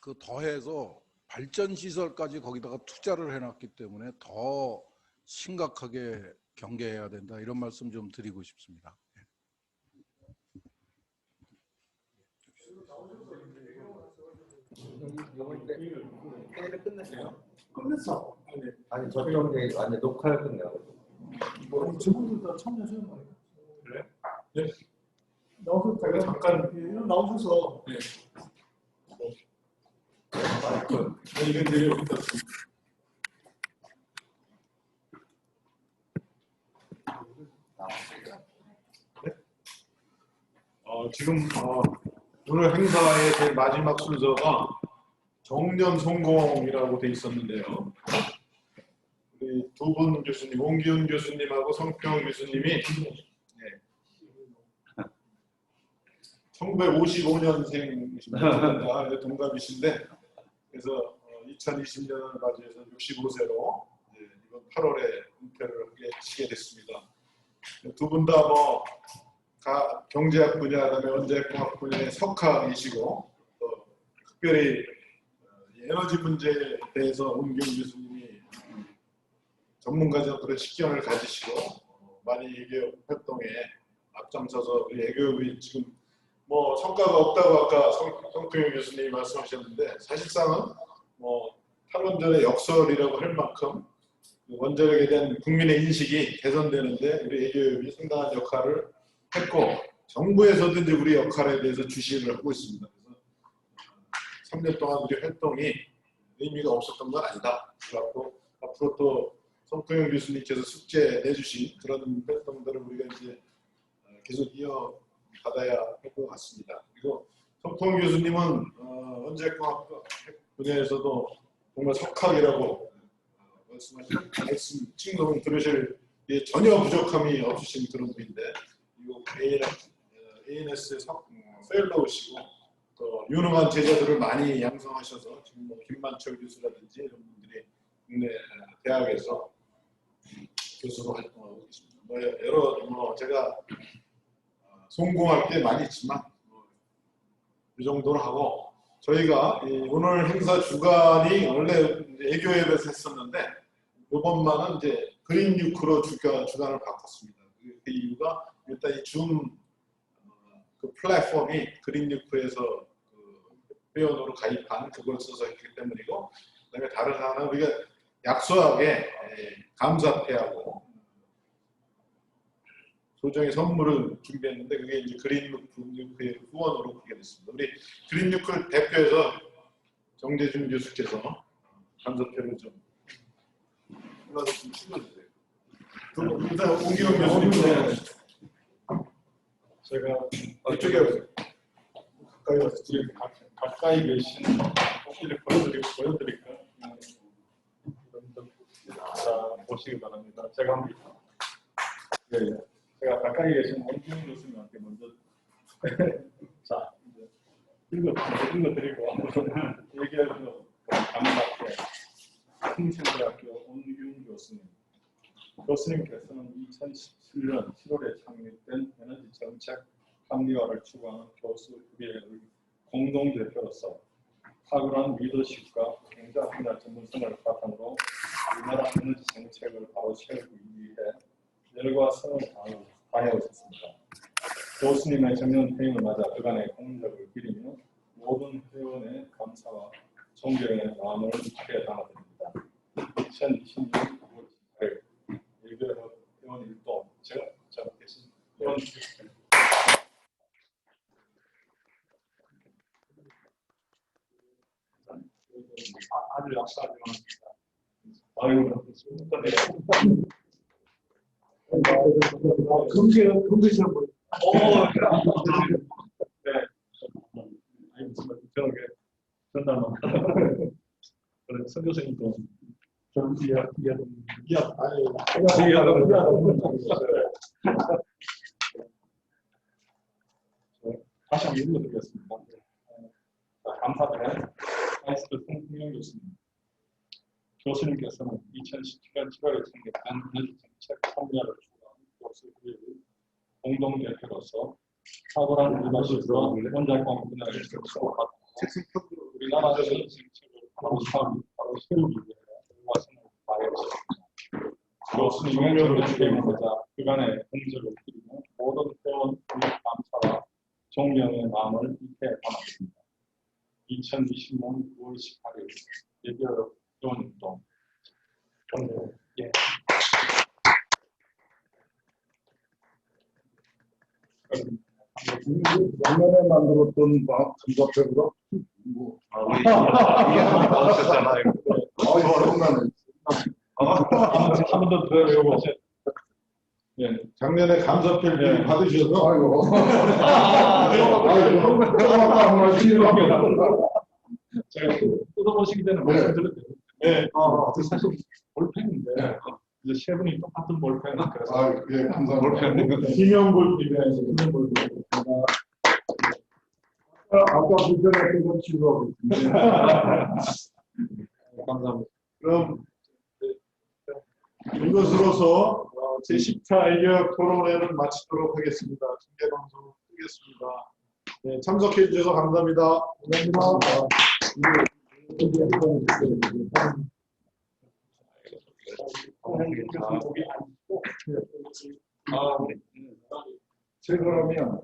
그 더해서 발전 시설까지 거기다가 투자를 해놨기 때문에 더 심각하게 경계해야 된다 이런 말씀 좀 드리고 싶습니다. 회의를 끝냈어요? 끝냈어. 아니 저쪽 회의 완전 녹화를 끝내고. 아니 저분들 다 참여하시는 거예요. 그래? 네. 나와서 제가 잠깐 나오셔서 네. 이건 되게 어렵다. 지금 오늘 행사의 제일 마지막 순서가 정년 성공이라고 돼 있었는데요. 우리 두 분 교수님, 홍기훈 교수님하고 성평 교수님이 1955년생이십니다. 동갑이신데 그래서 2020년을 맞이해서 65세로 이번 8월에 은퇴를 하시게 됐습니다. 두 분 다 뭐 경제학 분야, 그다음에 원자력공학 분야의 석학이시고 또 특별히 에너지 문제에 대해서 홍기훈 교수님이 전문가적 그런 식견을 가지시고 많이 외교 활동에 앞장서서 우리 외교업이 지금 뭐 성과가 없다고 아까 성평 교수님이 말씀하셨는데 사실상은 뭐 탈원전의 역설이라고 할 만큼 원자력에 대한 국민의 인식이 개선되는데 우리 외교업이 상당한 역할을 했고 정부에서도 이제 우리 역할에 대해서 주시를 하고 있습니다. 그래서 3년 동안 우리 활동이 의미가 없었던 건 아니다. 그래서 앞으로 또 성평 교수님께서 숙제 내주신 그런 활동들을 우리가 이제 계속 이어받아야 할 것 같습니다. 그리고 성평 교수님은 원자력공학 분야에서도 정말 석학이라고 말씀 친구분 들으실 전혀 부족함이 없으신 그런 분인데 그리고 ANS의 펠로우시고 또 유능한 제자들을 많이 양성하셔서 지금 뭐 김만철 교수라든지 이런 분들이 국내 대학에서 교수로 활동하고 계십니다. 제가 성공할 게 많이 있지만 이 정도로 하고 저희가 오늘 행사 주간이 원래 애교협에서 했었는데 이번만은 이제 그린 뉴크로 주간을 바꿨습니다. 그 이유가 일단 이 그 플랫폼이 그린 뉴크에서 그 회원으로 가입한 그걸 써서 했기 때문이고 그다음에 다른 하나는 우리가 약소하게 감사패하고 소정의 선물을 준비했는데 그게 이제 그린 뉴크의 후원으로 그게 됐습니다. 우리 그린 뉴크를 대표해서 정재준 교수께서 감사패를 좀 올라서 좀 찍어주세요. 일단 홍기훈 교수님 제가 이쪽에 가까이 와서 가까이 계신 혹시를 보여드릴까요? 자, 보시기 바랍니다. 제가 한번 제가 가까이 계신 홍기훈 교수님한테 먼저 자 이제 읽어드리고 얘기해서 감사합니다. 흥신대학교 홍기훈 교수님. 교수님께서는 2017년 7월에 창립된 에너지 정책 합리화를 추구하는 교수협의회의 공동대표로서 탁월한 리더십과 경제 분야 전문성을 바탕으로 우리나라 에너지 정책을 바로 세우기 위해 열과 성을 다해오셨습니다. 교수님의 정년 퇴임을 맞아 그간의 공덕을 기리며 모든 회원의 감사와 존경의 마음을 깊게 담아드립니다. 2020년 9월 18일 외교협 회원 일동 제가 계신 회원 아주 약속하지 않습니다. 아이고, 금기처럼 보여. 네. 아니 무슨 저게 전달만. 그래 선 교수님도 좀 이해 다시 한번 읽어드리겠습니다. 감사드려요. 아이스트 송승영 교수님. 교수님께서는 2017년 7월에 창립한 에너지 정책 참여를 주도한 교수의 공동대표로서 탁월한 리더십과 원자력 분야에서 수고하고 우리나라 에너지 정책을 바로 세우기 위해 최선을 다했습니다. 교수님의 존경을 보자 그간의 공적을 드리며 모든 회원 감사와 존경의 마음을 이렇게 담았습니다. 2020년 9월 18일 예비역 교원운동 예. 작년에 만들었던 감사표보다 뭐 이게 나오셨잖아요. 한번더 들어요. 예. 작년에 감사표를 받으셔서 아이고 제가 뜯어보시기 전에 말씀드렸대요. 네. 사실 볼펜인데 이제 세 분이 똑같은 볼펜을 그래서 예, 감사합니다. 볼펜 김영골 팀에서 김영골 팀. 아까 불편했던 건 치료하고 감사합니다. 그럼 이것으로서 제10차 애교 토론회를 마치도록 하겠습니다. 중계방송 끄겠습니다. 네, 참석해 주셔서 감사합니다. 감사합니다. 제가 그러면